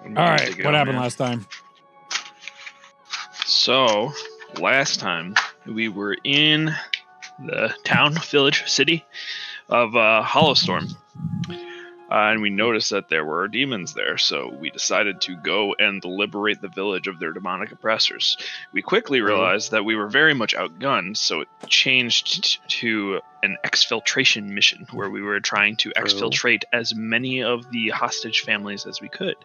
All right, what happened last time? So, last time we were in the town, village, city of Hollowstorm. And we noticed that there were demons there, so we decided to go and liberate the village of their demonic oppressors. We quickly realized that we were very much outgunned, so it changed to an exfiltration mission, where we were trying to exfiltrate as many of the hostage families as we could.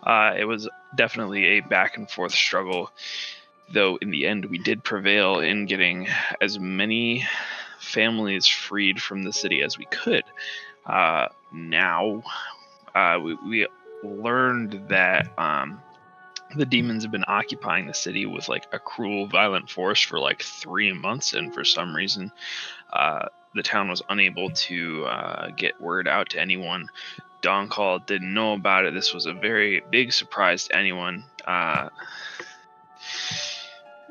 It was definitely a back and forth struggle, though in the end we did prevail in getting as many families freed from the city as we could. Now, we learned that the demons have been occupying the city with like a cruel, violent force for like 3 months, and for some reason, the town was unable to get word out to anyone. Dawn Call didn't know about it. This was a very big surprise to anyone.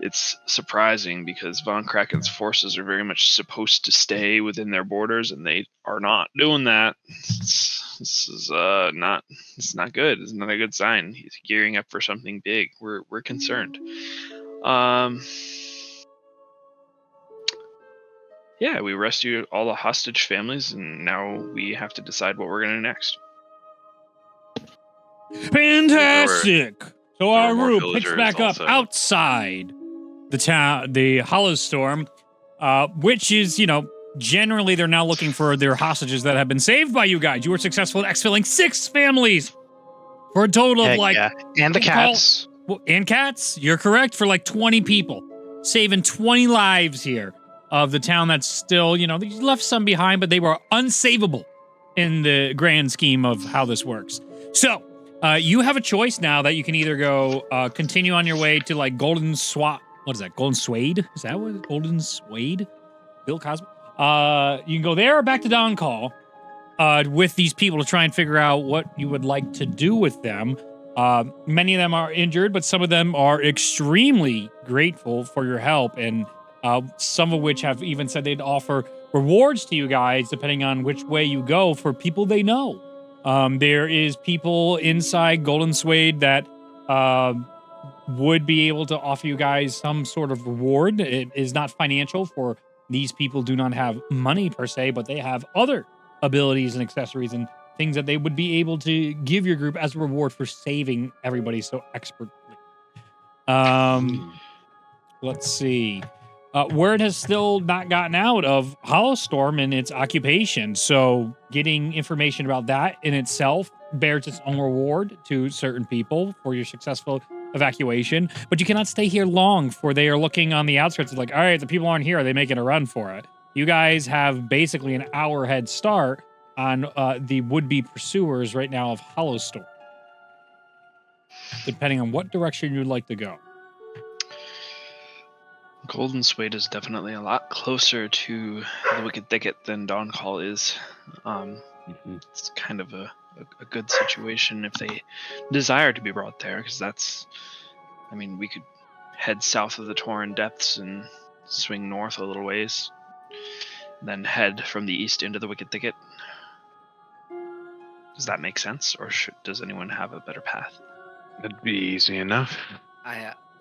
It's surprising because Von Kraken's forces are very much supposed to stay within their borders, and they are not doing that. This is not. It's not good. It's not a good sign. He's gearing up for something big. We're concerned. Yeah, we rescued all the hostage families, and now we have to decide what we're gonna do next. Fantastic! So our more group picks villagers back also. up outside the town, the Hollowstorm, which is, generally they're now looking for their hostages that have been saved by you guys. You were successful in exfilling 6 families for a total of and the cats. And cats, you're correct, for like 20 people, saving 20 lives here of the town that's still, they left some behind, but they were unsavable in the grand scheme of how this works. So, you have a choice now that you can either go continue on your way to like Golden Swat. What is that? Golden Suede? Is that what? Golden Suede? Bill Cosby? You can go there or back to Dawn Call with these people to try and figure out what you would like to do with them. Many of them are injured, but some of them are extremely grateful for your help, and some of which have even said they'd offer rewards to you guys depending on which way you go for people they know. There is people inside Golden Suede that would be able to offer you guys some sort of reward. It is not financial, for these people do not have money per se, but they have other abilities and accessories and things that they would be able to give your group as a reward for saving everybody so expertly. Let's see. Word has still not gotten out of Hollowstorm and its occupation, so getting information about that in itself bears its own reward to certain people for your successful evacuation. But you cannot stay here long, for they are looking on the outskirts. It's like, all right, the people aren't here. Are they making a run for it? You guys have basically an hour head start on the would-be pursuers right now of Hollowstorm, depending on what direction you'd like to go. Golden Suede is definitely a lot closer to the Wicked Thicket than Dawn Call is. It's kind of a good situation if they desire to be brought there, because we could head south of the Torrent Depths and swing north a little ways, then head from the east into the Wicked Thicket. Does that make sense, or does anyone have a better path? That'd be easy enough.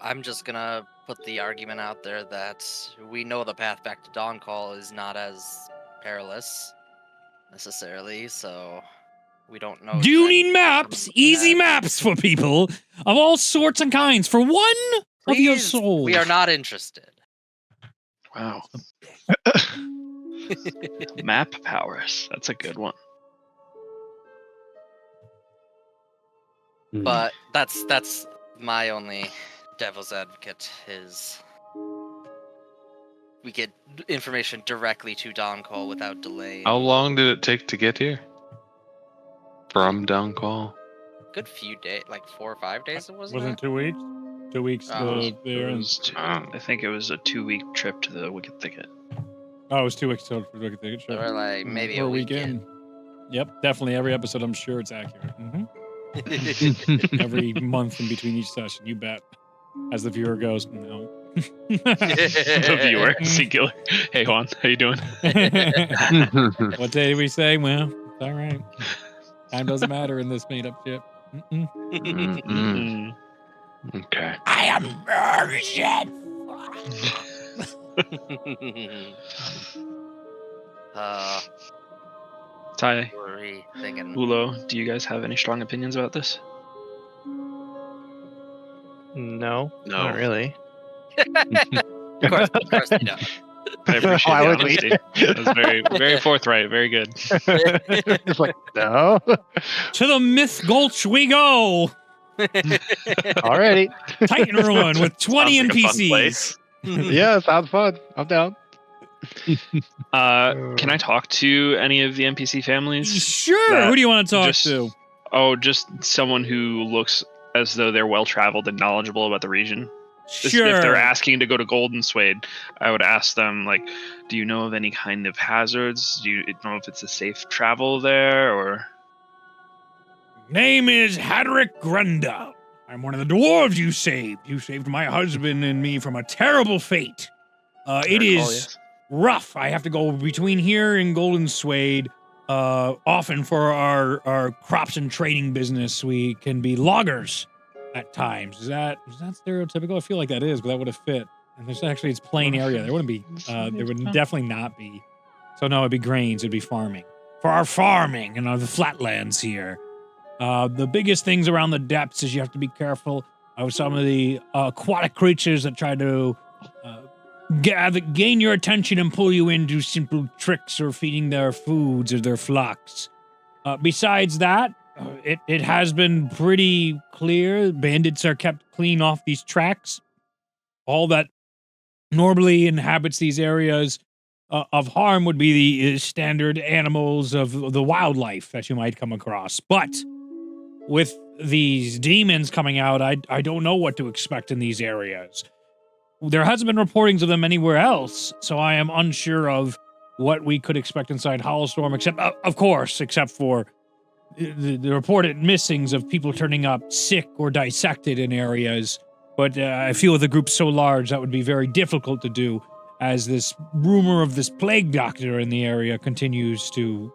I'm just gonna put the argument out there that we know the path back to Dawn Call is not as perilous necessarily, so we don't know. Do you need maps? Easy maps for people of all sorts and kinds for one of your souls. We are not interested. Wow. Map powers. That's a good one. But that's my only devil's advocate is we get information directly to Dawn Call without delay. How long did it take to get here? From Dawn Call? Good few days, like 4 or 5 days. Wasn't it 2 weeks? 2 weeks there. I think it was a 2-week trip to the Wicked Thicket. Oh, it was 2 weeks to the Wicked Thicket. Sure. Or like maybe or a weekend. Yep, definitely every episode. I'm sure it's accurate. Every month in between each session, you bet. As the viewer goes, no. The viewer, singular. Hey Juan, how you doing? What day did we say? Well, it's all right. Time doesn't matter in this made-up ship. Mm-mm. Mm-mm. Okay. I am virgin. Ty, What are we thinking? Ulo, do you guys have any strong opinions about this? No, No. not really. Of course you don't. I appreciate Why the would we? honesty. That was very, very forthright. Very good. It's like, no. To the Myth Gulch we go. Already. Titan Ruin with 20 Sounds like a fun NPCs. place. Yeah, sounds fun. I'm down. Can I talk to any of the NPC families? Sure. That Who do you want to talk just- to? Oh, just someone who looks as though they're well traveled and knowledgeable about the region. Just Sure. If they're asking to go to Golden Suede, I would ask them, like, do you know of any kind of hazards? Do you know if it's a safe travel there, or... Name is Hadrick Grunda. I'm one of the dwarves you saved. You saved my husband and me from a terrible fate. It is rough. I have to go between here and Golden Suede. Often for our crops and trading business, we can be loggers at times. Is that stereotypical? I feel like that is, but that would have fit. And there's actually, it's plain area. There wouldn't be. There would definitely not be. So no, it'd be grains. It'd be farming for our farming and the flatlands here. The biggest things around the depths is you have to be careful of some of the aquatic creatures that try to gain your attention and pull you into simple tricks or feeding their foods or their flocks. Besides that, it has been pretty clear. Bandits are kept clean off these tracks. All that normally inhabits these areas of harm would be the standard animals of the wildlife that you might come across. But with these demons coming out, I don't know what to expect in these areas. There hasn't been reportings of them anywhere else, so I am unsure of what we could expect inside Hollowstorm, except for the reported missings of people turning up sick or dissected in areas. But I feel with a group so large, that would be very difficult to do, as this rumor of this plague doctor in the area continues to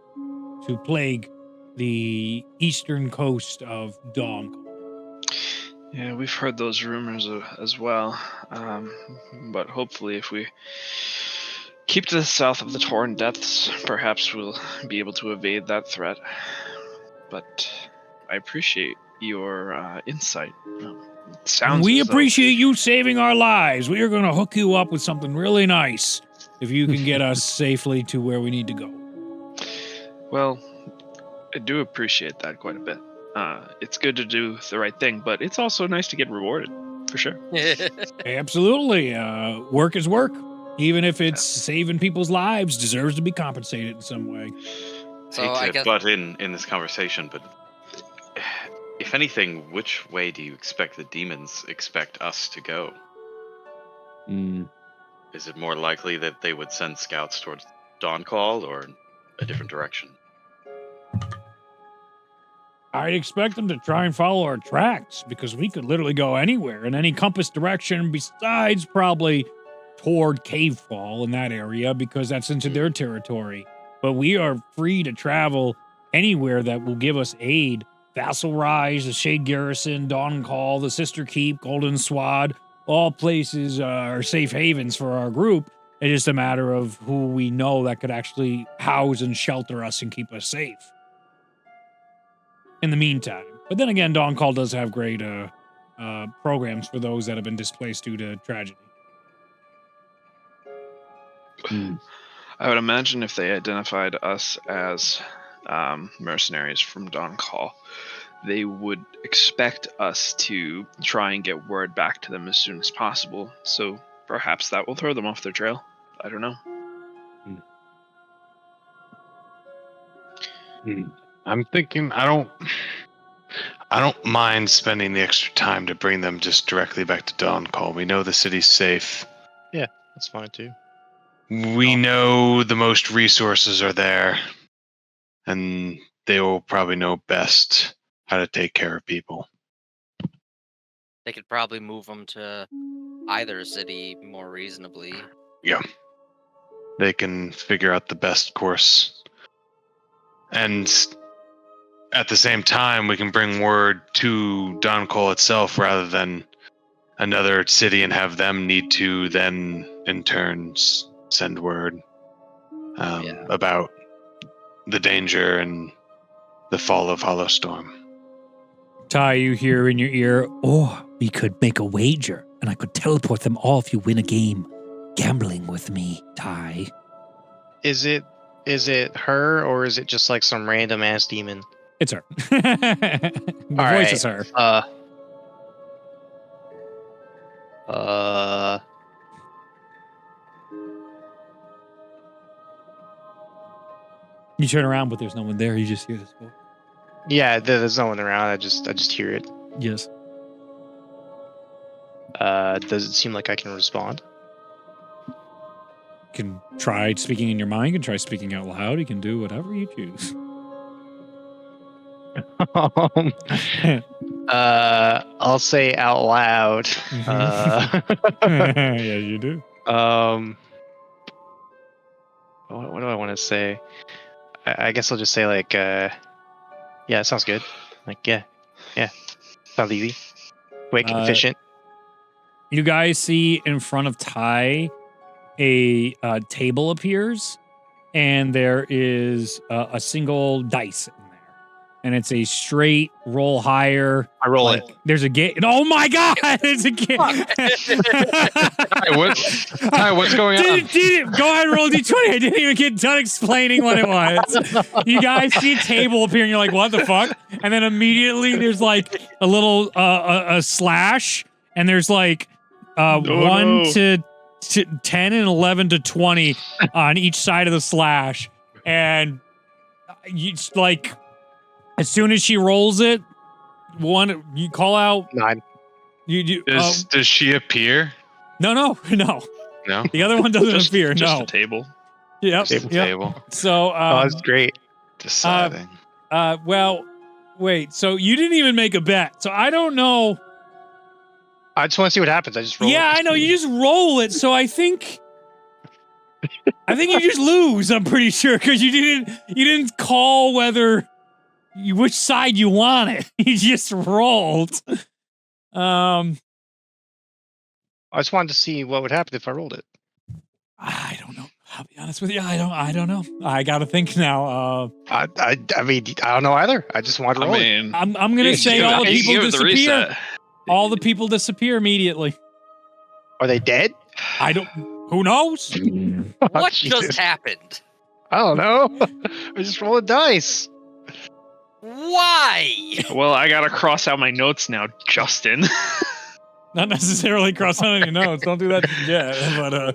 plague the eastern coast of Dawn. Yeah, we've heard those rumors as well. But hopefully if we keep to the south of the Torrent Depths, perhaps we'll be able to evade that threat. But I appreciate your insight. It sounds We as though- appreciate you saving our lives. We are going to hook you up with something really nice if you can get us safely to where we need to go. Well, I do appreciate that quite a bit. It's good to do the right thing, but it's also nice to get rewarded, for sure. Absolutely. Work is work. Even if it's saving people's lives, deserves to be compensated in some way. So Hate I to guess butt in this conversation, but if anything, which way do you expect the demons expect us to go? Is it more likely that they would send scouts towards Dawncall or a different direction? I'd expect them to try and follow our tracks, because we could literally go anywhere in any compass direction besides probably toward Cavefall in that area, because that's into their territory. But we are free to travel anywhere that will give us aid. Vassal Rise, the Shade Garrison, Dawn Call, the Sister Keep, Golden Swad, all places are safe havens for our group. It's just a matter of who we know that could actually house and shelter us and keep us safe in the meantime. But then again, Dawn Call does have great programs for those that have been displaced due to tragedy. I would imagine if they identified us as mercenaries from Dawn Call, they would expect us to try and get word back to them as soon as possible. So perhaps that will throw them off their trail. I don't know. I'm thinking I don't mind spending the extra time to bring them just directly back to Dawn Call. We know the city's safe. That's fine too. We know the most resources are there, and they will probably know best how to take care of people. they could probably move them to either city more reasonably. Yeah. They can figure out the best course. And at the same time, we can bring word to Doncol itself rather than another city and have them need to then, in turn, send word about the danger and the fall of Hollowstorm. Ty, you hear in your ear, "Oh, we could make a wager, and I could teleport them all if you win a game gambling with me, Ty." Is it her or is it just like some random ass demon? It's her. The voice is her. You turn around, but there's no one there. You just hear this voice. Yeah, there's no one around. I just hear it. Yes. Does it seem like I can respond? You can try speaking in your mind. You can try speaking out loud. You can do whatever you choose. I'll say out loud. Yeah, you do. What do I want to say? I guess I'll just say like, yeah, it sounds good. Like, yeah, sounds easy, quick, efficient. You guys see in front of Ty a table appears, and there is a single dice in there, and it's a straight roll higher. I roll it. There's a game. Oh my god! There's a game. Hi, what's going on? Go ahead and roll a d20. I didn't even get done explaining what it was. You guys see a table appear, and you're like, "What the fuck?" And then immediately there's like a little a slash, and there's like 1 to 10 and 11 to 20 on each side of the slash, and you like as soon as she rolls it, you call out 9. Does she appear? No. No. The other one doesn't appear. Just No. a table. Yep. Table. So That's great. Deciding. well, wait. So you didn't even make a bet. So I don't know. I just want to see what happens. I just roll. Yeah, I know. You just roll it. So I think you just lose. I'm pretty sure because you didn't call which side you want it. You just rolled. I just wanted to see what would happen if I rolled it. I don't know. I'll be honest with you. I don't know. I got to think now. I mean, I don't know either. I just wanted to roll it. I'm gonna say all the people disappear. All the people disappear immediately. Are they dead? Who knows? What Jesus. just happened? I don't know. I just roll a dice. Why? Well, I gotta cross out my notes now, Justin. Not necessarily cross out any notes. Don't do that yet.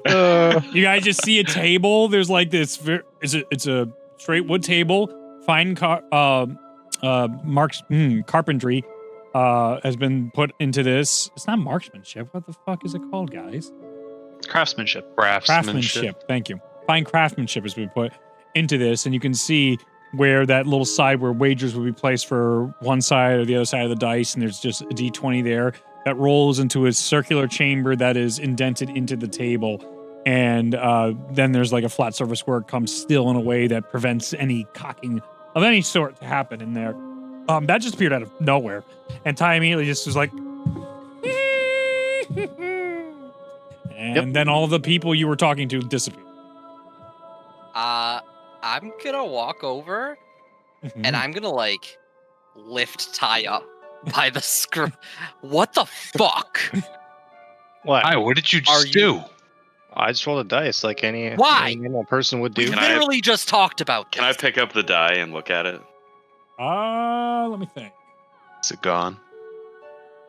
But you guys just see a table. There's like this. It's a straight wood table. Fine carpentry has been put into this. It's not marksmanship. What the fuck is it called, guys? Craftsmanship. Craftsmanship. Thank you. Fine craftsmanship has been put into this, and you can see where that little side where wagers would be placed for one side or the other side of the dice, and there's just a d20 there that rolls into a circular chamber that is indented into the table, and then there's like a flat surface where it comes still in a way that prevents any cocking of any sort to happen in there. That just appeared out of nowhere, and Ty immediately just was like, and then all the people you were talking to disappeared. I'm gonna walk over and I'm gonna like lift Ty up by the screw. What the fuck? What? Hi, what did you just do? I just rolled a dice like any normal person would do. We literally just talked about this. Can I pick up the die and look at it? Let me think. Is it gone?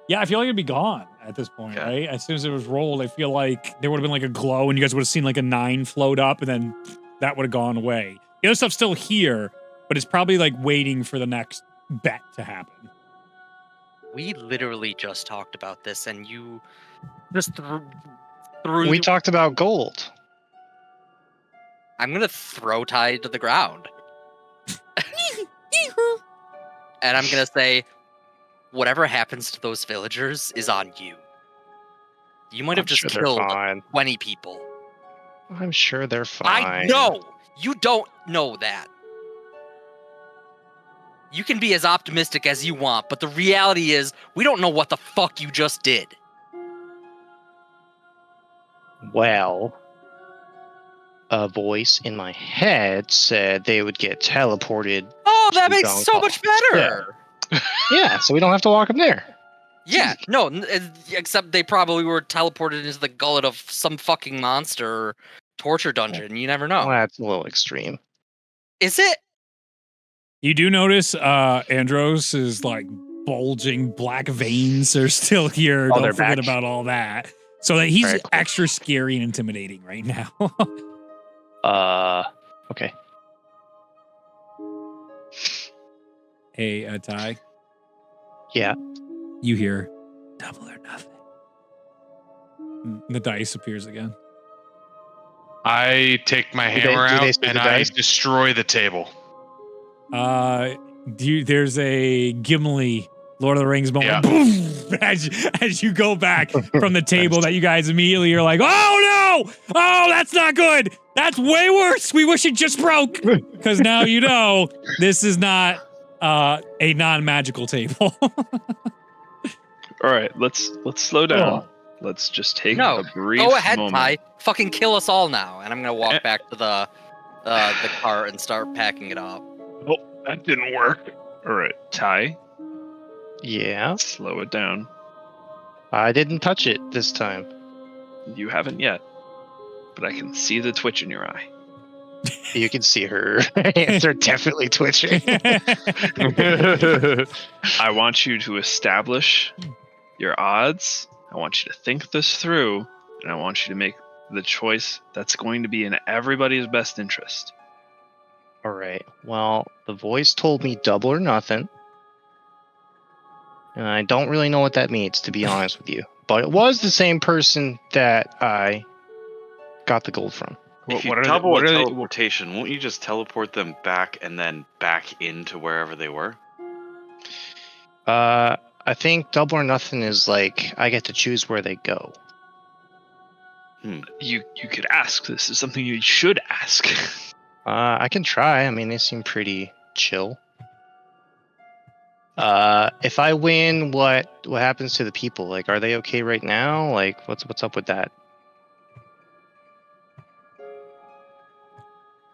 Yeah, I feel like it'd be gone at this point, Okay. right? As soon as it was rolled, I feel like there would have been like a glow and you guys would have seen like a 9 float up and then that would have gone away. The other stuff's still here, but it's probably like waiting for the next bet to happen. We literally just talked about this and you just threw. We talked about gold. I'm gonna throw Ty to the ground. And I'm gonna say, whatever happens to those villagers is on you. You might have just sure they're killed fine. 20 people. I'm sure they're fine. I know! You don't know that. You can be as optimistic as you want, but the reality is we don't know what the fuck you just did. Well, a voice in my head said they would get teleported. Oh, that to makes so Donkall. much better. Yeah, so we don't have to walk them there. Yeah, no, except they probably were teleported into the gullet of some fucking monster or torture dungeon. You never know. Well, that's a little extreme. Is it? You do notice Andros is like bulging black veins are still here. Oh, Don't they're forget back. about all that. So that he's Very cool. extra scary and intimidating right now. Okay. Hey, Ty. Yeah. You hear double or nothing. The dice appears again. I take my Do they- hammer do they out say and the I dice? destroy the table. There's a Gimli Lord of the Rings moment. Yeah. Boom! As you go back from the table that you guys immediately are like, oh no! Oh, that's not good! That's way worse! We wish it just broke! Because now you know this is not a non-magical table. All right, let's slow down. Let's just take a brief Go ahead, moment. Ty. Fucking kill us all now. And I'm gonna walk back to the cart and start packing it up. Oh, that didn't work. All right, Ty, Yeah. slow it down. I didn't touch it this time. You haven't yet, but I can see the twitch in your eye. You can see her hands are definitely twitching. I want you to establish your odds. I want you to think this through, and I want you to make the choice that's going to be in everybody's best interest. All right. Well, the voice told me double or nothing. And I don't really know what that means, to be honest with you. But it was the same person that I got the gold from. If you What are double what a are they- teleportation, won't you just teleport them back and then back into wherever they were? I think double or nothing is like I get to choose where they go. You could ask. This is something you should ask. I can try. I mean, they seem pretty chill. If I win, what happens to the people? Like, are they okay right now? Like, what's up with that?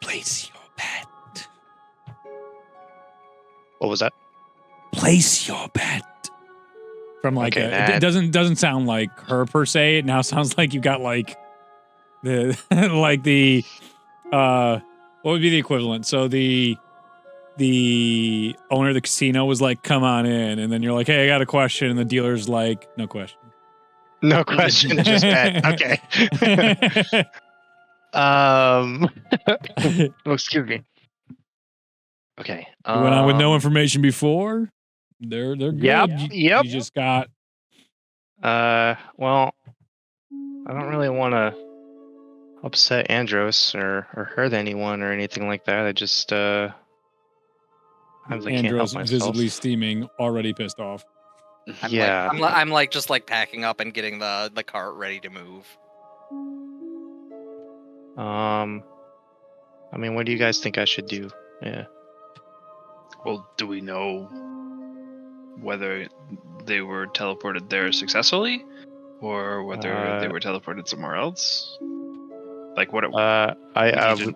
Place your bet. What was that? Place your bet. From like Okay, it that- doesn't sound like her per se. It now sounds like you got like the like the what would be the equivalent? So the owner of the casino was like, "Come on in," and then you're like, "Hey, I got a question," and the dealer's like, "No question." No question, just bet. Okay. Oh, excuse me. Okay. You went on with no information before. They're good. Yep, yep. You just got. Well, I don't really want to upset Andros or hurt anyone or anything like that. I just I can't help Andros myself. visibly steaming, already pissed off. Yeah. I'm like just like packing up and getting the cart ready to move. I mean, what do you guys think I should do? Yeah. Well, do we know whether they were teleported there successfully, or whether they were teleported somewhere else? Like what?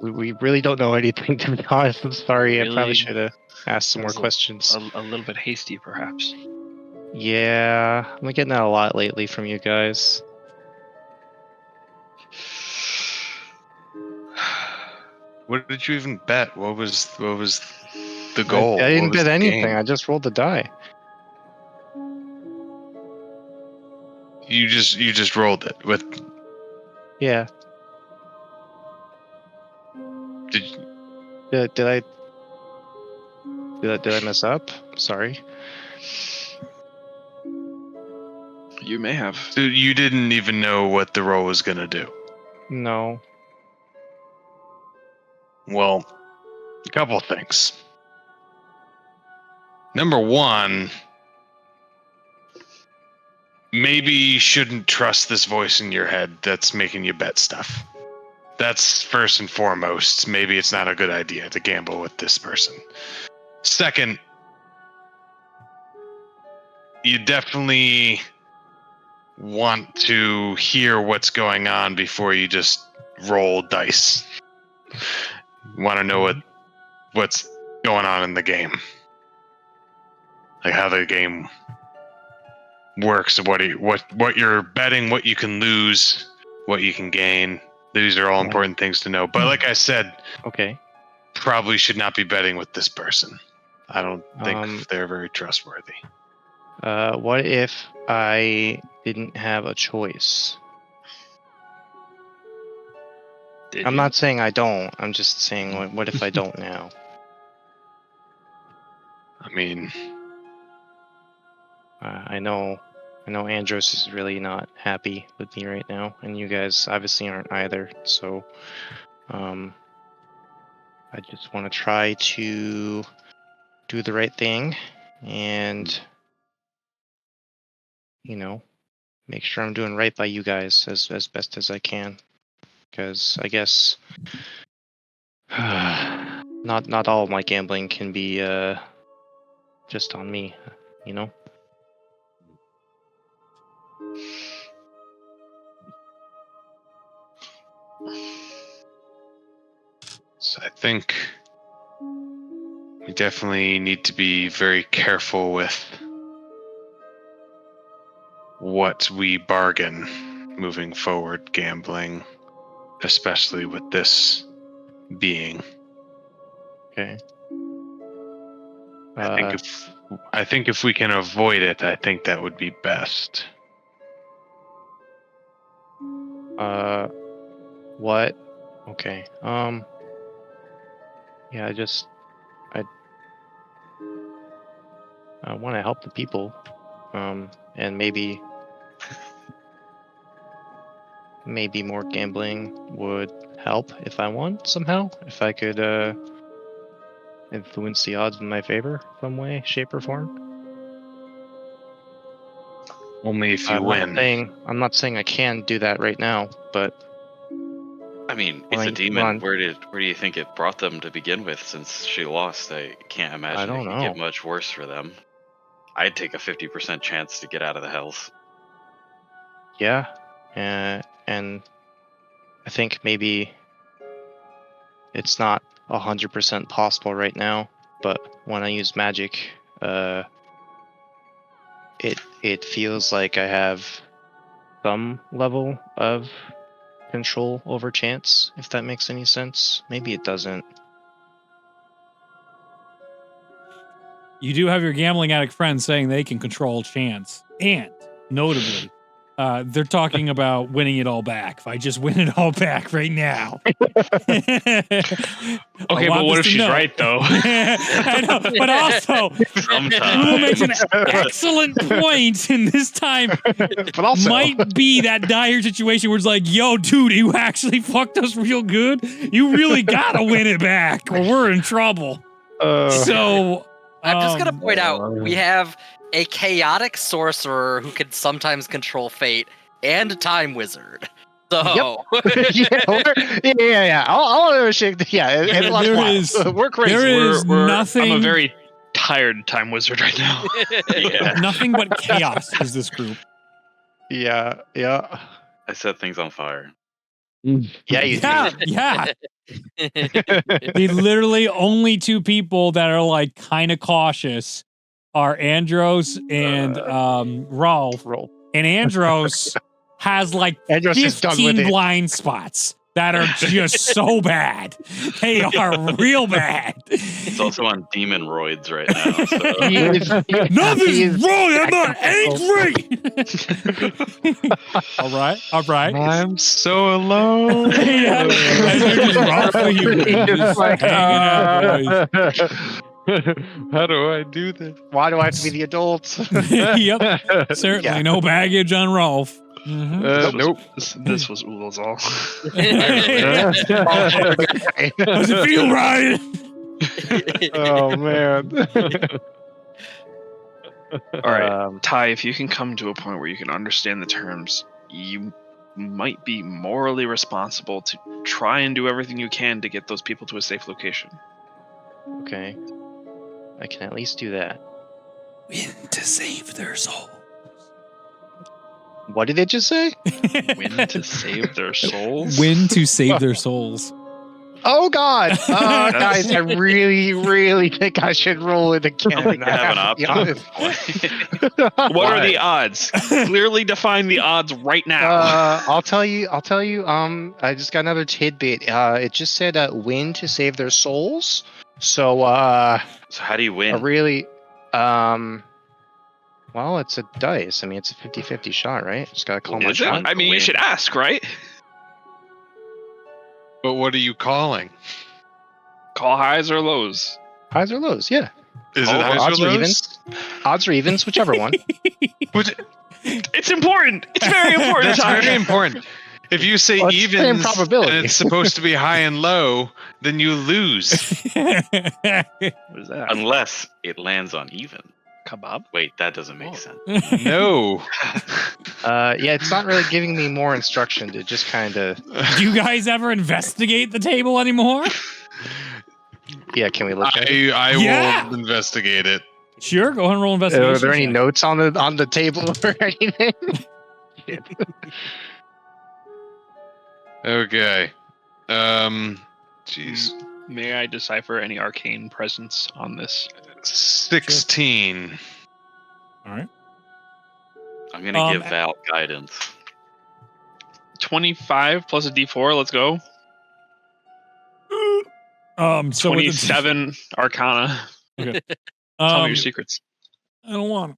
We really don't know anything, to be honest. I'm sorry. I probably Really? should have asked some more That's questions. a little bit hasty, perhaps. Yeah, I'm getting that a lot lately from you guys. What did you even bet? What was the goal? I didn't What was bet the anything. game? I just rolled the die. You just rolled it with. Yeah. Did Did I mess up? Sorry. You may have. so you didn't even know what the roll was gonna do? No. Well, a couple of things. Number one, maybe you shouldn't trust this voice in your head that's making you bet stuff. That's first and foremost. Maybe it's not a good idea to gamble with this person. Second, you definitely want to hear what's going on before you just roll dice. You want to know what's going on in the game, like how the game works, what you're betting, what you can lose, what you can gain. These are all important things to know. But like I said, Okay. probably should not be betting with this person. I don't think they're very trustworthy. What if I didn't have a choice? I'm not saying I don't. I'm just saying, what if I don't now? I mean, I know Andros is really not happy with me right now, and you guys obviously aren't either. So, I just want to try to do the right thing, and make sure I'm doing right by you guys as best as I can. Because I guess not all of my gambling can be just on me, So I think we definitely need to be very careful with what we bargain moving forward gambling, especially with this being. Okay. I think if we can avoid it, I think that would be best. What? Okay. Yeah, I want to help the people, and maybe more gambling would help if I won somehow. If I could influence the odds in my favor some way, shape, or form. Only if you win. I'm not saying I can do that right now, but I mean, it's a demon. Where do you think it brought them to begin with? Since she lost, I can't imagine it could get much worse for them. I'd take a 50% chance to get out of the hells. Yeah, and I think maybe it's not 100% possible right now, but when I use magic, it feels like I have some level of control over chance, if that makes any sense. Maybe it doesn't. You do have your gambling addict friends saying they can control chance. And, notably, they're talking about winning it all back. If I just win it all back right now. Okay, but what if she's right, though? I know, but also, Rule makes an excellent point in this time. But also, might be that dire situation where it's like, yo, dude, you actually fucked us real good. You really gotta win it back, or we're in trouble. So I'm just gonna point out we have a chaotic sorcerer who can sometimes control fate and a time wizard. So yeah. I'll shake. Yeah, we're crazy. There is nothing. I'm a very tired time wizard right now. Nothing but chaos is this group. Yeah. I set things on fire. Yeah, you do. Yeah. The literally only two people that are like kind of cautious are Andros and Rolf. And Andros has like 15 blind spots that are just so bad. They are real bad. It's also on demon roids right now. So. Nothing's wrong. I'm not angry. All right. I'm so alone. Yeah. Just like, how do I do this? Why do I have to be the adult? Yep. Certainly no baggage on Rolf. Mm-hmm. Nope. This was Ulazal. Does it feel right? Oh man. All right, Ty, if you can come to a point where you can understand the terms, you might be morally responsible to try and do everything you can to get those people to a safe location. Okay. I can at least do that. Win to save their soul. What did it just say? Win to save their souls. Win to save their souls. Oh God! Guys, I really, really think I should roll it again. I don't think you have an option. What are the odds? Clearly define the odds right now. I'll tell you. I just got another tidbit. It just said win to save their souls. So so how do you win? Well, it's a dice. I mean, it's a 50-50 shot, right? Just gotta call my shot. I mean, you should ask, right? But what are you calling? Call highs or lows. Highs or lows, yeah. Is it highs odds or lows? Evens? Odds or evens, whichever one. It's important. It's very important. That's very important. If you say evens and it's supposed to be high and low, then you lose. What is that? Unless it lands on even. Kebab? Wait, that doesn't make sense. No. Yeah, it's not really giving me more instruction to just kind of. Do you guys ever investigate the table anymore? Yeah, can we look at it? I will investigate it. Sure, go ahead and roll investigation. Are there any notes on the table or anything? Okay. Jeez. May I decipher any arcane presence on this? 16. All right. I'm gonna give Val guidance. 25 plus a d4. Let's go. So 27 Arcana. Okay. Tell me your secrets. I don't want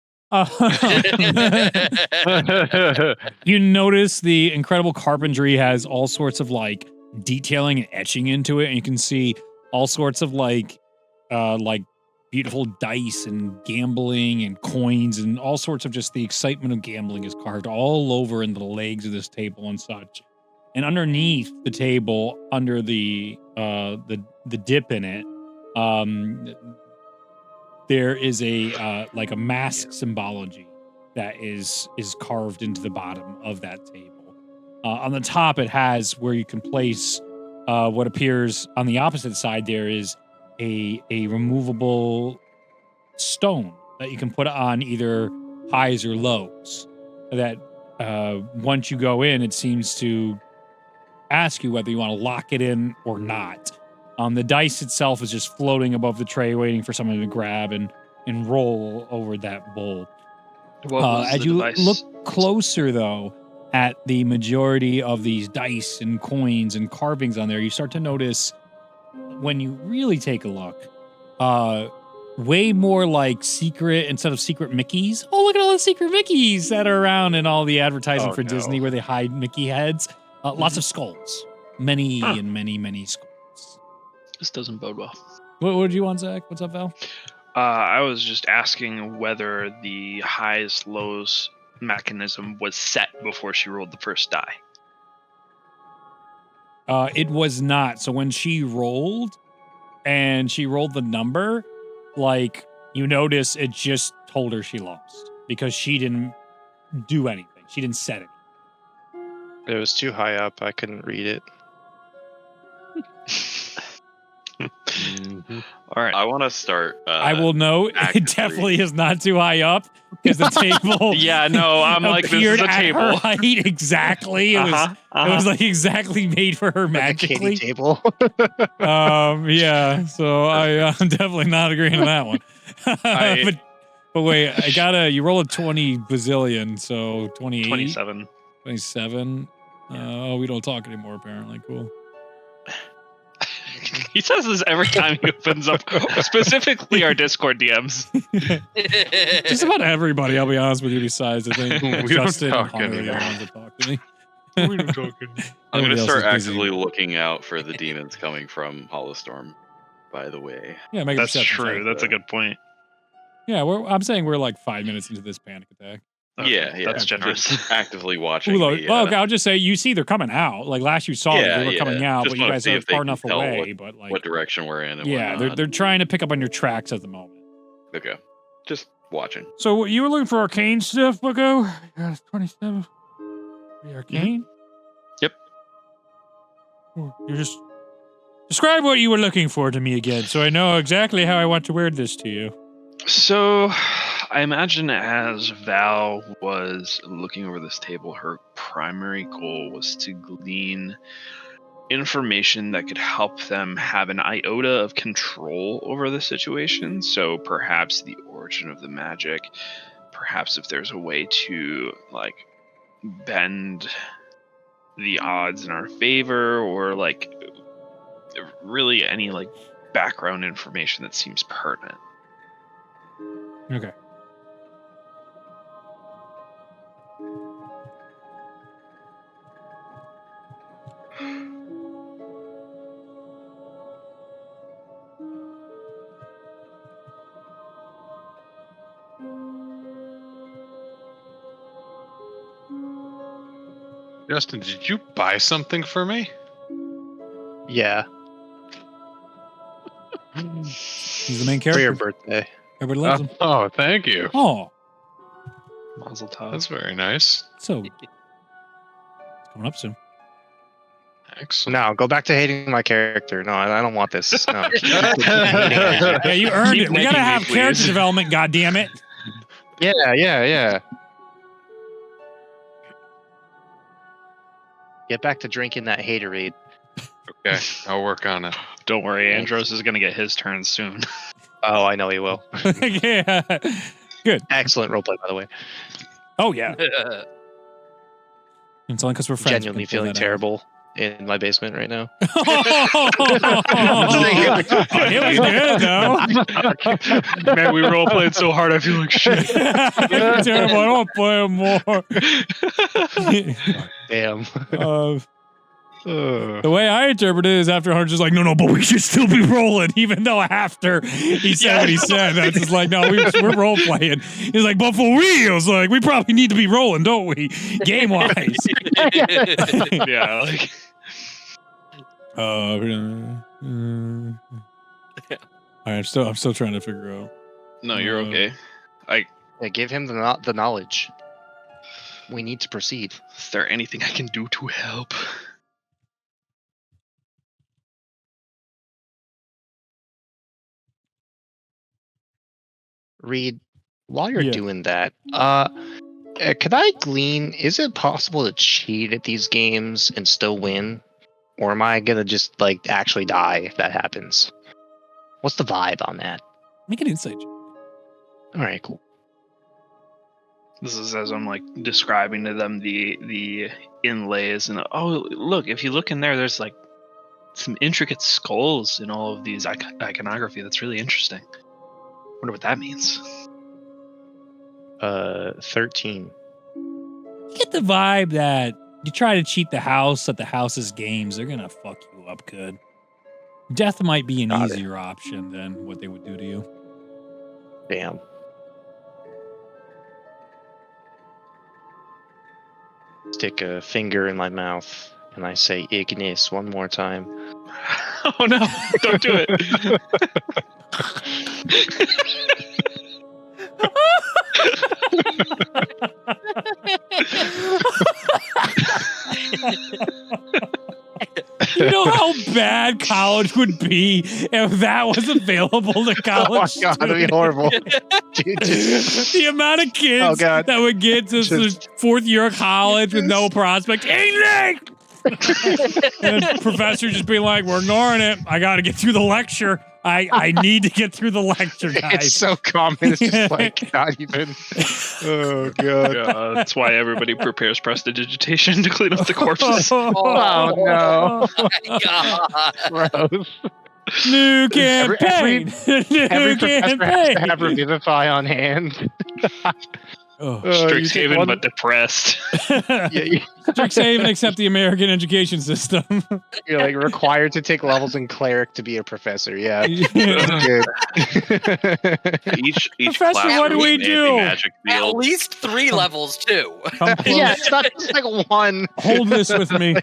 to. You notice the incredible carpentry has all sorts of like detailing and etching into it, and you can see all sorts of like beautiful dice and gambling and coins and all sorts of just the excitement of gambling is carved all over into the legs of this table and such. And underneath the table, under the dip in it, there is a like a mask symbology that is carved into the bottom of that table. On the top, it has where you can place what appears on the opposite side. There is a removable stone that you can put on either highs or lows. That once you go in, it seems to ask you whether you want to lock it in or not. The dice itself is just floating above the tray, waiting for someone to grab and roll over that bowl. As you look closer, though, at the majority of these dice and coins and carvings on there, you start to notice, when you really take a look, way more like secret instead of secret Mickeys. Oh, look at all the secret Mickeys that are around in all the advertising for Disney where they hide Mickey heads. Lots of skulls. Many and many skulls. This doesn't bode well. What did you want, Zach? What's up, Val? I was just asking whether the highs lows mechanism was set before she rolled the first die. It was not. So when she rolled and she rolled the number, like, you notice it just told her she lost because she didn't do anything. She didn't set it. It was too high up. I couldn't read it. All right. I want to start. I will note it definitely is not too high up because the table. Yeah, no, I'm like, this is a table. Her height exactly. It was like exactly made for her magically. Like a table. Yeah. So I'm definitely not agreeing to that one. But wait, you roll a 20 bazillion, so 28. 27. 27. We don't talk anymore, apparently. Cool. He says this every time he opens up, specifically our Discord DMs. Just about everybody, I'll be honest with you, besides I think we Justin don't and talk Hunter are the anymore. ones that talk to me. We don't talk anymore. I'm going Everybody to else start is busy. actively looking out for the demons coming from Hollowstorm, by the way. Yeah, make a That's perception true. check. That's a good point. Yeah, I'm saying we're like 5 minutes into this panic attack. Yeah, That's generous. Just actively watching. Okay, I'll just say you see they're coming out. Like last you saw them, they were coming out, Just but you wanna guys see are if they far can enough tell away. But like, what direction we're in. And yeah, whatnot. they're trying to pick up on your tracks at the moment. Okay, just watching. So you were looking for arcane stuff, Bucko? Yeah, it's 27. The arcane? Yep. You just describe what you were looking for to me again, so I know exactly how I want to word this to you. So, I imagine as Val was looking over this table, her primary goal was to glean information that could help them have an iota of control over the situation. So perhaps the origin of the magic, perhaps if there's a way to like bend the odds in our favor, or like really any like background information that seems pertinent. Okay. Justin, did you buy something for me? Yeah, He's the main for your character. birthday. Everybody loves him. Oh, thank you. Oh, Mazel tov. That's very nice. so it's coming up soon. Excellent. No, go back to hating my character. No, I don't want this. No. Yeah, you earned Keep it. We making gotta me, have character please. development. God damn it! Yeah. Get back to drinking that haterade. Okay, I'll work on it. Don't worry, Andros is going to get his turn soon. Oh, I know he will. Yeah. Excellent roleplay, by the way. Oh yeah. It's only because we're friends. Genuinely feeling terrible in my basement right now. It was good though. Man, we role played so hard. I feel like shit. It's terrible. I don't play more. Damn. The way I interpret it is after Hunter's just like, no, but we should still be rolling, even though after he said what he said, that's just like, no, we're role playing. He's like, but for reals, like, we probably need to be rolling, don't we? Game wise. Yeah, like. All right, I'm still trying to figure out. No, you're okay. Yeah, give him the knowledge. We need to proceed. Is there anything I can do to help? Reed, while you're Yeah. doing that, could I glean, is it possible to cheat at these games and still win? Or am I gonna just, like, actually die if that happens? What's the vibe on that? Make an insight check. Alright, cool. This is as I'm like describing to them the inlays and oh look, if you look in there, there's like some intricate skulls in all of these iconography. That's really interesting. Wonder what that means. 13. You get the vibe that you try to cheat the house at the house's games, they're gonna fuck you up good. Death might be an Got it. easier option than what they would do to you. Damn. Stick a finger in my mouth and I say Ignis one more time. Oh no, don't do it. You know how bad college would be if that was available to college Oh my god, that'd be students? horrible. Dude, just- The amount of kids Oh, God. that would get to the fourth year of college with no prospect. English! And the professor just being like, we're ignoring it. I got to get through the lecture. I need to get through the lecture, guys. It's so common. It's just like not even. Oh god. Yeah, that's why everybody prepares prestidigitation to clean up the corpses. Oh no. My God. Gross. New campaign. New Every professor has to campaign. have Revivify on hand. Oh. Strixhaven, but depressed. Strixhaven, except the American education system. You're like required to take levels in cleric to be a professor. Yeah. Uh, That's good. Each Professor, class what do we was do? Magic At field. least 3 levels too. Come close. Yeah, it's not just like one. Hold this with me.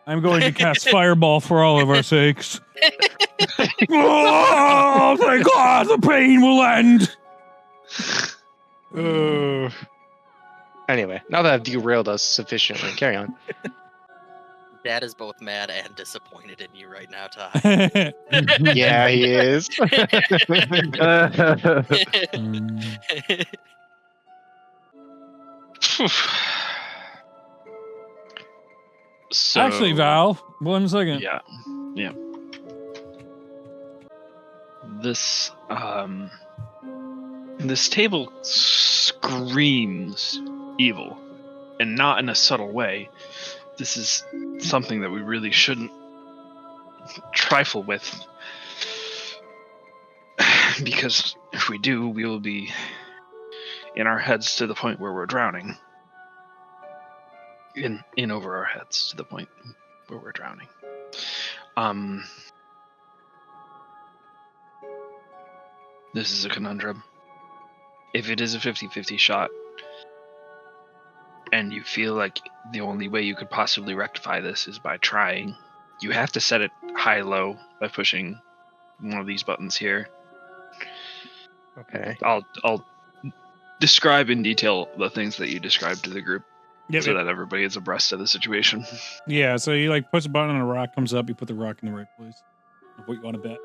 I'm going to cast Fireball for all of our sakes. Oh, thank God, the pain will end. Anyway, now that I've derailed us sufficiently, carry on. Dad is both mad and disappointed in you right now, Ty. Yeah, he is. So, Actually, Val, 1 second. Yeah. This this table screams evil, and not in a subtle way. This is something that we really shouldn't trifle with, because if we do, we will be in our heads to the point where we're drowning. In over our heads to the point where we're drowning. This is a conundrum. If it is a 50-50 shot, and you feel like the only way you could possibly rectify this is by trying, you have to set it high-low by pushing one of these buttons here. Okay. I'll describe in detail the things that you described to the group, so that everybody is abreast of the situation. Yeah, so you like push a button and a rock comes up, you put the rock in the right place of what you want to bet.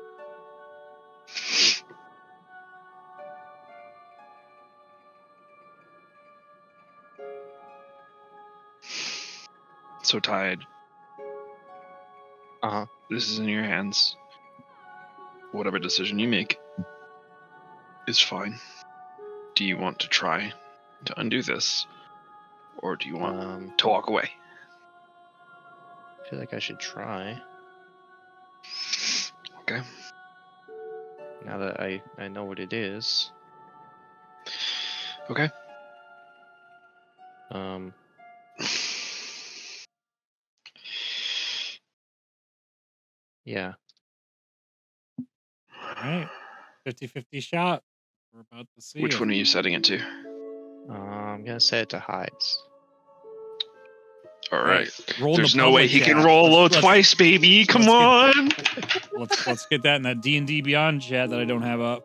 So Tide, this is in your hands. Whatever decision you make is fine. Do you want to try to undo this, or do you want to walk away? I feel like I should try. Okay. Now that I know what it is. Okay. Yeah. All right. 50-50 shot. We're about to see Which it. one are you setting it to? I'm gonna set it to hides. All right. Roll There's the no way public he can chat. roll low Let's- twice, baby. Come on. Let's get that in that D&D Beyond chat that I don't have up.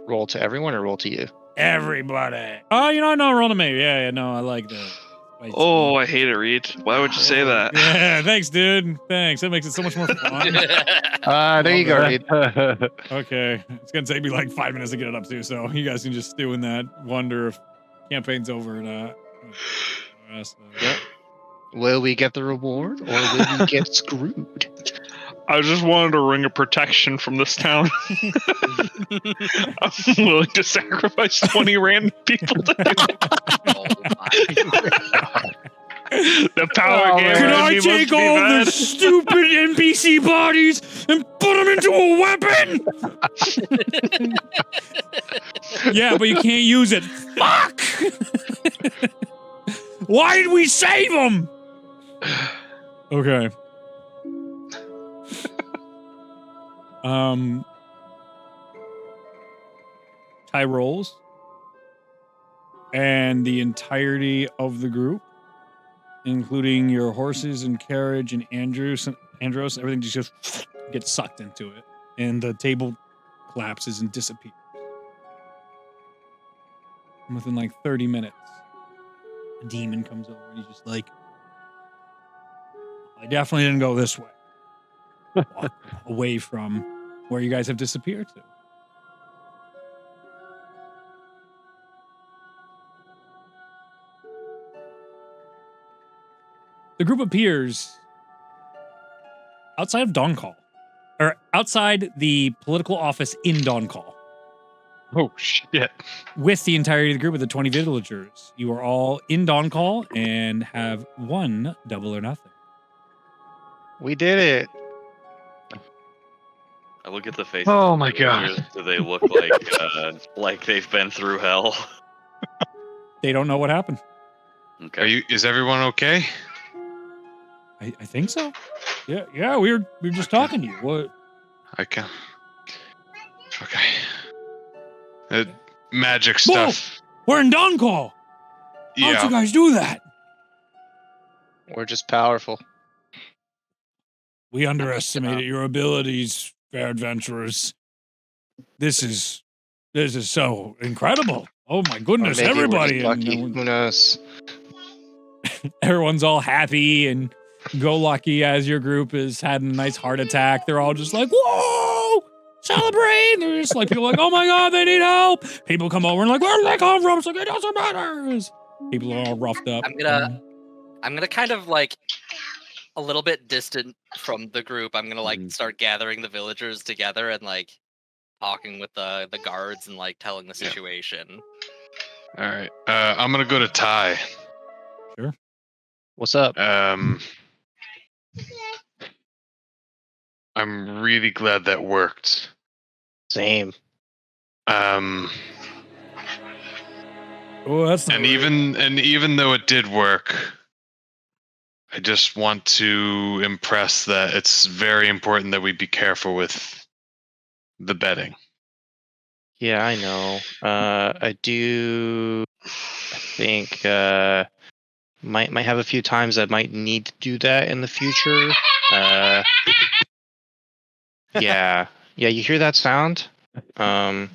Roll to everyone or roll to you? Everybody. Oh, no, roll to me. Yeah, no, I like that. Oh, I hate it, Reed. Why would you say that? Yeah, thanks, dude. Thanks. That makes it so much more fun. There you go, Reed. Okay. It's going to take me like 5 minutes to get it up, too, so you guys can just stew in that. Wonder if campaign's over or not. Yep. Will we get the reward or will we get screwed? I just wanted a ring of protection from this town. I'm willing to sacrifice 20 random people to do it. Oh my. The power game. Can I take all the stupid NPC bodies and put them into a weapon? Yeah, but you can't use it. Fuck! Why did we save them? Okay. Ty rolls, and the entirety of the group, including your horses and carriage and Andros, everything just gets sucked into it, and the table collapses and disappears. And within like 30 minutes, a demon comes over and he's just like, I definitely didn't go this way. Walk away from where you guys have disappeared to. The group appears outside of Dawn-Call, or outside the political office in Dawn-Call. Oh, shit. With the entirety of the group of the 20 villagers. You are all in Dawn-Call and have one double or nothing. We did it. I look at the faces. Oh my god. Do they look like they've been through hell? They don't know what happened. Okay. Is everyone okay? I think so. Yeah, we were just talking to you. What? Okay. Magic stuff. Whoa! We're in Dawn-Call. Yeah. How'd you guys do that? We're just powerful. We underestimated your abilities, fair adventurers. This is so incredible. Oh my goodness, Or maybe we're everybody. just lucky. Who knows? everyone's all happy and go lucky as your group has had a nice heart attack. They're all just like, whoa, celebrate. And they're just like, people are like, oh my God, they need help. People come over and like, where did they come from? It's like, it doesn't matter. People are all roughed up. I'm gonna kind of like a little bit distant from the group. I'm gonna like start gathering the villagers together and like talking with the guards and like telling the situation. All right. I'm gonna go to Ty. Sure. What's up? I'm really glad that worked. Same. Oh, that's not even though it did work, I just want to impress that it's very important that we be careful with the betting. Yeah, I know. I think might have a few times I might need to do that in the future. Yeah, you hear that sound? I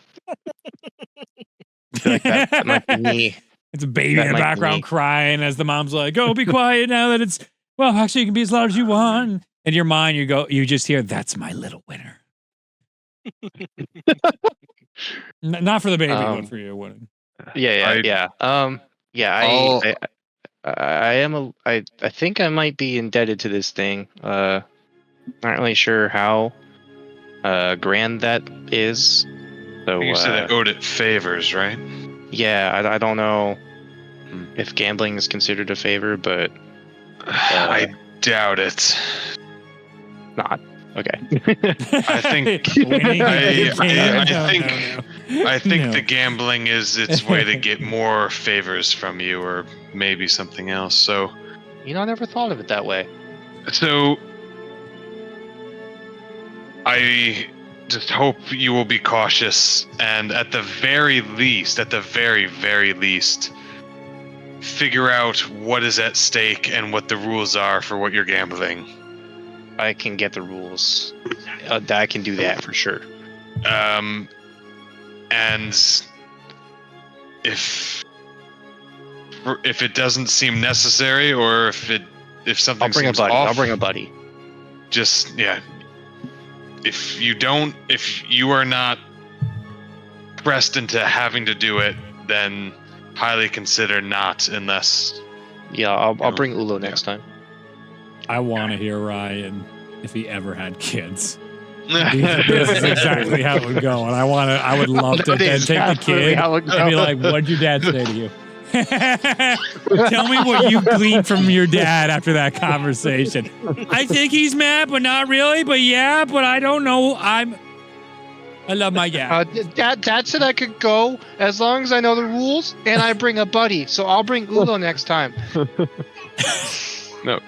feel like that might be me. It's a baby in the background crying as the mom's like, "Oh, be quiet now that it's well. Actually, you can be as loud as you want." In your mind, you just hear, "That's my little winner." Not for the baby, but for you winning. Yeah. I think I might be indebted to this thing. Not really sure how grand that is. So You said I owed it favors, right? Yeah, I don't know if gambling is considered a favor, but I doubt it. Not. Okay. I think the gambling is its way to get more favors from you, or maybe something else. So, I never thought of it that way. So, I just hope you will be cautious, and at the very least, figure out what is at stake and what the rules are for what you're gambling. I can get the rules. I can do that for sure. And if it doesn't seem necessary, or if something seems off, I'll bring a buddy. Just if you are not pressed into having to do it, then highly consider not, unless. Yeah, I'll bring Ulo next time. I want to hear Ryan if he ever had kids. This is exactly how it would go, and I would love to then take the kid and be like, "What'd your dad say to you? Tell me what you gleaned from your dad after that conversation." I think he's mad, but not really. But yeah, but I don't know. I love my dad. Dad said I could go as long as I know the rules, and I bring a buddy. So I'll bring Ulo next time. No.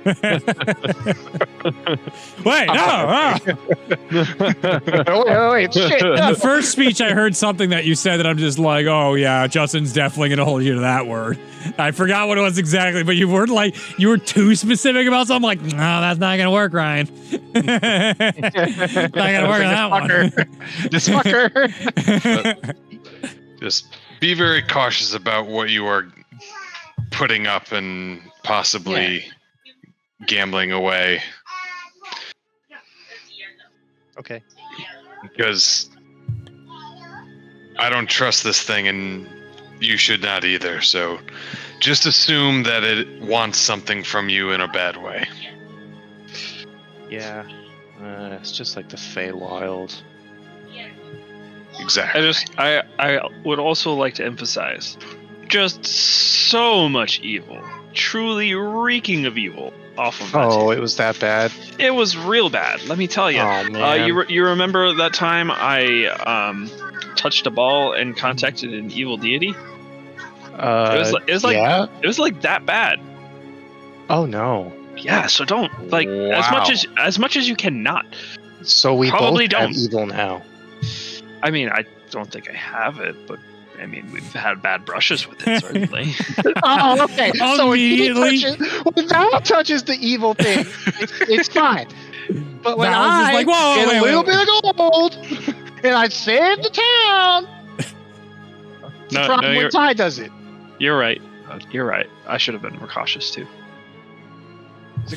Wait, no. Wait, shit. In the first speech, I heard something that you said that I'm just like, oh yeah, Justin's definitely gonna hold you to that word. I forgot what it was exactly, but you were too specific about something. Like, no, that's not gonna work, Ryan. Not gonna work on that one. This fucker. Just be very cautious about what you are putting up and possibly gambling away. Okay. Because I don't trust this thing, and you should not either. So just assume that it wants something from you in a bad way. Yeah. It's just like the Feywild. Exactly. I would also like to emphasize, just so much evil, truly reeking of evil off of that. Oh, it was that bad? It was real bad, let me tell you. Oh, man. You remember that time I touched a ball and contacted an evil deity? It was like that bad. Oh no. Yeah, so don't as much as you cannot. So we probably both don't have evil now. I mean, I don't think I have it, but I mean, we've had bad brushes with it, certainly. Oh, okay. So Immediately. when Val touches the evil thing, it's fine. But when Val's just I like, whoa, get wait, a little bit of gold and I save the town, it's a problem when Ty does it. You're right. You're right. I should have been more cautious too.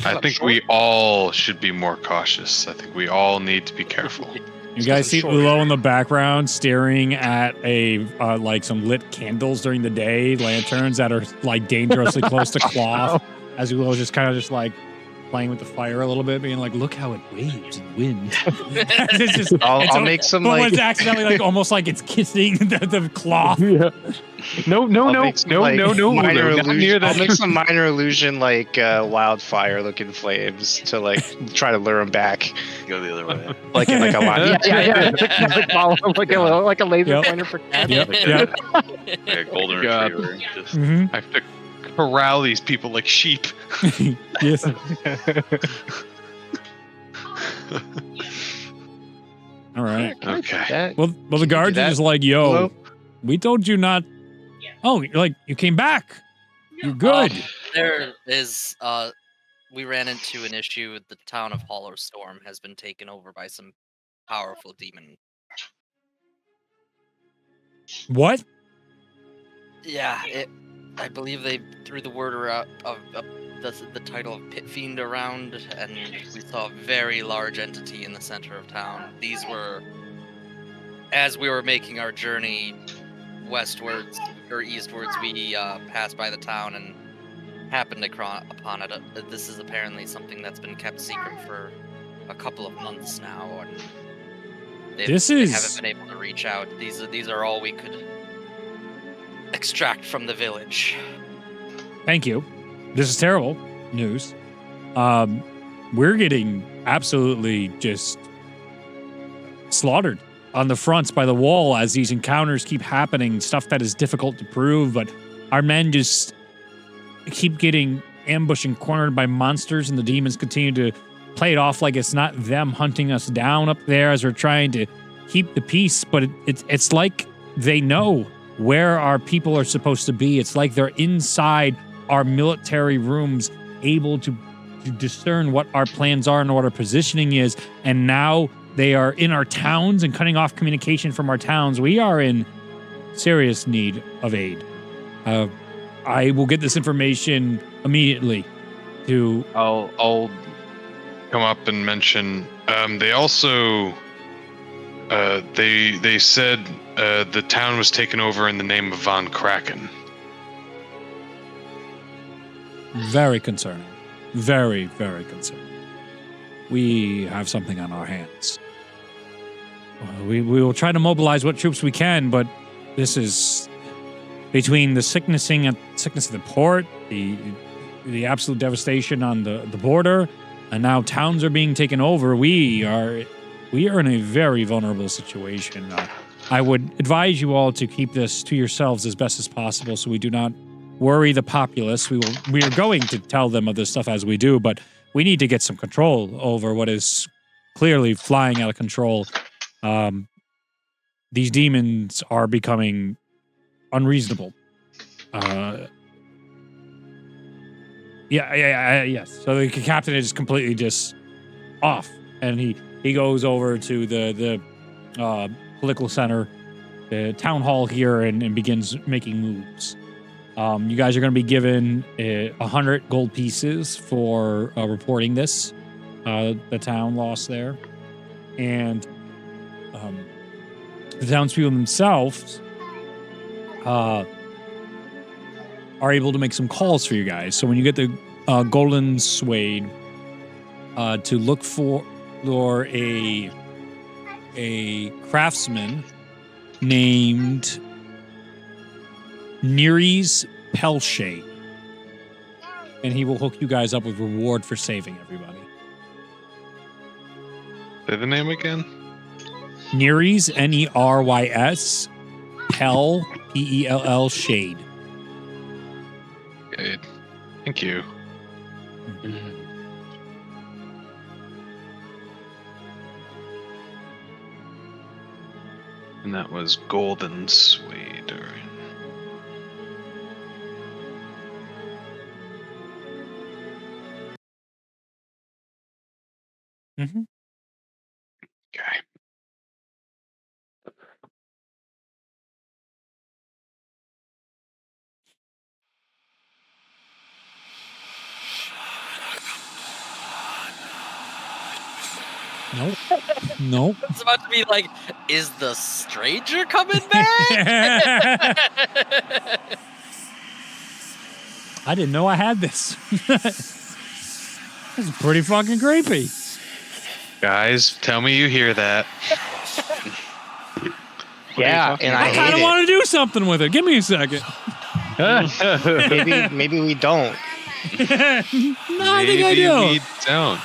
I think we all should be more cautious. I think we all need to be careful. You guys see Ulo in the background staring at a like some lit candles during the day, lanterns that are like dangerously close to cloth. As Ulo's just kind of just like playing with the fire a little bit, being like, "Look how it waves in the wind." It's just, I'll make some but like it's accidentally like almost like it's kissing the cloth. Yeah. No. Minor Not near illusion. that. I'll make some minor illusion like wildfire looking flames to like try to lure them back. Go the other way. Like a line. Yeah. Follow him like a laser Yep. pointer for cats. Yep. Like a golden God. retriever. Just Mhm. I have to corral these people like sheep. Yes. All right. Okay. Well, the guards are that, just like, "Yo, Ulo? we told you not." Oh, you're like, you came back. You're good. There is we ran into an issue. The town of Hollow Storm has been taken over by some powerful demon. What? Yeah, I believe they threw the word around of the title of Pit Fiend around, and we saw a very large entity in the center of town. These were, as we were making our journey westwards or eastwards, we passed by the town and happened upon it. This is apparently something that's been kept secret for a couple of months now, and they haven't been able to reach out. These are all we could extract from the village. Thank you. This is terrible news. We're getting absolutely just slaughtered on the fronts by the wall as these encounters keep happening, stuff that is difficult to prove, but our men just keep getting ambushed and cornered by monsters, and the demons continue to play it off like it's not them hunting us down up there as we're trying to keep the peace, but it's like they know where our people are supposed to be. It's like they're inside our military rooms, able to discern what our plans are and what our positioning is, and now they are in our towns and cutting off communication from our towns. We are in serious need of aid. I will get this information immediately to... I'll come up and mention, they also, they said the town was taken over in the name of Von Kraken. Very concerning. Very, very concerning. We have something on our hands. We will try to mobilize what troops we can, but this is between the sickness of the port, the absolute devastation on the border, and now towns are being taken over. We are in a very vulnerable situation. I would advise you all to keep this to yourselves as best as possible, so we do not worry the populace. We are going to tell them of this stuff as we do, but we need to get some control over what is clearly flying out of control. These demons are becoming unreasonable. Yes. So the captain is completely just off, and he goes over to the political center, the town hall here, and begins making moves. You guys are going to be given 100 gold pieces for reporting this, the town loss there. And the townspeople themselves are able to make some calls for you guys. So when you get the golden suede, to look for a craftsman named Nere's Pelshade, and he will hook you guys up with reward for saving everybody. Say the name again? Nere's, Nerys, Pell, Pell, Shade. Okay. Thank you. And that was golden suede. Mm-hmm. Okay. Nope. It's about to be like, is the stranger coming back? I didn't know I had this. This is pretty fucking creepy. Guys, tell me you hear that. Yeah, and I kind of want to do something with it. Give me a second. maybe we don't. No, I think I do. We don't.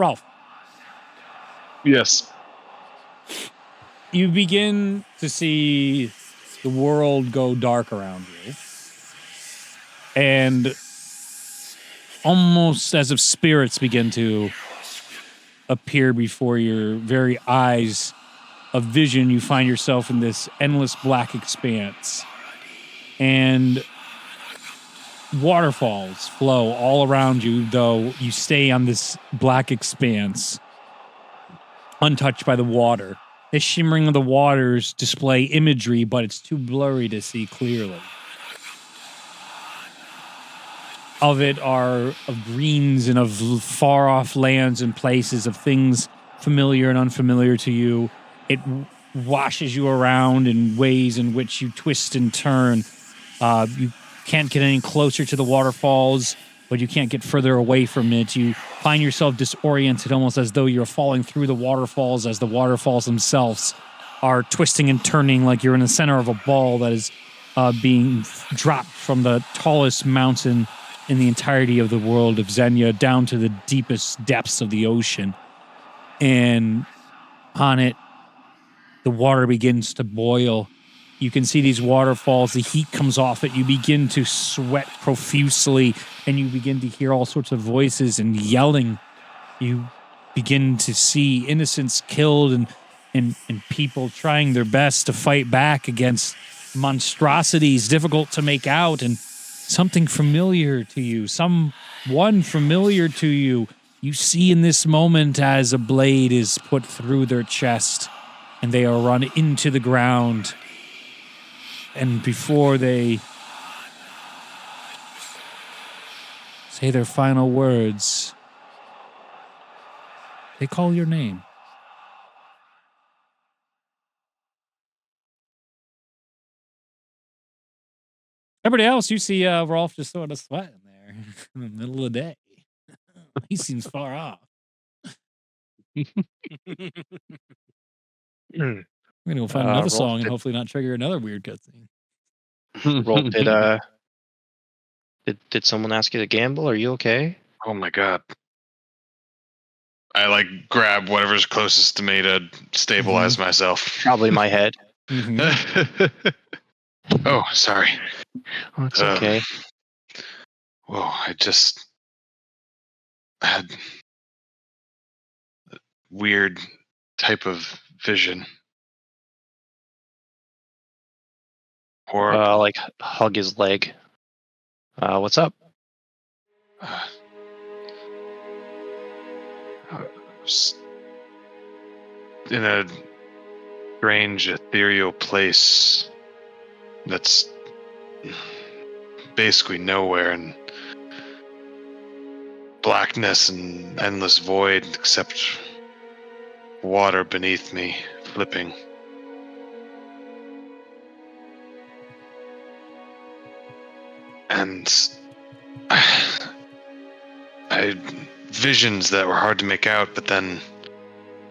Ralph, Yes. you begin to see the world go dark around you. And almost as if spirits begin to appear before your very eyes of vision, you find yourself in this endless black expanse. And waterfalls flow all around you, though you stay on this black expanse, untouched by the water. The shimmering of the waters display imagery, but it's too blurry to see clearly. Of it are of greens and of far-off lands and places, of things familiar and unfamiliar to you. It washes you around in ways in which you twist and turn. You can't get any closer to the waterfalls, but you can't get further away from it. You find yourself disoriented, almost as though you're falling through the waterfalls, as the waterfalls themselves are twisting and turning like you're in the center of a ball that is being dropped from the tallest mountain in the entirety of the world of Zenya down to the deepest depths of the ocean. And on it, the water begins to boil. You can see these waterfalls. The heat comes off it. You begin to sweat profusely, and you begin to hear all sorts of voices and yelling. You begin to see innocents killed and people trying their best to fight back against monstrosities difficult to make out, and something familiar to you, someone familiar to you, you see in this moment as a blade is put through their chest and they are run into the ground. And before they say their final words, they call your name. Everybody else, you see Rolf just sort of sweating there in the middle of the day. He seems far off. We're going to go find another song and hopefully not trigger another weird cutscene. Rolf, did someone ask you to gamble? Are you okay? Oh my god. I grab whatever's closest to me to stabilize myself. Probably my head. Oh, sorry. Oh, it's okay. Whoa, I just had a weird type of vision. Or hug his leg. What's up? In a strange, ethereal place that's basically nowhere, and blackness and endless void except water beneath me flipping. And I visions that were hard to make out, but then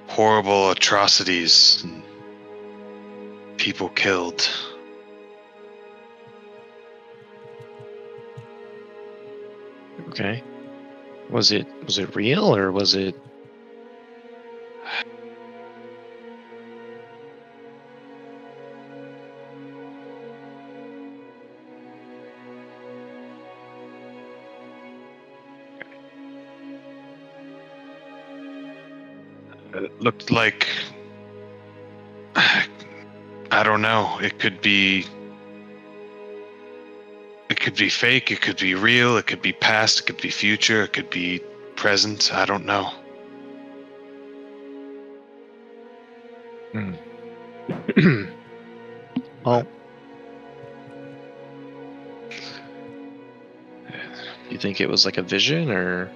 horrible atrocities and people killed. Okay. Was it real or was it? It looked like, I don't know, it could be fake, it could be real, it could be past, it could be future, it could be present. I don't know. Well, you think it was like a vision, or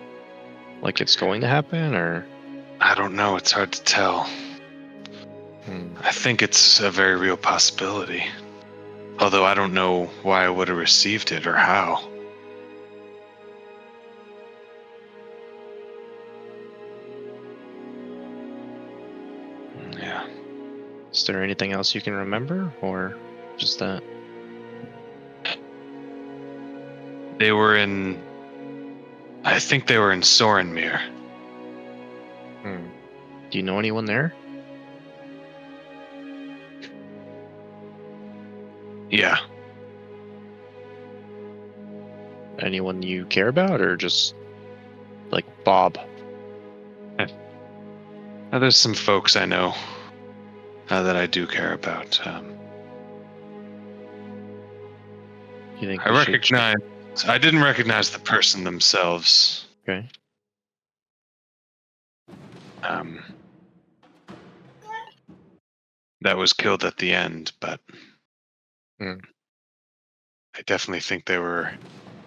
like it's going to happen, or? I don't know. It's hard to tell. I think it's a very real possibility. Although I don't know why I would have received it or how. Yeah. Is there anything else you can remember, or just that? They were in... I think they were in Sorenmere. Do you know anyone there? Yeah. Anyone you care about, or just like Bob? There's some folks I know that I do care about. You think I recognize... I didn't recognize the person themselves. Okay. That was killed at the end, but I definitely think they were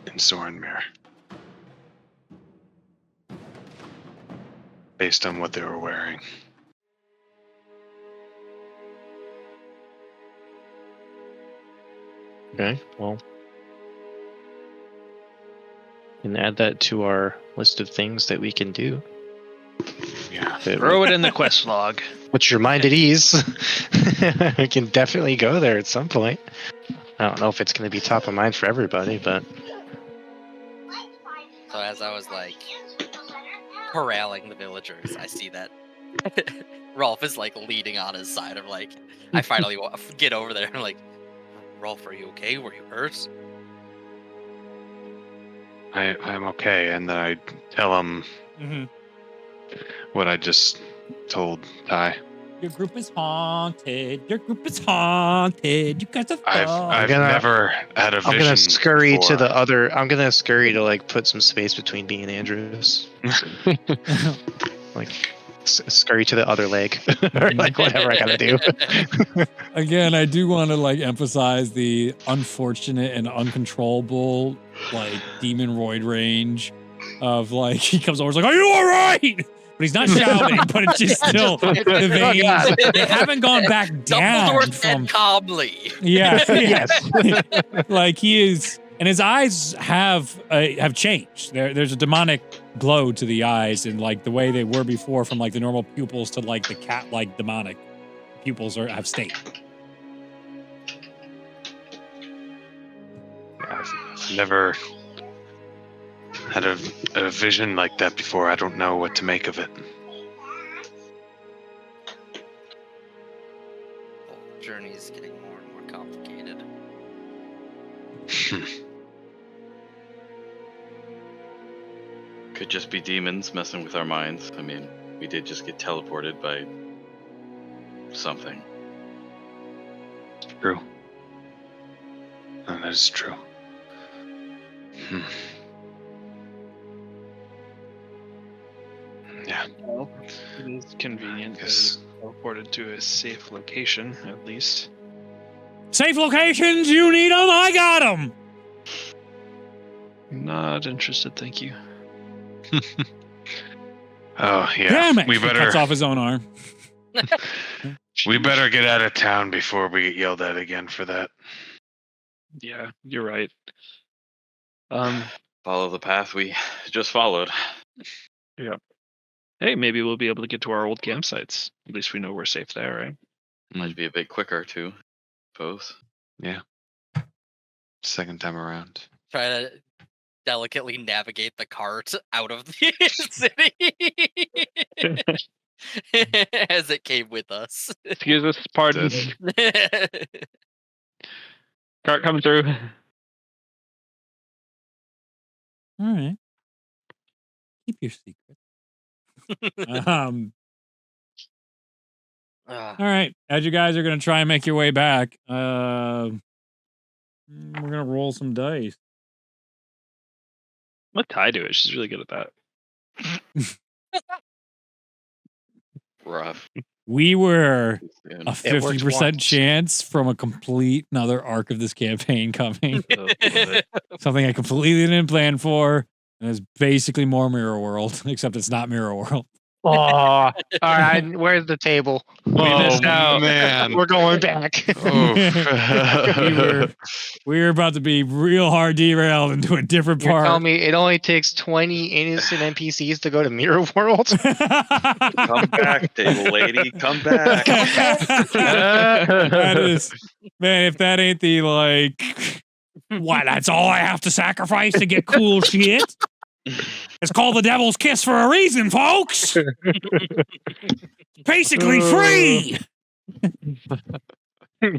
in Sorenmere. Based on what they were wearing. Okay, well, we can add that to our list of things that we can do. Yeah. Throw it in the quest log. What's your mind at ease? We can definitely go there at some point. I don't know if it's going to be top of mind for everybody, but... So as I was like corralling the villagers, I see that Rolf is like leaning on his side of like, I finally get over there and I'm like, Rolf, are you okay? Were you hurt? I'm okay, and then I tell him what I just told Ty. Your group is haunted. Your group is haunted. You guys are. I've never had a vision. I'm gonna scurry before. to the other. I'm gonna scurry to like put some space between me and Andrews. Like scurry to the other leg, or like whatever I gotta do. Again, I do want to like emphasize the unfortunate and uncontrollable like demonoid range of like he comes over, he's like, "Are you all right?" But he's not shouting, but it's just still the veins. They haven't gone back down. Dumbledore said calmly. Yeah, Yes. like he is, and his eyes have changed. There's a demonic glow to the eyes, and like the way they were before, from like the normal pupils to like the cat-like demonic pupils have stayed. I've never had a vision like that before. I don't know what to make of it. The journey's getting more and more complicated. Could just be demons messing with our minds. I mean, we did just get teleported by something. True. No, that is true. Yeah. Well, it is convenient that Yes. it's teleported to a safe location, at least. Safe locations, you need them. I got them. Not interested, thank you. Oh yeah. Damn it! We He better cuts off his own arm. we better get out of town before we get yelled at again for that. Yeah, you're right. Follow the path we just followed. Hey, maybe we'll be able to get to our old campsites. At least we know we're safe there, right? Might be a bit quicker too, suppose. Yeah. Second time around. Try to delicately navigate the cart out of the city as it came with us. Excuse us, pardon. Cart coming through. All right. Keep your secret. All right. As you guys are going to try and make your way back, we're going to roll some dice. Let Ty do it. She's really good at that. Rough. We were Yeah. a It worked 50% once. chance from a complete another arc of this campaign coming. Oh, boy. Something I completely didn't plan for. And it's basically more Mirror World, except it's not Mirror World. Oh, All right, where's the table? We missed out, Oh, man. We're going back. We were about to be real hard derailed into a different You're part. telling me it only takes 20 innocent NPCs to go to Mirror World? Come back, table lady. Come back. That is, man, if that ain't the like, what, that's all I have to sacrifice to get cool shit? It's called the Devil's Kiss for a reason, folks. Basically free.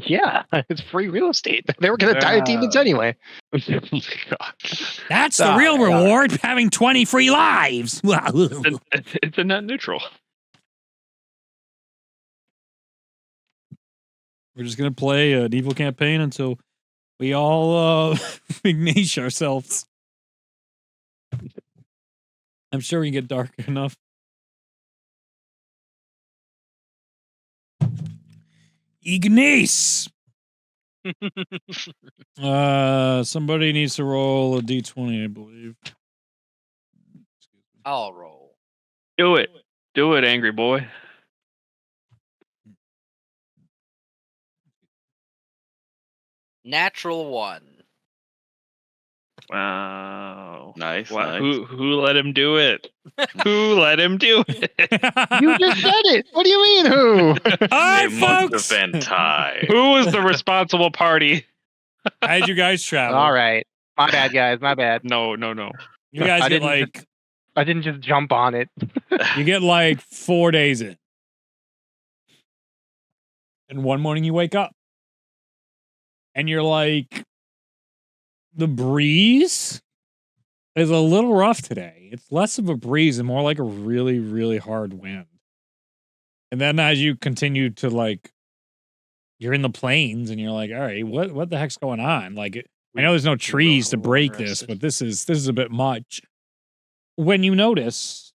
Yeah, it's free real estate. They were going to die of demons anyway. That's the real reward, having 20 free lives. It's a net neutral. We're just going to play an evil campaign until we all ignite ourselves. I'm sure we can get dark enough. Ignace! Somebody needs to roll a d20, I believe. I'll roll. Do it. Do it, angry boy. Natural 1. Wow. Nice. Wow. Nice. Who let him do it? Who let him do it? You just said it. What do you mean, who? Hi, It must have folks! been Ty. Who was the responsible party? How'd you guys travel? All right. My bad, guys. My bad. No. You guys I get didn't like I didn't just jump on it. you get like 4 days in. And one morning you wake up. And you're like, the breeze is a little rough today. It's less of a breeze and more like a really, really hard wind. And then as you continue to like, you're in the plains and you're like, all right, what the heck's going on? Like, I know there's no trees to break this, but this is a bit much. When you notice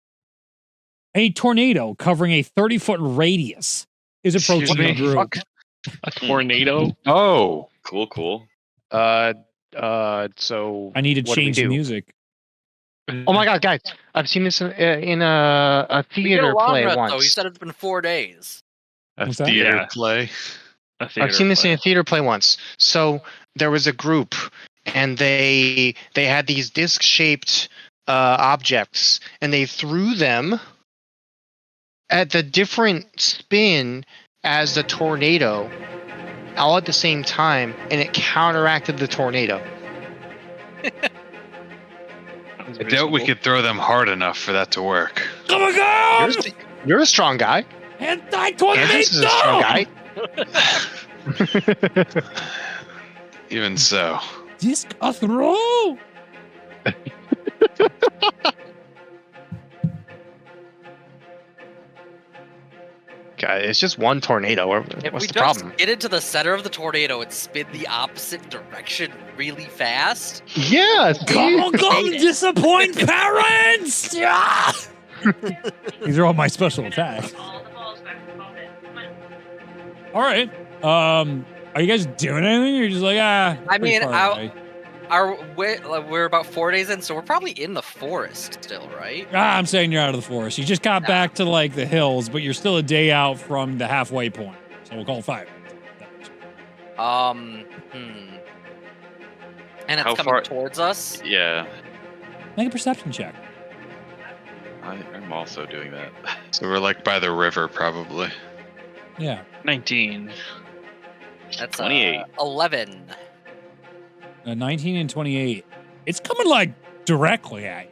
a tornado covering a 30-foot radius is approaching the group. A tornado? Oh. Cool. So I need to what do we change the do? music. Oh my god, guys! I've seen this in a We get a theater long play rest, once. though. You said it's been 4 days. A What's that? theater Yeah. play. I've seen this in a theater play once. So there was a group, and they had these disc-shaped objects, and they threw them at the different spin as the tornado, all at the same time, and it counteracted the tornado. I doubt we could throw them hard enough for that to work. Oh my god! You're a strong guy. Anti-tornado! Kansas is a strong guy. Even so. Disc a throw! God, it's just one tornado. If What's we the just problem? get into the center of the tornado and spin the opposite direction really fast, Yeah, Come, disappoint parents! Yeah! These are all my special attacks. All right. Are you guys doing anything? Or you're just like, I pretty mean, far away. we're about 4 days in, so we're probably in the forest still, right? I'm saying you're out of the forest. You just got back to like the hills, but you're still a day out from the halfway point. So we'll call it 5. And it's How coming far- towards us. Yeah. Make a perception check. I'm also doing that. So we're like by the river, probably. Yeah. 19. That's 28. 11. 19 and 28. It's coming like directly at you.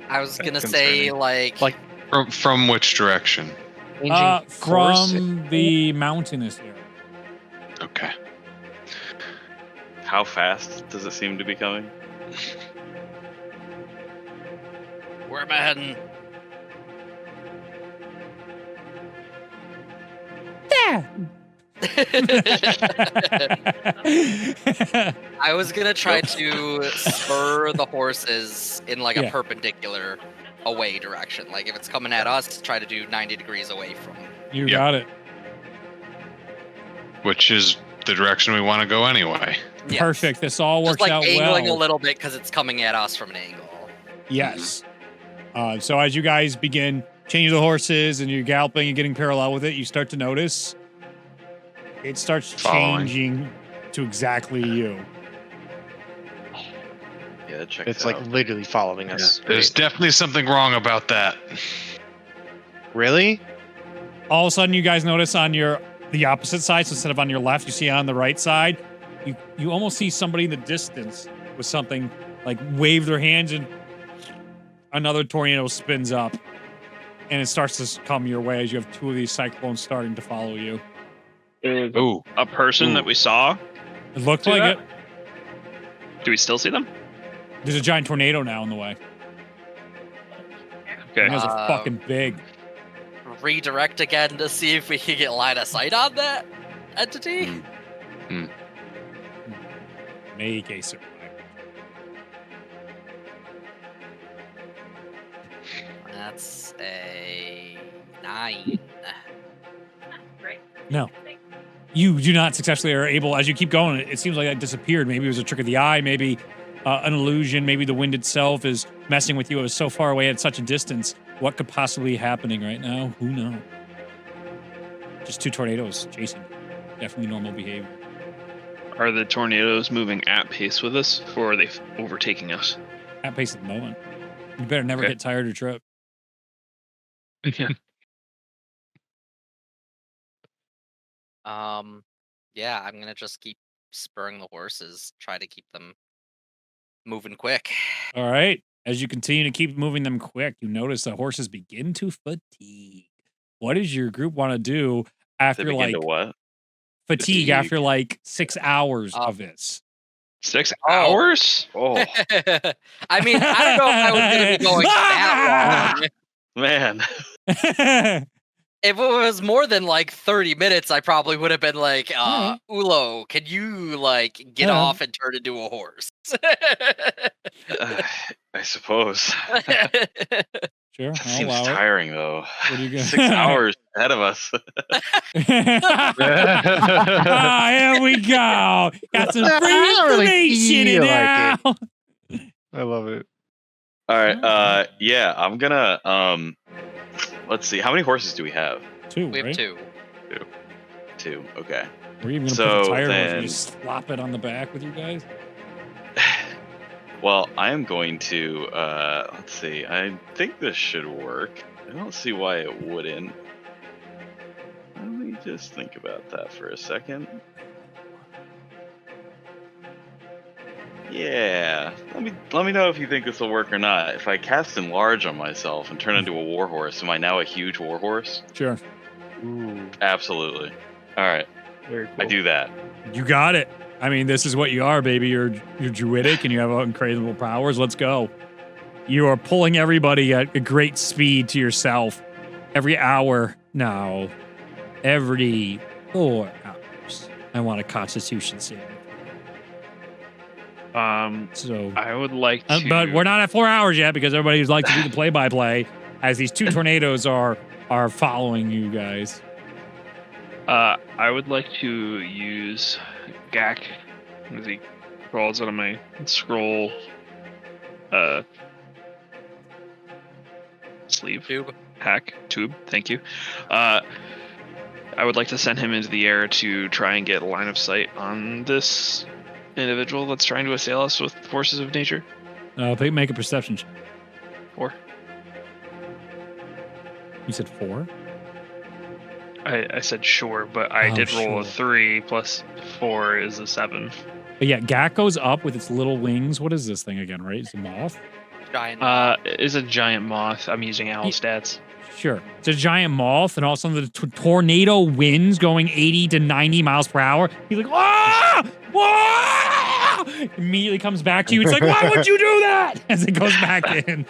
I was gonna That's say concerning. like From which direction? From the mountainous area. Okay. How fast does it seem to be coming? where am I heading? There! I was gonna try to spur the horses in like a perpendicular away direction. Like if it's coming at us, try to do 90 degrees away from. You got it. Which is the direction we want to go anyway. Yes. Perfect. This all works Just like out angling well. a little bit because it's coming at us from an angle. Yes. So as you guys begin changing the horses and you're galloping and getting parallel with it, you start to notice it starts changing to exactly you. Yeah, check It's like literally following us. There's definitely something wrong about that. Really? All of a sudden, you guys notice on the opposite side, so instead of on your left, you see on the right side, you almost see somebody in the distance with something like wave their hands and another tornado spins up and it starts to come your way as you have two of these cyclones starting to follow you. Ooh. A person that we saw. It looked like it. Do we still see them? There's a giant tornado now in the way. Okay. You guys are fucking big. Redirect again to see if we can get line of sight on that entity. Make a survival. That's a 9. No. You do not successfully are able, as you keep going, it seems like it disappeared. Maybe it was a trick of the eye, maybe an illusion, maybe the wind itself is messing with you. It was so far away at such a distance. What could possibly be happening right now? Who knows? Just two tornadoes chasing. Definitely normal behavior. Are the tornadoes moving at pace with us, or are they overtaking us? At pace at the moment. You better never get tired or trip. Yeah. Yeah, I'm gonna just keep spurring the horses, try to keep them moving quick. All right. As you continue to keep moving them quick, you notice the horses begin to fatigue. What does your group want to do after what? Fatigue after like 6 hours of this? 6 hours? Oh, I mean, I don't know if I was gonna be going that long. man. If it was more than like 30 minutes, I probably would have been like, Ulo, can you like get off and turn into a horse? I suppose. Sure. That seems tiring though. What are you gonna 6 hours ahead of us. Here we go. Got some free information in now. I love it. All right. Yeah, I'm gonna let's see. How many horses do we have? 2, We have right? 2. 2. Okay. We're even gonna put a tire on and just slap it on the back with you guys. Well, I am going to let's see. I think this should work. I don't see why it wouldn't. Let me just think about that for a second. Yeah, let me know if you think this will work or not. If I cast enlarge on myself and turn into a warhorse, am I now a huge warhorse? Sure. Ooh, Absolutely. All right, very cool. I do that. You got it. I mean, this is what you are, baby. You're druidic and you have incredible powers. Let's go. You are pulling everybody at a great speed to yourself. Every hour now. Every 4 hours. I want a Constitution saving. So I would like to. but we're not at 4 hours yet because everybody would like to do the play-by-play as these 2 tornadoes are following you guys. I would like to use Gak, as he calls it on my scroll, sleeve. Tube. Hack. Tube. Thank you. I would like to send him into the air to try and get line of sight on this individual that's trying to assail us with forces of nature. Make a perception check. 4. You said 4? I said sure, but I did roll a 3 plus 4 is a 7. But yeah, Gak goes up with its little wings. What is this thing again, right? It's a moth? Giant. It is a giant moth. I'm using owl stats. Sure. It's a giant moth, and all of a sudden the tornado winds going 80 to 90 miles per hour. He's like, ah! Whoa! Immediately comes back to you. It's like, why would you do that? As it goes back in.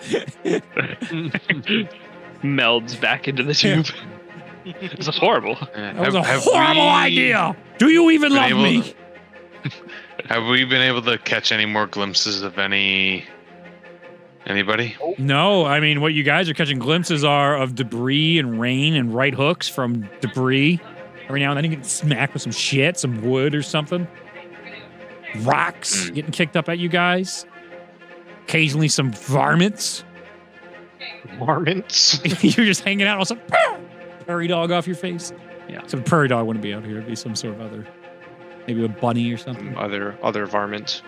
Melds back into the tube. This is horrible. That was a horrible idea. Do you even love me? Have we been able to catch any more glimpses of anybody? No, I mean, what you guys are catching glimpses are of debris and rain and right hooks from debris. Every now and then you get smacked with some shit, some wood or something. Rocks getting kicked up at you guys. Occasionally some varmints. Varmints? You're just hanging out on some prairie dog off your face. Yeah, some prairie dog wouldn't be out here. It'd be some sort of other, maybe a bunny or something. Other varmint.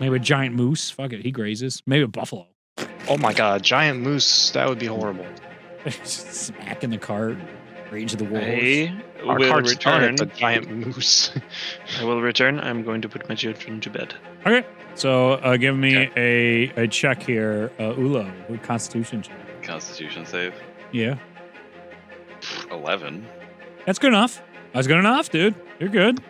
Maybe a giant moose. Fuck it, he grazes. Maybe a buffalo. Oh my god, giant moose. That would be horrible. Smack in the cart. Rage of the wolves. I Our will cart's return. a giant moose. I will return. I'm going to put my children to bed. Okay, so give me a check here, Ulo, a Constitution check. Constitution save. Yeah, 11. that's good enough. That's good enough, dude. You're good.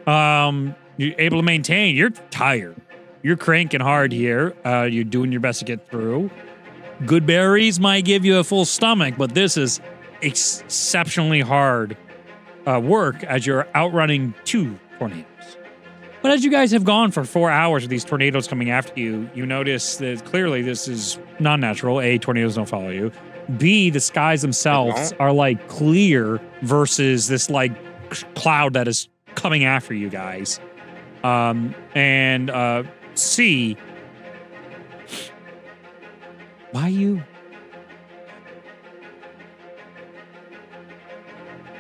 You're able to maintain. You're tired. You're cranking hard here. You're doing your best to get through. Good berries might give you a full stomach, but this is exceptionally hard work as you're outrunning 2 tornadoes. But as you guys have gone for 4 hours with these tornadoes coming after you, you notice that clearly this is non-natural. A, tornadoes don't follow you. B, the skies themselves are like clear versus this like cloud that is coming after you guys. And C, why you?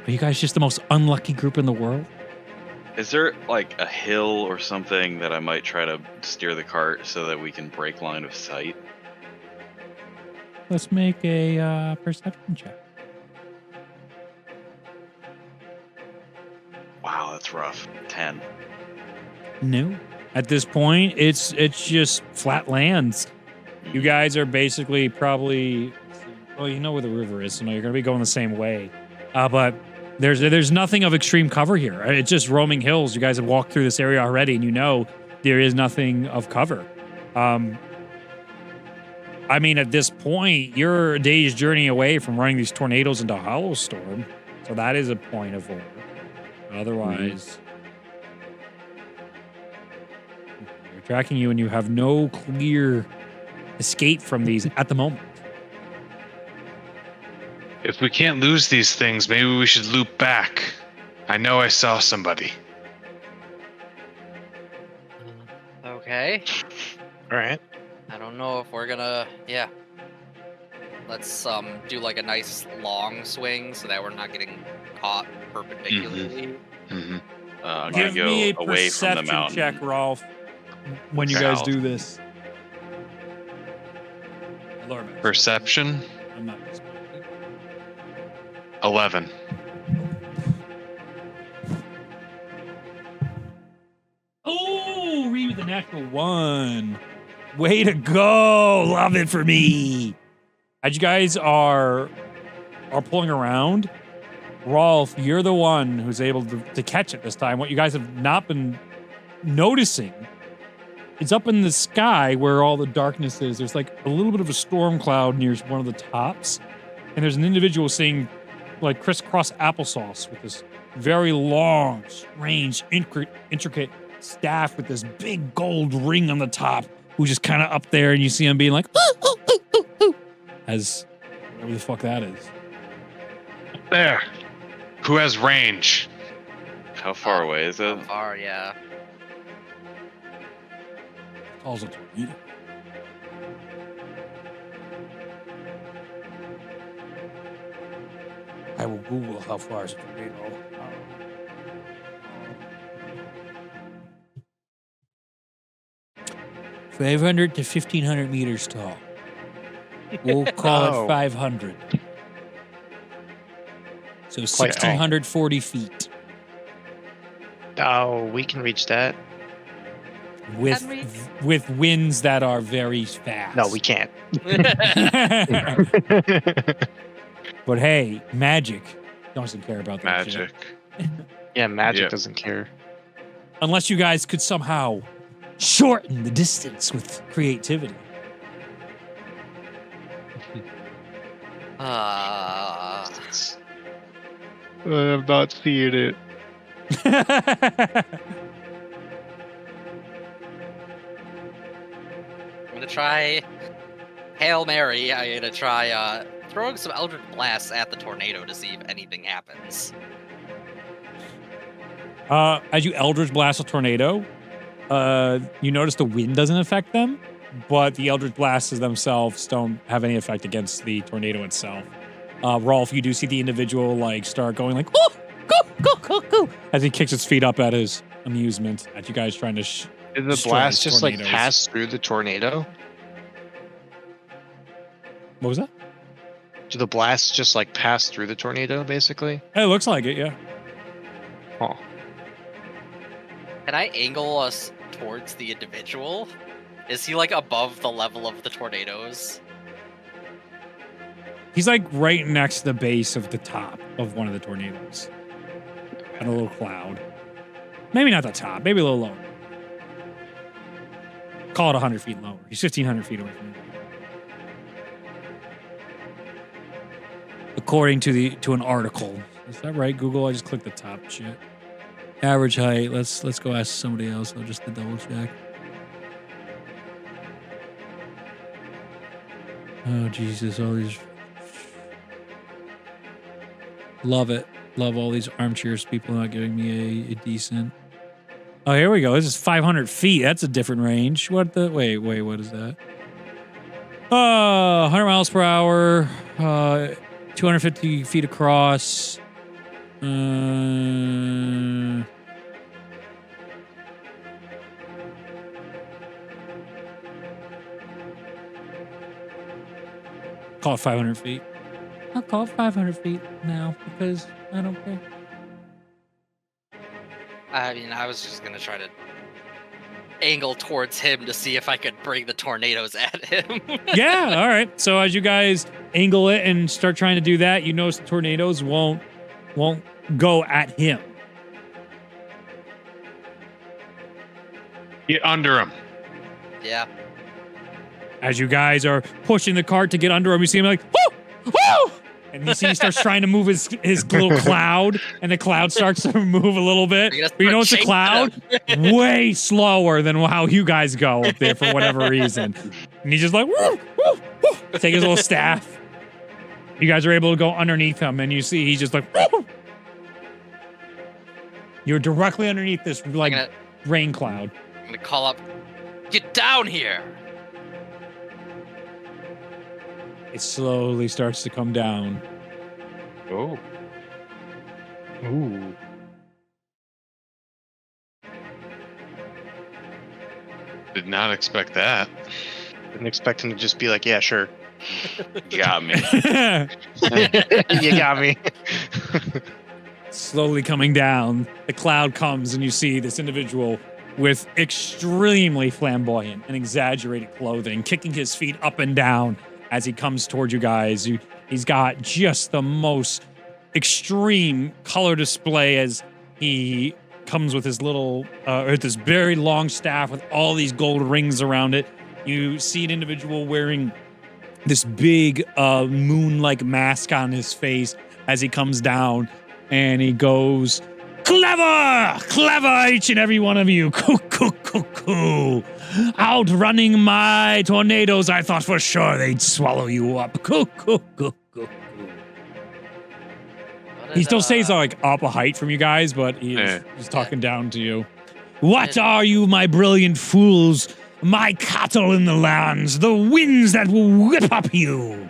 Are you guys just the most unlucky group in the world? Is there like a hill or something that I might try to steer the cart so that we can break line of sight? Let's make a perception check. Wow, that's rough. 10. No. At this point, it's just flat lands. You guys are basically probably, well, you know where the river is, so no, you're going to be going the same way. But there's nothing of extreme cover here. It's just roaming hills. You guys have walked through this area already, and you know there is nothing of cover. I mean, at this point, you're a day's journey away from running these tornadoes into Hollow Storm, so that is a point of order. Otherwise, they're tracking you, and you have no clear escape from these at the moment. If we can't lose these things, maybe we should loop back. I know I saw somebody. Okay. All right. I don't know if we're gonna. Yeah. Let's do like a nice long swing so that we're not getting caught perpendicularly. I'm Give gonna me a go away from the perception mountain. check, Rolf, when you guys South. do this. Perception, I'm not. 11. Oh, read with the natural 1. Way to go. Love it for me. As you guys are pulling around, Rolf, you're the one who's able to catch it this time. What you guys have not been noticing is up in the sky where all the darkness is. There's like a little bit of a storm cloud near one of the tops. And there's an individual saying, like crisscross applesauce with this very long, strange, intricate staff with this big gold ring on the top, who's just kind of up there, and you see him being like, as whatever the fuck that is. There. Who has range? How far away is it? How far? Yeah. Calls it tornado. I will Google how far is a tornado. 500 to 1,500 meters tall. We'll call it 500. So 1,640 feet. Oh, we can reach that. With winds that are very fast. No, we can't. But hey, magic doesn't care about that Magic. shit. Yeah, magic Yep. doesn't care. Unless you guys could somehow shorten the distance with creativity. I'm not seeing it. I'm gonna try Hail Mary. I'm gonna try throwing some Eldritch Blasts at the tornado to see if anything happens. As you Eldritch Blast a tornado, you notice the wind doesn't affect them, but the Eldritch Blasts themselves don't have any effect against the tornado itself. Rolf, you do see the individual like start going like, oh, go, as he kicks his feet up at his amusement at you guys trying to Did the blast just like pass through the tornado? What was that? Did the blast just like pass through the tornado, basically? It looks like it, yeah. Oh. Can I angle us towards the individual? Is he like above the level of the tornadoes? He's like right next to the base of the top of one of the tornadoes. And a little cloud. Maybe not the top, maybe a little lower. Call it 100 feet lower. He's 1,500 feet away from you. According to an article. Is that right, Google? I just clicked the top shit. Average height. Let's go ask somebody else. I'll just to double check. Oh Jesus! All these. Love it. Love all these armchairs. People not giving me a decent. Oh, here we go. This is 500 feet. That's a different range. What the? Wait. What is that? 100 miles per hour. 250 feet across. Call it 500 feet. I'll call it 500 feet now because I don't care. I mean, I was just gonna try to angle towards him to see if I could bring the tornadoes at him. Yeah, all right. So as you guys angle it and start trying to do that, you notice the tornadoes won't go at him. Get under him. Yeah. As you guys are pushing the cart to get under him, you see him like, woo! Woo! And you see he starts trying to move his little cloud, and the cloud starts to move a little bit. But you know it's a cloud? Way slower than how you guys go up there for whatever reason. And he's just like, woo! Woo! Woo! Take his little staff. You guys are able to go underneath him, and you see he's just like, woo! You're directly underneath this like rain cloud. I'm gonna call up, get down here! It slowly starts to come down. Oh. Ooh. Did not expect that. Didn't expect him to just be like, yeah, sure. You got me. You got me. Slowly coming down, the cloud comes and you see this individual with extremely flamboyant and exaggerated clothing, kicking his feet up and down as he comes towards you guys. He's got just the most extreme color display as he comes with his little, with this very long staff with all these gold rings around it. You see an individual wearing this big moon-like mask on his face as he comes down, and he goes, Clever, each and every one of you. Coo. Outrunning my tornadoes, I thought for sure they'd swallow you up. Coo. He still stays like up a height from you guys, but he's talking down to you. What are you, my brilliant fools? My cattle in the lands, the winds that will whip up you.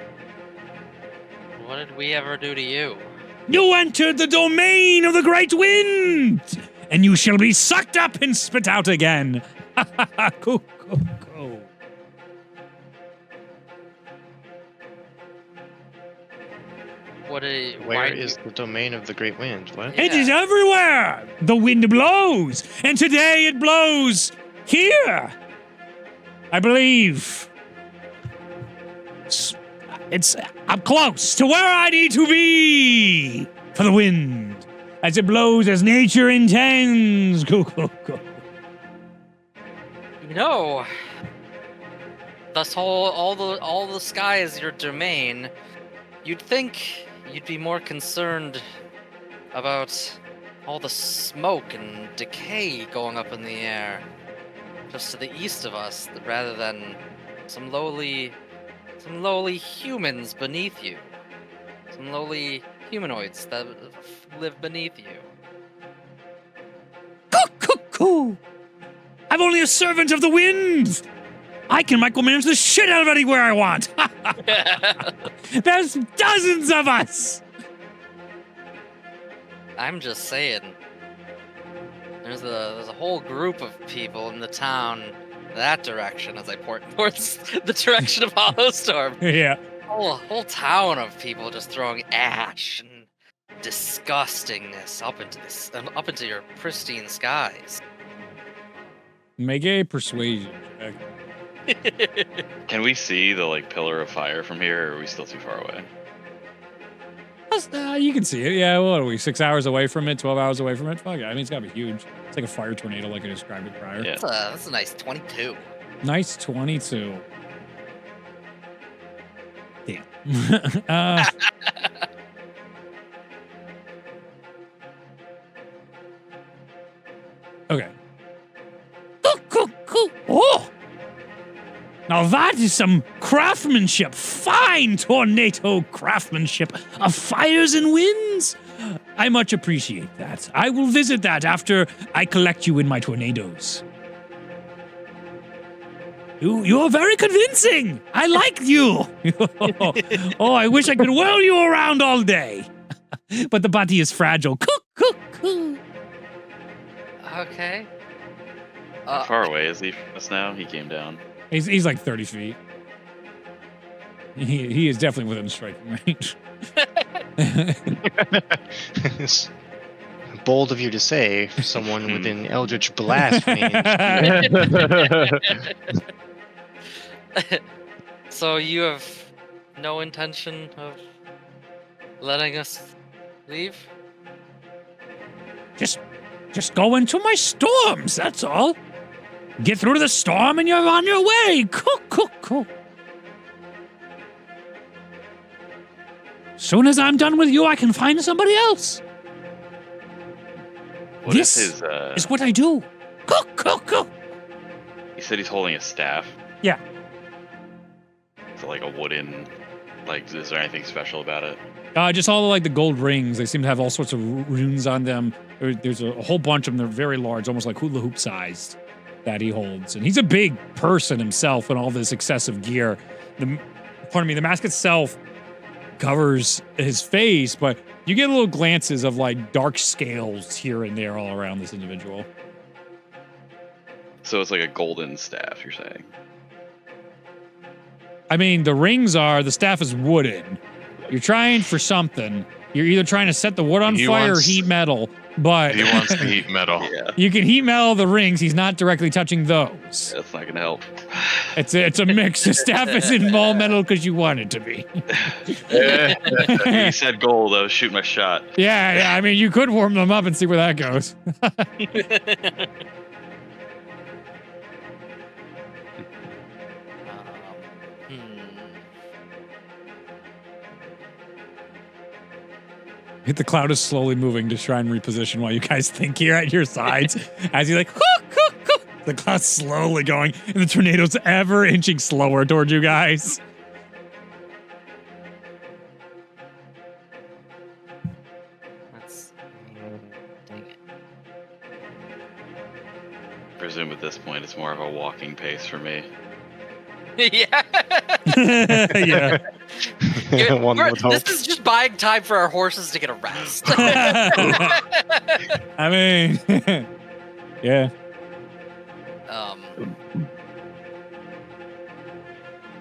What did we ever do to you? You entered the domain of the great wind, and you shall be sucked up and spit out again. Go. Where is the domain of the great wind? What? It is everywhere. The wind blows, and today it blows here. I believe. It's up close to where I need to be for the wind, as it blows as nature intends. Go. You know, this whole all the sky is your domain. You'd think you'd be more concerned about all the smoke and decay going up in the air just to the east of us, rather than some lowly humans beneath you. Some lowly humanoids that live beneath you. Cuckoo! I'm only a servant of the wind! I can micromanage the shit out of anywhere I want! There's dozens of us! I'm just saying. There's a whole group of people in the town that direction as I point towards the direction of Hollowstorm. Yeah. A whole town of people just throwing ash and disgustingness up into your pristine skies. Make a persuasion check. Can we see the pillar of fire from here, or are we still too far away? You can see it. Yeah, what are we, 6 hours away from it, 12 hours away from it? Fuck it. I mean, it's gotta be huge. It's like a fire tornado like I described it prior. Yeah. That's a nice 22. Nice 22. Damn. Okay. Oh! Now that is some craftsmanship. Fine tornado craftsmanship of fires and winds. I much appreciate that. I will visit that after I collect you in my tornadoes. You're very convincing. I like you. Oh, I wish I could whirl you around all day. But the body is fragile. Okay. How far away is he from us now? He came down. He's like 30 feet. He is definitely within striking range. It's bold of you to say for someone within Eldritch Blast range. So you have no intention of letting us leave? Just go into my storms, that's all. Get through to the storm and you're on your way. Cool. Soon as I'm done with you, I can find somebody else. This is what I do. Cool. He said he's holding a staff. Yeah. So like a wooden, is there anything special about it? Just all the gold rings. They seem to have all sorts of runes on them. There's a whole bunch of them. They're very large, almost like hula hoop sized, that he holds. And he's a big person himself in all this excessive gear. The mask itself covers his face, but you get little glances of dark scales here and there all around this individual. So it's like a golden staff, you're saying? I mean, the staff is wooden. You're trying for something. You're either trying to set the wood on fire or heat metal, but... He wants to heat metal. Yeah. You can heat metal the rings. He's not directly touching those. That's not going to help. It's a mix. The staff is in all metal because you want it to be. He said gold. I was shooting my shot. Yeah. I mean, you could warm them up and see where that goes. The cloud is slowly moving to try and reposition while you guys think here at your sides. As you're the cloud's slowly going, and the tornado's ever inching slower towards you guys. I presume at this point it's more of a walking pace for me. Yeah. Yeah. This is just buying time for our horses to get a rest. I mean, yeah.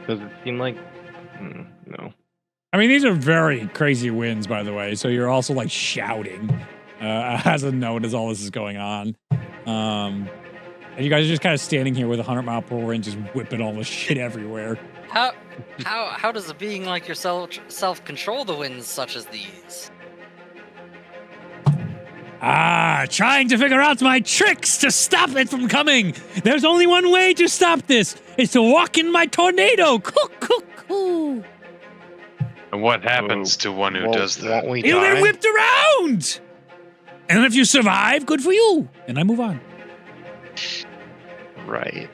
Does it seem like... no. I mean, these are very crazy winds, by the way, so you're also shouting as a note as all this is going on. And you guys are just kind of standing here with 100-mile-per-hour wind just whipping all this shit everywhere. How does a being like yourself control the winds such as these? Trying to figure out my tricks to stop it from coming. There's only one way to stop this. It's to walk in my tornado. And what happens to one who does that? He'll get whipped around. And if you survive, good for you. And I move on. Right.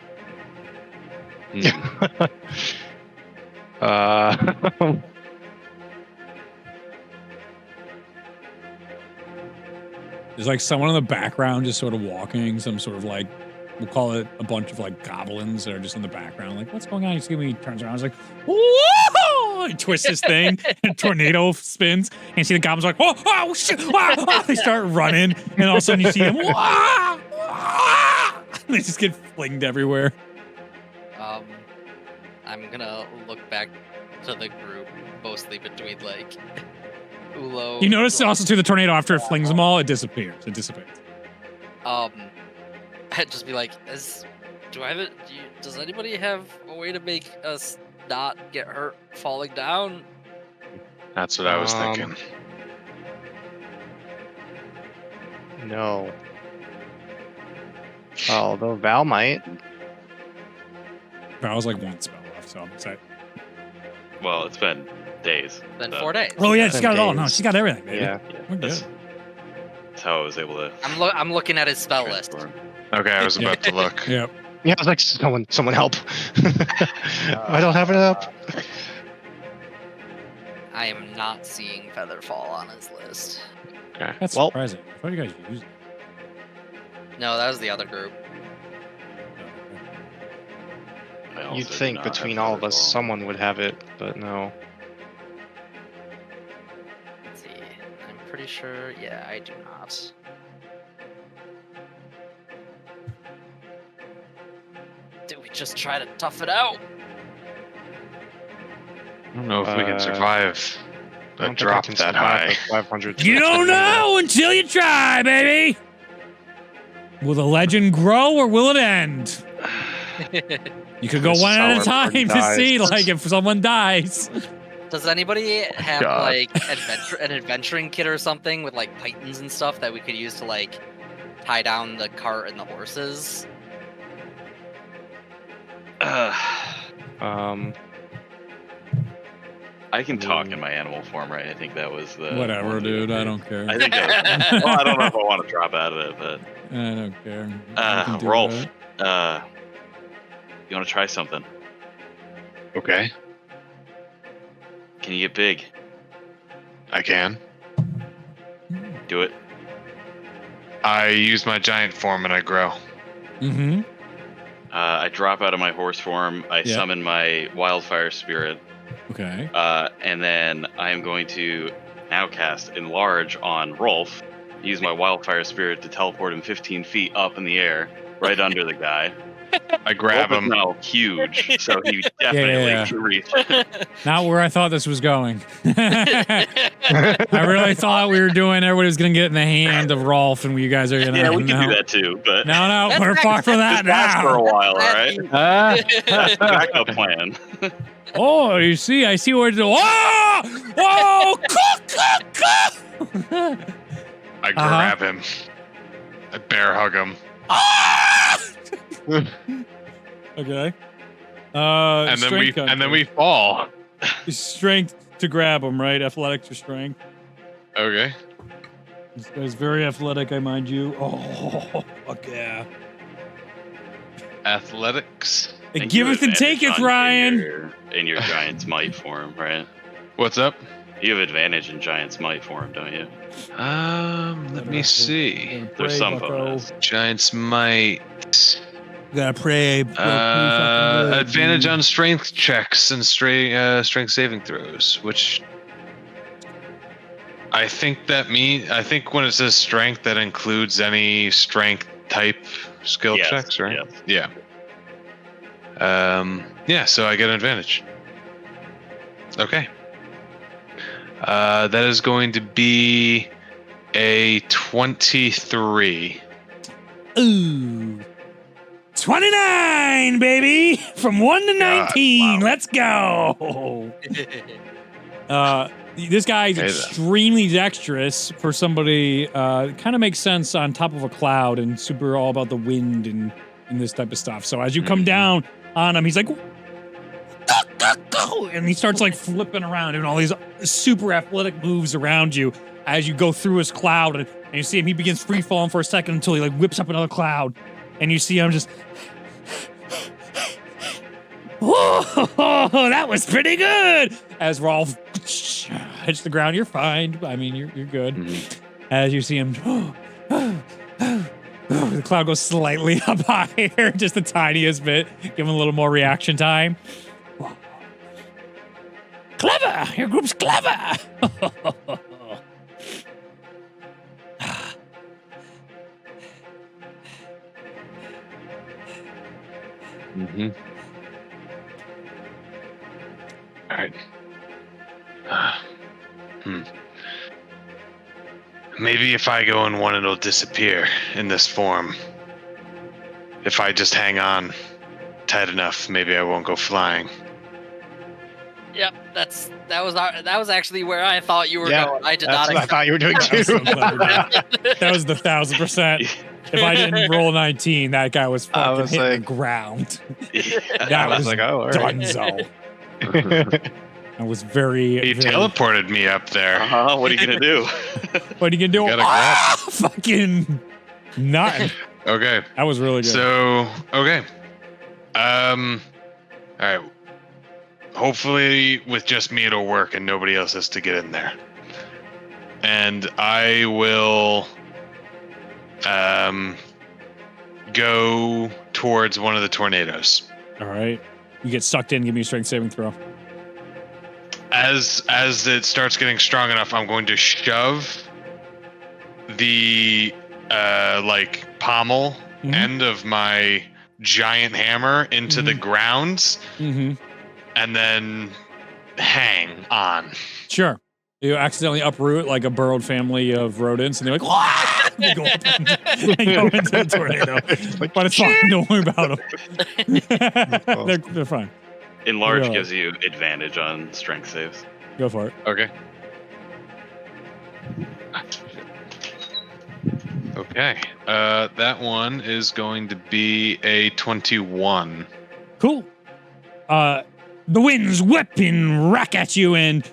There's like someone in the background just sort of walking, some sort of like, we'll call it a bunch of like goblins that are just in the background. Like, what's going on? You see when he turns around, he's like, whoa! He twists his thing, and a tornado spins, and you see the goblins like, oh shit! Wow. They start running, and all of a sudden you see them, they just get flinged everywhere. I'm gonna look back to the group, mostly between like Ulo. You notice also too the tornado after it flings them all, it disappears. It dissipates. I'd just be like, does anybody have a way to make us not get hurt falling down? That's what I was thinking. No. Although Val might. Val's like one spell left, so I'm excited. Well, it's been days. Then 4 days. Oh yeah, she's got it all. No, she's got everything, baby. Yeah. We're good. That's how I was able to. I'm looking at his spell list. transform. Okay, I was about to look. Yep. Yeah, I was like, someone help. I don't have enough. I am not seeing Featherfall on his list. That's Well- surprising. I thought you guys used it. No, that was the other group. I also You'd do think not between have all of us, Featherfall. someone would have it, but no. Let's see. I'm pretty sure. Yeah, I do not. Do we just try to tough it out? I don't know if we can survive I a don't think I drop can that survive high. with 500. You don't know until you try, baby. Will the legend grow or will it end? You could go This is one how at a everyone time to dies. see, like, if someone dies. Does anybody have God. like an adventuring kit or something with like pythons and stuff that we could use to like tie down the cart and the horses? I can talk in my animal form, right? I think that was the Whatever, one dude. thing. I don't care. I think well, I don't know if I want to drop out of it, but I don't care. You can do Rolf, that. you want to try something? Okay, Can you get big? I can. Do it. I use my giant form and I grow. Mm-hmm. I drop out of my horse form. I Yeah. summon my wildfire spirit, Okay. and then I am going to now cast Enlarge on Rolf. Use my wildfire spirit to teleport him 15 feet up in the air, right under the guy. I grab Rolf is him. now huge, so he definitely yeah. can reach. Not where I thought this was going. I really thought we were doing everybody was going to get in the hand of Rolf and you guys are going to... Yeah, we can do that too, but No, we're far from that just last for a now. while, all right? That's the backup plan. Oh, you see, I see where to... Oh! I grab him. I bear hug him. Okay. And then we fall. Strength to grab him, right? Athletics or strength. Okay. This guy's very athletic, I mind you. Oh, fuck yeah. Athletics. It And you giveth have and taketh, advantage Ryan. in your giant's might form, right? What's up? You have advantage in giant's might form, don't you? Let me see. There's some bonus. Giant's might. Gotta pray. Advantage on strength checks and strength saving throws, which I think I think when it says strength, that includes any strength type skill Yes, checks, right? yes. Yeah. Yeah, so I get an advantage. Okay. That is going to be a 23. Ooh. 29, baby! From 1 to 19. wow. Let's go! This guy's Okay, then. extremely dexterous for somebody. Kind of makes sense on top of a cloud and super all about the wind and this type of stuff. So as you come down on him, he's like, and he starts like flipping around and all these super athletic moves around you as you go through his cloud, and And you see him, he begins free falling for a second until he like whips up another cloud. And you see him just, oh, that was pretty good. As Rolf hits the ground, you're fine. I mean, you're good. As you see him, the cloud goes slightly up higher, just the tiniest bit. Give him a little more reaction time. Clever! Your group's clever! All right. Maybe if I go in one, it'll disappear in this form. If I just hang on tight enough, maybe I won't go flying. Yep, that was actually where I thought you were going. I did that's not. what I thought you were doing too. So clever, that was the 1000%. If I didn't roll 19, that guy was fucking hitting the ground. That was like, oh, dunzo. I was very. He teleported me up there. What are you gonna do? What are you gonna do? Fucking nothing. Okay. That was really good. So, okay. All right. Hopefully, with just me, it'll work, and nobody else has to get in there. And I will go towards one of the tornadoes. All right. You get sucked in. Give me a strength saving throw. As it starts getting strong enough, I'm going to shove the like pommel end of my giant hammer into the ground, and then hang on. Sure. You accidentally uproot like a burrowed family of rodents, and they're like, "Wah!" They go up and go into the tornado. But it's fine. Don't worry about them. They're fine. Enlarge gives you advantage on strength saves. Go for it. Okay. Okay. That one is going to be a 21. Cool. The winds whip and rack at you, and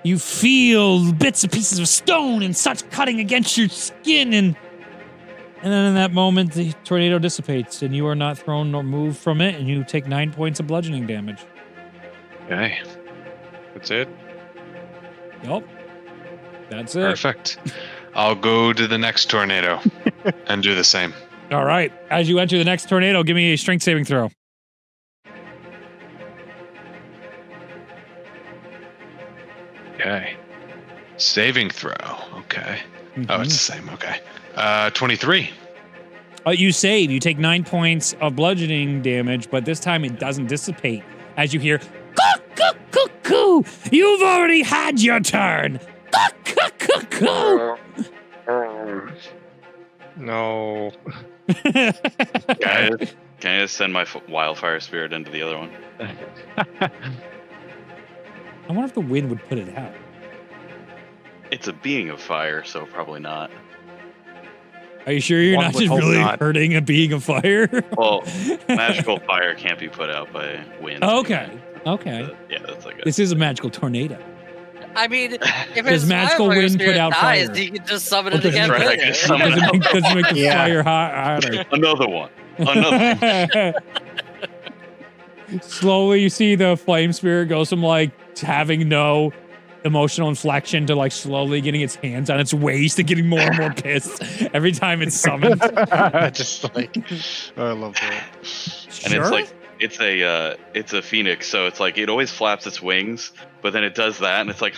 you feel bits and pieces of stone and such cutting against your skin, and then in that moment, the tornado dissipates, and you are not thrown nor moved from it, and you take 9 points of bludgeoning damage. Okay. That's it? Yup. That's it. Perfect. I'll go to the next tornado and do the same. All right. As you enter the next tornado, give me a strength saving throw. Okay. Saving throw. Okay. Oh, it's the same. Okay. 23. You save. You take 9 points of bludgeoning damage, but this time it doesn't dissipate. As you hear, "Cuckoo! You've already had your turn! Cuckoo!" No. Can I just send my wildfire spirit into the other one? I wonder if the wind would put it out. It's a being of fire, so probably not. Are you sure you're not just really hurting a being of fire? Well, magical fire can't be put out by wind. Okay. Okay. Yeah, that's like this is a magical tornado. I mean, if does magical wind put out dies, fire? You can just summon it again. Doesn't make the fire hotter. Another one. Another one. Slowly, you see the flame spirit goes from like having no emotional inflection to like slowly getting its hands on its waist and getting more and more pissed every time it's summoned. Just like, I love that. And it's like it's a phoenix, so it's like it always flaps its wings, but then it does that, and it's like,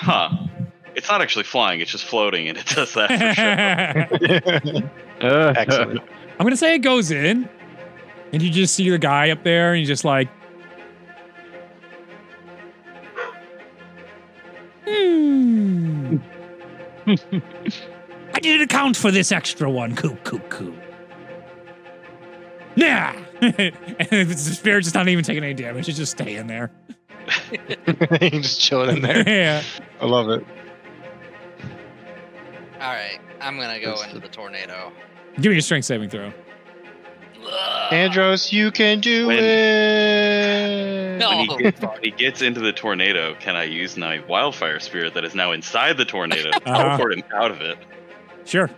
it's not actually flying; it's just floating, and it does that for sure. Excellent. I'm gonna say it goes in, and you just see the guy up there, and he's just like, I didn't account for this extra one. Coo. Nah. And the spirit's just not even taking any damage. It's just staying there. Just chilling in there. Yeah. I love it. All right, I'm gonna go into the tornado. Give me a strength saving throw. Andros, you can do it. No. When he gets into the tornado, can I use my wildfire spirit that is now inside the tornado to teleport him out of it? Sure.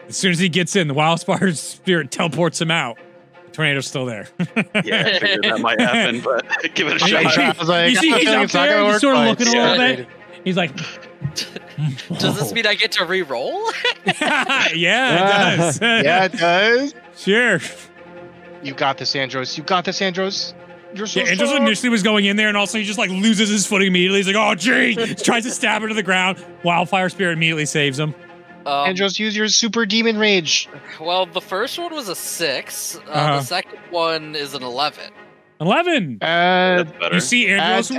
As soon as he gets in, the Wildfire Spirit teleports him out. The tornado's still there. Yeah, I figured that might happen, but give it a I shot. was like, you see, he's up there, he's sort of looking a little bit. He's like, does this mean I get to re-roll? Yeah, it does. Yeah, it does. Sure. You got this, Andros. You got this, Andros. You're so Andros strong. initially was going in there, and also he just like loses his footing immediately. He's like, oh, gee. Tries to stab her to the ground. Wildfire Spirit immediately saves him. Andros, use your super demon rage. Well, the first one was a 6. The second one is an 11. 11. You see Andros he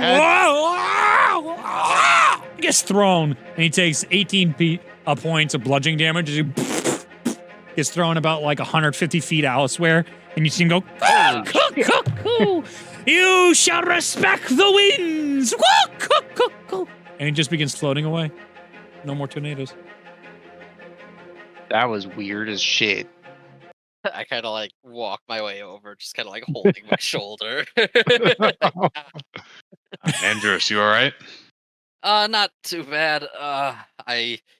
gets thrown, and he takes 18 points of bludgeoning damage as he gets thrown about like 150 feet elsewhere, and you see him go, you shall respect the winds, and he just begins floating away. No more tornadoes. That was weird as shit. I kind of like walk my way over, just kind of like holding my shoulder. Andros, you all right? Not too bad.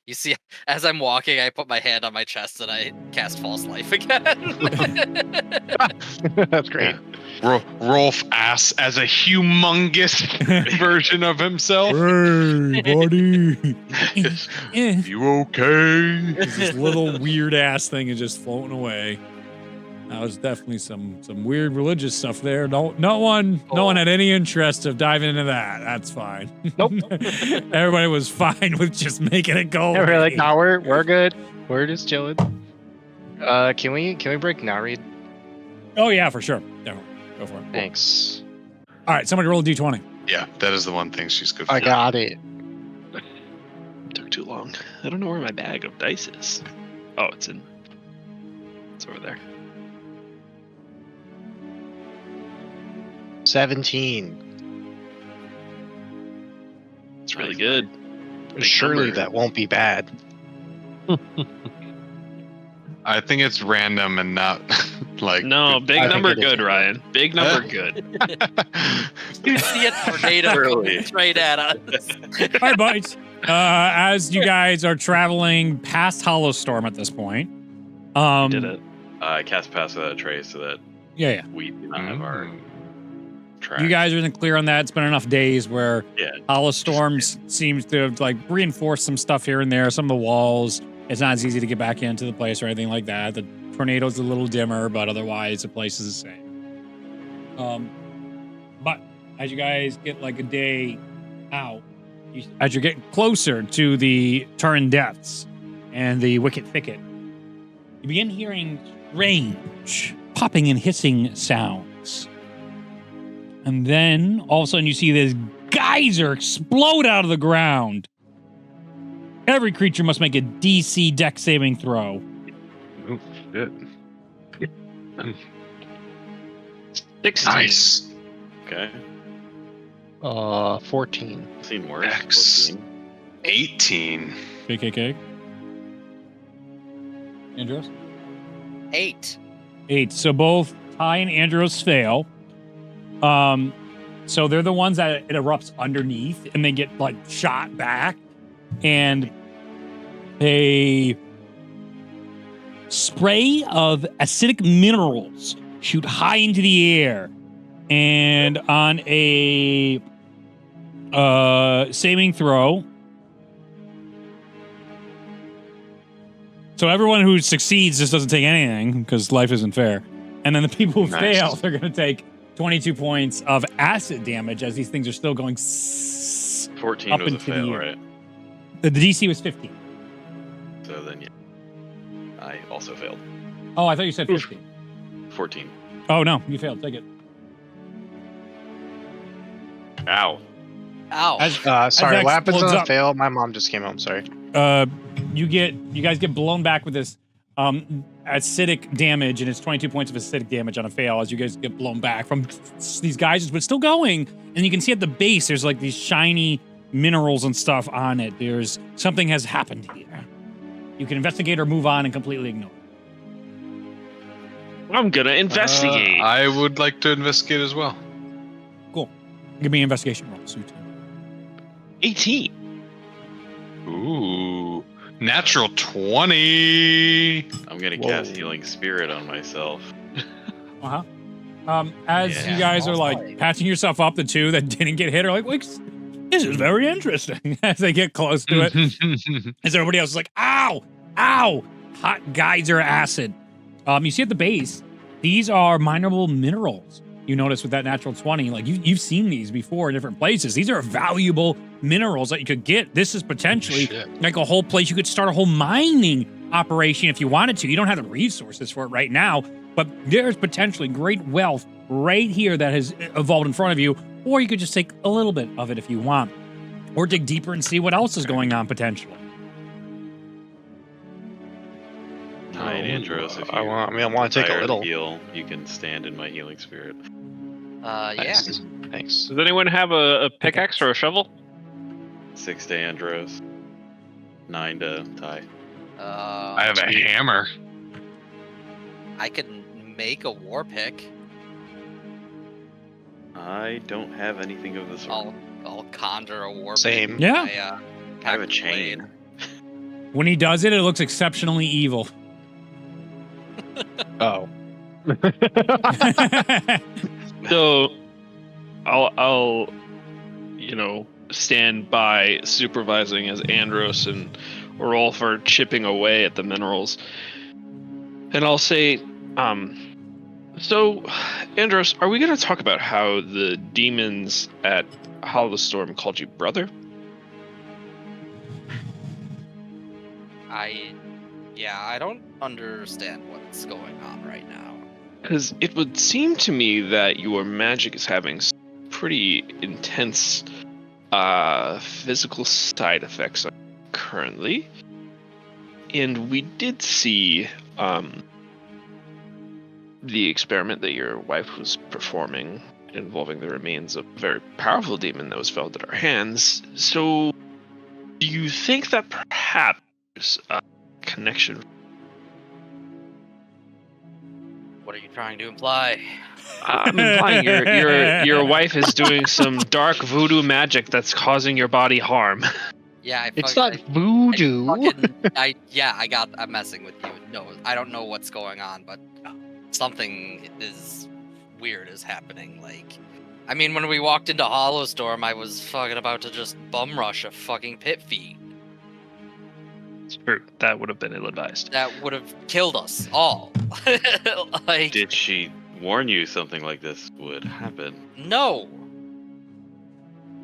You see, as I'm walking, I put my hand on my chest and I cast False Life again. That's great. Rolf asks as a humongous version of himself. Hey, buddy. You okay? This little weird ass thing is just floating away. That was definitely some weird religious stuff there. No one had any interest of diving into that. That's fine. Nope. Everybody was fine with just making it go. Yeah, we're like, no, we're good. We're just chilling. Can we break now, Reed? Oh yeah, for sure. Definitely. Go for it. Thanks. All right, somebody roll a d20. Yeah, that is the one thing she's good for. I got it. Took too long. I don't know where my bag of dice is. Oh, it's over there. 17. It's really good. Surely that won't be bad. I think it's random and not like. No, big I number think it is. good, Ryan. Big number good. You see a tornado straight at us. All right, boys. As you guys are traveling past Hollow Storm at this point, Did it. I cast Pass Without a Trace so that Yeah. we do not have our track. You guys are in the clear on that. It's been enough days where Yeah. Hollow Storms seems to have like reinforced some stuff here and there. Some of the walls. It's not as easy to get back into the place or anything like that. The tornado's a little dimmer, but otherwise the place is the same. But as you guys get like a day out, as you're getting closer to the Turin Depths and the Wicked Thicket, you begin hearing strange popping and hissing sounds. And then all of a sudden you see this geyser explode out of the ground. Every creature must make a DC dex saving throw. Oh, shit. 16. Nice. Okay. 14. Seen worse. X. 14. 18. KKK. Andros? 8. 8. So both Ty and Andros fail. So they're the ones that it erupts underneath and they get like shot back. And a spray of acidic minerals shoot high into the air. And on a saving throw. So everyone who succeeds just doesn't take anything because life isn't fair. And then the people who Nice. fail, they're going to take 22 points of acid damage as these things are still going 14 up was a into the fail, air. right? The DC was 15. So then, yeah. I also failed. Oh, I thought you said 15. 14. Oh, no, you failed. Take it. Ow. Ow. As, Sorry, that what happens explodes on a up. fail? My mom just came home, sorry. you guys get blown back with this acidic damage, and it's 22 points of acidic damage on a fail as you guys get blown back from these geysers, but still going. And you can see at the base, there's like these shiny minerals and stuff on it. There's something has happened here. You can investigate or move on and completely ignore. I'm gonna investigate. I would like to investigate as well. Cool. Give me an investigation roll. So 18. Ooh. Natural 20. I'm gonna cast Healing Spirit on myself. Uh-huh. As Yeah. you guys are like patching yourself up, the two that didn't get hit are like, this is very interesting. As they get close to it, as everybody else is like, ow, ow, hot geyser acid. You see at the base, these are mineral minerals. You notice with that natural 20, like you've seen these before in different places. These are valuable minerals that you could get. This is potentially like a whole place. You could start a whole mining operation if you wanted to. You don't have the resources for it right now, but there's potentially great wealth right here that has evolved in front of you, or you could just take a little bit of it if you want, or dig deeper and see what else is going on potentially. Ty and Andros, if you I want to take a desire little. heal, you can stand in my healing spirit. Yeah. Thanks. Does anyone have a pickaxe or a shovel? 6 to Andros. 9 to Ty. I have a hammer. I could make a war pick. I don't have anything of the sort. I'll conjure a war Same. pick. Yeah. I have a chain. When he does it, it looks exceptionally evil. Oh. So, I'll, stand by supervising as Andros and Rolf are chipping away at the minerals, and I'll say, so, Andros, are we going to talk about how the demons at Hollowstorm called you brother? I don't understand what's going on right now. Because it would seem to me that your magic is having pretty intense physical side effects currently. And we did see the experiment that your wife was performing involving the remains of a very powerful demon that was found at our hands. So, do you think that perhaps a connection? What are you trying to imply? I'm implying your wife is doing some dark voodoo magic that's causing your body harm. Yeah, It's not voodoo. I'm messing with you. No, I don't know what's going on, but something is weird is happening. Like, I mean, when we walked into Hollowstorm, I was fucking about to just bum rush a fucking pit feed. It's true. That would have been ill-advised. That would have killed us all. Like, Did she warn you something like this would happen? no.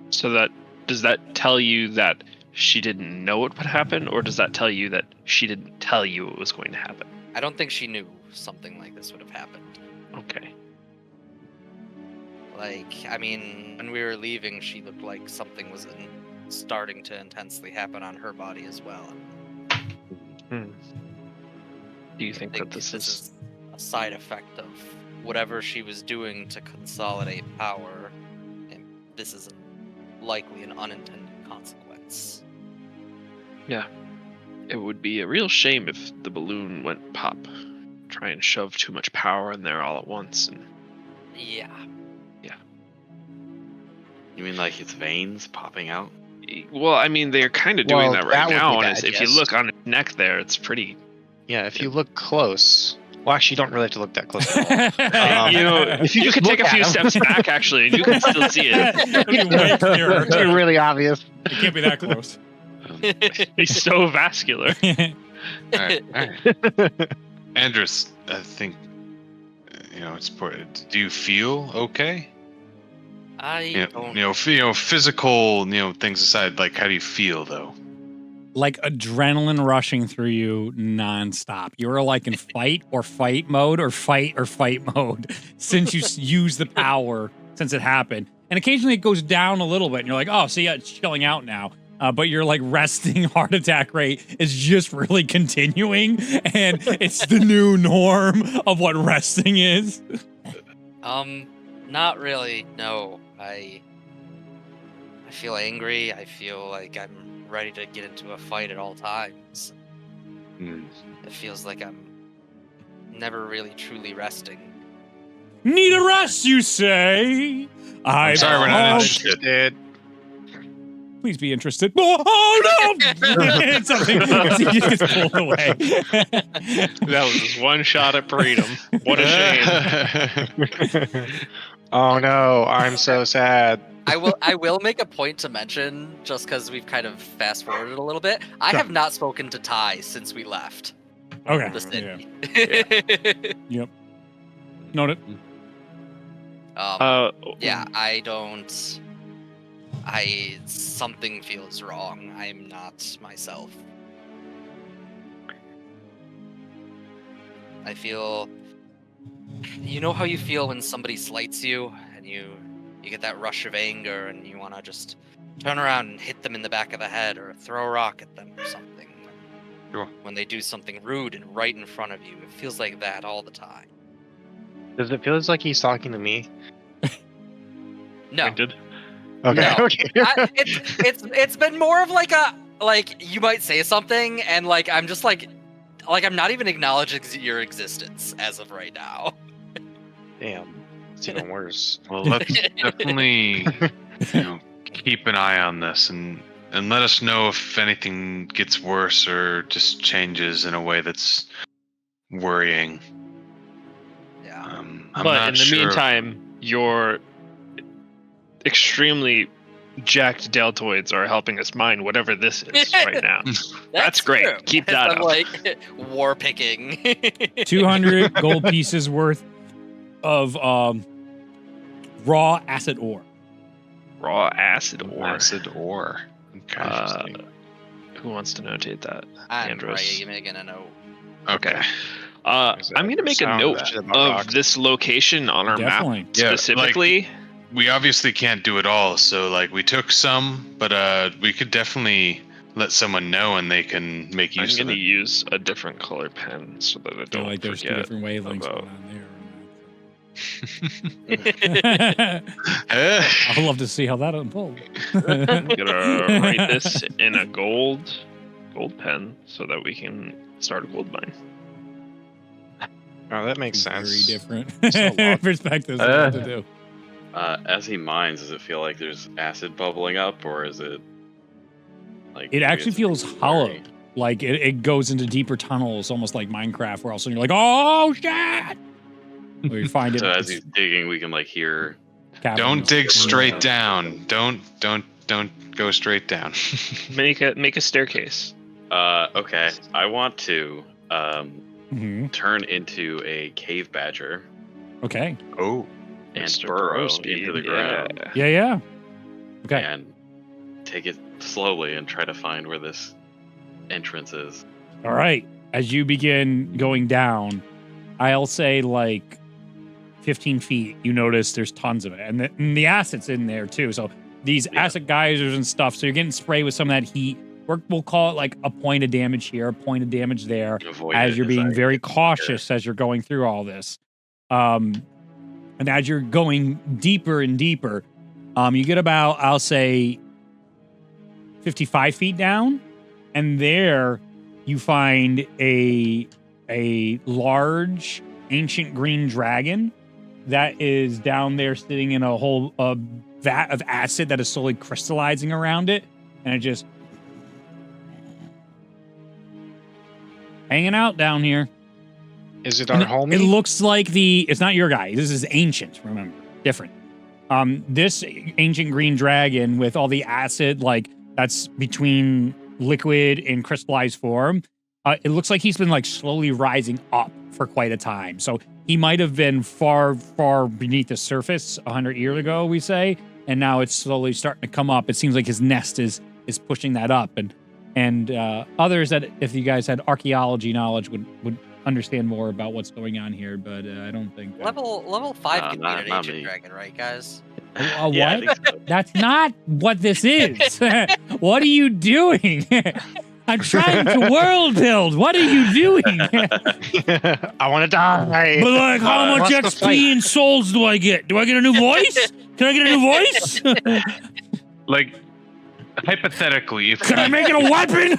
So does that tell you that she didn't know it would happen, or does that tell you that she didn't tell you it was going to happen? I don't think she knew something like this would have happened. Okay. Like, I mean, when we were leaving, she looked like something was starting to intensely happen on her body as well. Do you think that this is a side effect of whatever she was doing to consolidate power, and this is likely an unintended consequence? Yeah. It would be a real shame if the balloon went pop. Try and shove too much power in there all at once. And Yeah. You mean like its veins popping out? well, I mean, they're kind of doing that right that would now. be And bad, if you yes. look on his neck there, it's pretty. Yeah, if you look close. Well, actually, you don't really have to look that close at all. If you could just take a look few at him. steps back, actually, and you can still see it. It'd be way clearer. It's really obvious. It can't be that close. He's so vascular. All right. Andrus, I think, it's important. Do you feel okay? I don't. Physical, things aside, like, how do you feel, though? Like adrenaline rushing through you nonstop. You're like in fight mode since you use the power since it happened. And occasionally it goes down a little bit and you're like, oh, see, it's chilling out now. But your like resting heart attack rate is just really continuing. And it's the new norm of what resting is. Not really. No. I feel angry. I feel like I'm ready to get into a fight at all times. It feels like I'm never really truly resting. Need a rest, you say? I'm sorry, we're not interested. Please be interested. Oh no! Something he just gets pulled away. That was just one shot at freedom. What a shame. Oh no, I'm so sad. I will make a point to mention, just because we've kind of fast forwarded a little bit. I have not spoken to Ty since we left. Okay. The city. Yep. Noted. Yeah, I don't. Something feels wrong. I'm not myself. I feel. You know how you feel when somebody slights you, and you get that rush of anger, and you want to just turn around and hit them in the back of the head, or throw a rock at them, or something. Sure. When they do something rude and right in front of you, it feels like that all the time. Does it feel like he's talking to me? No. Pointed. Okay. No. Okay. It's been more of like you might say something and I'm just like I'm not even acknowledging your existence as of right now. Damn. It's even worse. Well, let's definitely keep an eye on this and let us know if anything gets worse or just changes in a way that's worrying. Yeah. I'm But not in the sure. meantime, your extremely jacked deltoids are helping us mine whatever this is right now. That's great. True. Keep As that I'm up. war picking. 200 gold pieces worth of raw acid ore. Raw acid ore. Acid ore. Okay. Who wants to notate that? I'm Andros. making a note. Okay. I'm going to make a note of this location on our Definitely. map specifically. We obviously can't do it all, so we took some, but we could definitely let someone know and they can make I'm use going of to it. use a different color pen so that I I feel don't like there's two forget. different wavelengths about- going on there. I'd love to see how that unfolds. I'm gonna write this in a gold pen so that we can start a gold mine. Oh, that makes Very sense. different So long. perspectives of what to do. As he mines, does it feel like there's acid bubbling up, or is it like It actually it's feels blurry? hollow. Like it goes into deeper tunnels, almost like Minecraft, where all of a sudden you're like, oh shit! Where you find it. So as he's digging, we can hear. Don't dig straight down. Don't go straight down. Make a staircase. Okay, I want to Mhm. turn into a cave badger Okay. Oh. and Mr. burrow Grosbeak, into the ground Yeah. Okay. and take it slowly and try to find where this entrance is. All right. As you begin going down, I'll say 15 feet, you notice there's tons of it. And the acid's in there too. So these acid geysers and stuff. So you're getting sprayed with some of that heat. We'll call it a point of damage here, a point of damage there, Avoid as it you're being I very get cautious as you're going through all this. And as you're going deeper and deeper, you get about, I'll say, 55 feet down. And there you find a large ancient green dragon that is down there sitting in a whole vat of acid that is slowly crystallizing around it. And it just hanging out down here. Is it our homie? It looks like it's not your guy. This is ancient, remember. Different. This ancient green dragon with all the acid, that's between liquid and crystallized form. It looks like he's been slowly rising up for quite a time. So he might have been far, far beneath the surface 100 years ago, we say. And now it's slowly starting to come up. It seems like his nest is pushing that up. And others that, if you guys had archaeology knowledge, would understand more about what's going on here, but I don't think Level 5 can beat an not ancient me. dragon, right, guys? what? Yeah, I think so. That's not what this is. What are you doing? I'm trying to world build. What are you doing? I want to die. But how much What's the XP fight? and souls do I get? Do I get a new voice? Can I get a new voice? Hypothetically, if Can I make it a weapon?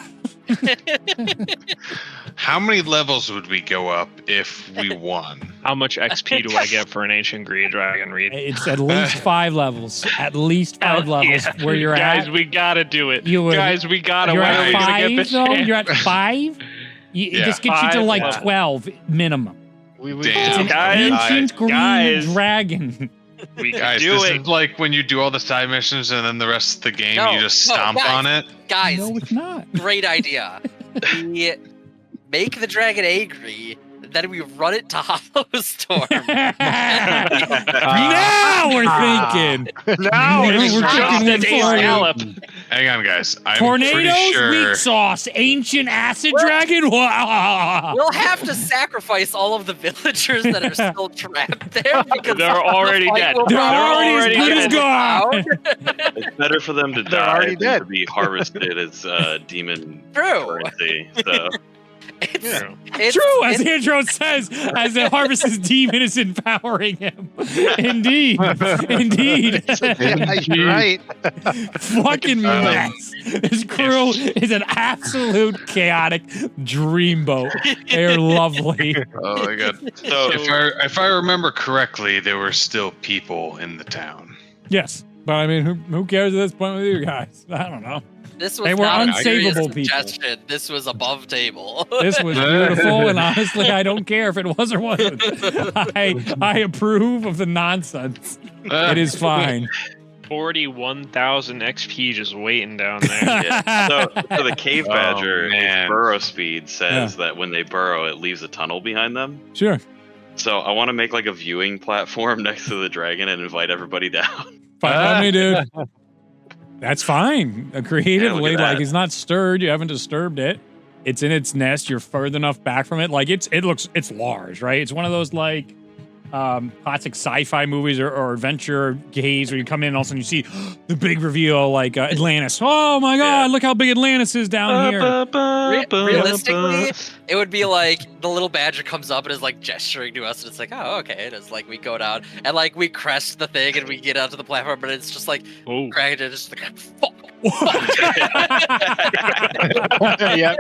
how many levels would we go up if we won? How much XP do I get for an ancient green dragon, Reed? It's at least 5 levels. At least 5 levels where you're Guys, at. we gotta do it. You Guys, we gotta. You're When are at we gonna get 5 this though? chance? You're at 5? This gets you to 5 like levels. 12 minimum. Damn. It's an Guys, ancient green guys. dragon. We can Guys, do this it. is like when you do all the side missions and then the rest of the game No, you just no, stomp guys. on it. Guys, No, it's not. great idea. We make the dragon angry, then we run it to Hollowstorm. Now we're thinking. Now We're it's cooking Just with a fire. scallop. Hang on, guys. I'm Tornadoes, pretty sure. weak sauce, ancient acid dragon. Wow. We'll have to sacrifice all of the villagers that are still trapped there because They're already the fight dead. will They're probably already as good as get gone. down. It's better for them to They're die already than to dead. be harvested as demon True. currency. So It's, True, as it's- Andros says, as the harvest's demon is empowering him. Indeed. Indeed. Yeah, you're right. Fucking mess. This crew is an absolute chaotic dreamboat. They're lovely. Oh my god. So If I remember correctly, there were still people in the town. Yes. But I mean, who cares at this point with you guys? I don't know. this was They were not a serious unsavable people. suggestion. This was above table. This was beautiful, and honestly, I don't care if it was or wasn't. I approve of the nonsense. It is fine. 41,000 XP just waiting down there. yeah. So the cave Oh, badger, man. its burrow speed says that when they burrow, it leaves a tunnel behind them. Sure. So I want to make like a viewing platform next to the dragon and invite everybody down. Fine by me, dude. That's fine. Creatively, Yeah, look at like that. it's not stirred. You haven't disturbed it. It's in its nest. You're further enough back from it. Like it's large, right? It's one of those like classic sci-fi movies or adventure games where you come in and all of a sudden you see the big reveal like Atlantis. Oh my God! Yeah. Look how big Atlantis is down here. Realistically, it would be like the little badger comes up and is like gesturing to us, and it's like, oh, okay. And it's like we go down and like we crest the thing and we get onto the platform, but it's just like Oh, Dragon just like fuck. Yep.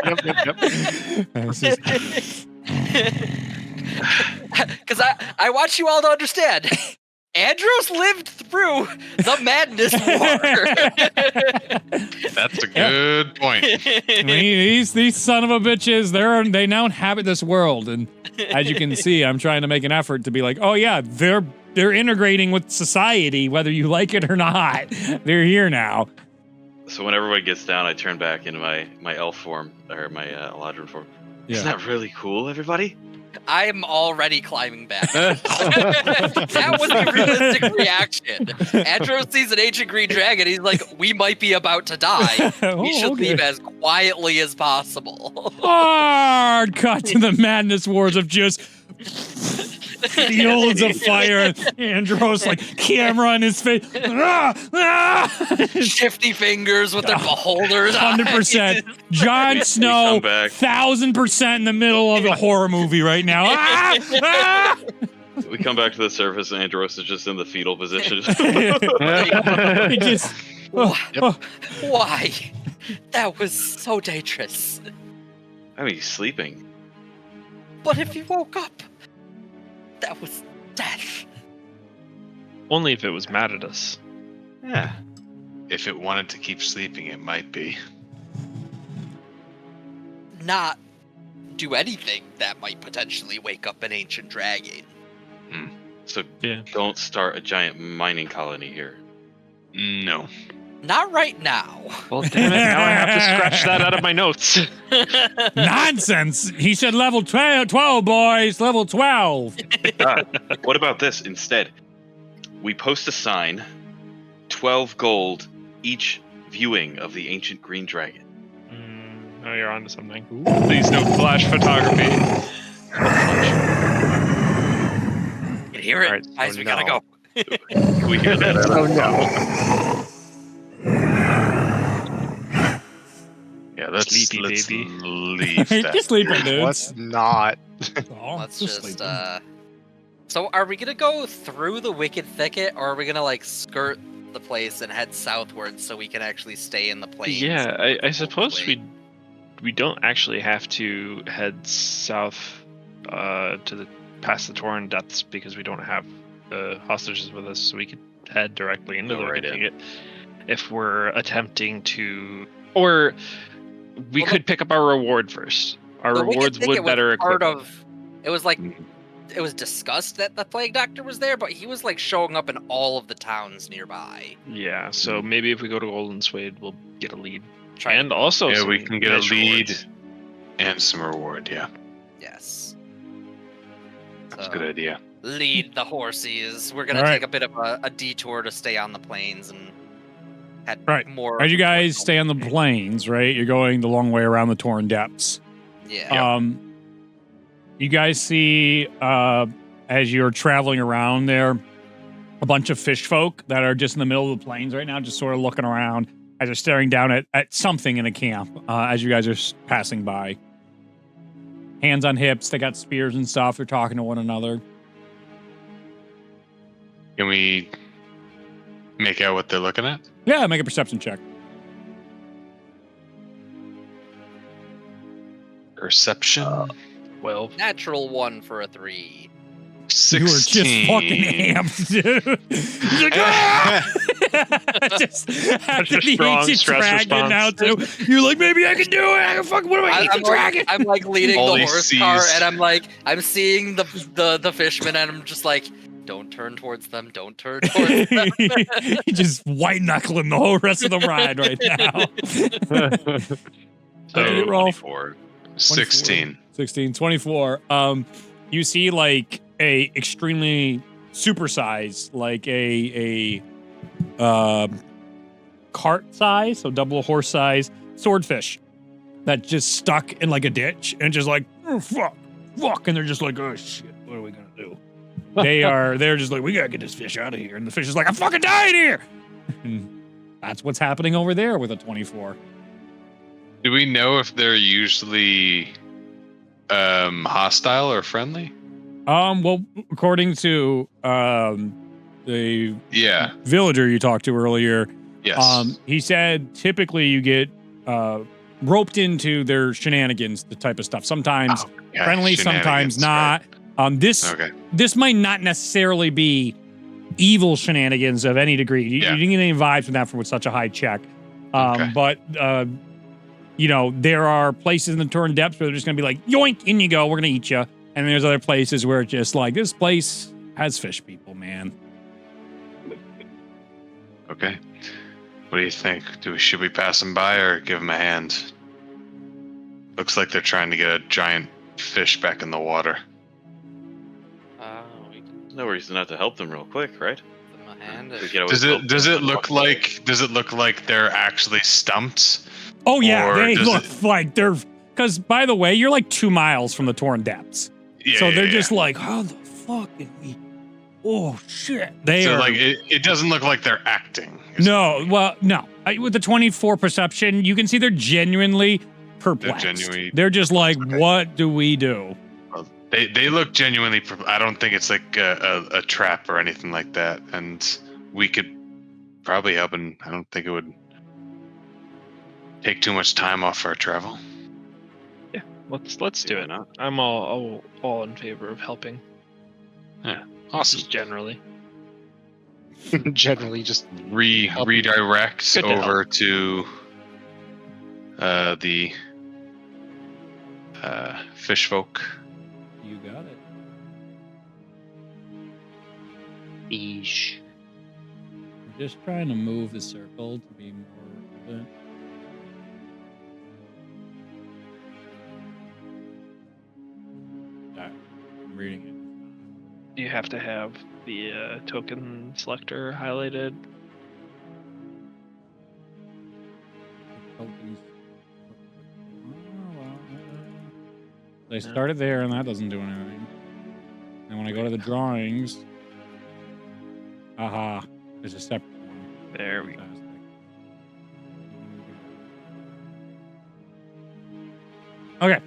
This is- Because I want you all to understand. Andros lived through the Madness War. That's a good point. I mean, these son of a bitches, they now inhabit this world, and as you can see, I'm trying to make an effort to be like, oh yeah, they're integrating with society, whether you like it or not. They're here now. So when everybody gets down, I turn back into my elf form or my Eladrin form. Yeah. Isn't that really cool, everybody? I am already climbing back. That was a realistic reaction. Andros sees an ancient green dragon. He's like, we might be about to die. We should leave as quietly as possible. Hard cut to the madness wars of just fields of fire. Andros like camera in his face. Shifty fingers with their beholders. 100%. Jon Snow, come back. 1000% in the middle of a horror movie right now. We come back to the surface and Andros is just in the fetal position. It just. Why? That was so dangerous. I mean, he's sleeping. But if he woke up, that was death. only if it was mad at us. Yeah. If it wanted to keep sleeping, it might be. Not do anything that might potentially wake up an ancient dragon. So Yeah. don't start a giant mining colony here. No. Not right now. Well, damn it! Now I have to scratch that out of my notes. Nonsense! He said level 12, boys. Level 12. What about this instead? We post a sign, 12 gold each viewing of the ancient green dragon. Oh, you're onto something. Please no flash photography. You hear it? Alright, Guys, oh we gotta no. go. Can we hear that? Oh no. Yeah, let's Sleepy baby. leave that. Just sleeping, dudes. Let's not. Oh, Let's just just, sleeping. So are we gonna go through the Wicked Thicket, or are we gonna, like, skirt the place and head southwards so we can actually stay in the plains? Yeah, I suppose Hopefully. we don't actually have to head south to the past the Torrent depths because we don't have the hostages with us, so we could head directly into Go the right in. if we're attempting to, or we could pick up our reward first. Our The rewards wicked thing, would it was better part equip. of. It was like it was discussed that the plague doctor was there, but he was like showing up in all of the towns nearby. Yeah, so maybe if we go to Golden Suede, we'll get a lead, Try and also Yeah, some we can get a nice lead rewards. and some reward. Yeah, Yes. that's a So, good idea. lead the horses. We're gonna All right. take a bit of a detour to stay on the plains and head Right. more. As you guys towards stay on the Golden plains, right? You're going the long way around the Torn Depths. Suede. Yeah. You guys see, as you're traveling around there, a bunch of fish folk that are just in the middle of the plains right now, just sort of looking around as they're staring down at something in a camp as you guys are passing by. Hands on hips, they got spears and stuff. They're talking to one another. Can we make out what they're looking at? Yeah, make a perception check. Perception. 12. Natural 1 for a 3. 16. You were just fucking amped, dude. You're like, "Ah!" Just after a the strong ancient stress dragon now response. too. You're like, maybe I can do it. I can fucking, what am I, ancient dragon? I'm like leading All the he horse car, sees- and I'm seeing the fishermen, and I'm just like, don't turn towards them, don't turn towards them. You're just white knuckling the whole rest of the ride right now. So, Did you roll? 24. 16. 16, 24. You see like a extremely supersized, like a cart size, so double horse size swordfish that just stuck in like a ditch and just like, oh, fuck, and they're just like, oh shit, what are we gonna do? They're just like, we gotta get this fish out of here, and the fish is like, I'm fucking dying here. And that's what's happening over there with a 24. Do we know if they're usually hostile or friendly? Well, according to the Yeah. villager you talked to earlier, Yes. he said typically you get roped into their shenanigans, the type of stuff. Sometimes Yeah, friendly, sometimes not. Okay. This might not necessarily be evil shenanigans of any degree. You didn't get any vibes from that from such a high check. But you know, there are places in the Torn Depths where they're just gonna be like, yoink, in you go, we're gonna eat you. And there's other places where it's just like, this place has fish people, man. Okay. What do you think? Should we pass them by or give them a hand? Looks like they're trying to get a giant fish back in the water. No reason not to help them real quick, right? Give them a hand. Does it look like they're actually stumped? Oh yeah, Or they does look like they're, because by the way, you're like 2 miles from the Torn Depths. Yeah, So they're yeah, just yeah. like, how the fuck did we, oh shit. They So are like it doesn't look like they're acting. No, well, no. With the 24 perception, you can see they're genuinely perplexed. They're just like, what do we do? They look genuinely. I don't think it's like a trap or anything like that, and we could probably help. And I don't think it would take too much time off our travel. Yeah, let's do it. I'm all in favor of helping. Yeah, awesome. Just generally. Generally, just redirect Good to over to the fish folk. You got it. Eesh. I'm just trying to move the circle to be more relevant. Alright, I'm reading it. You have to have the token selector highlighted. They started there, and that doesn't do anything. And when I go to the drawings, aha, there's a separate one. There we go. Okay.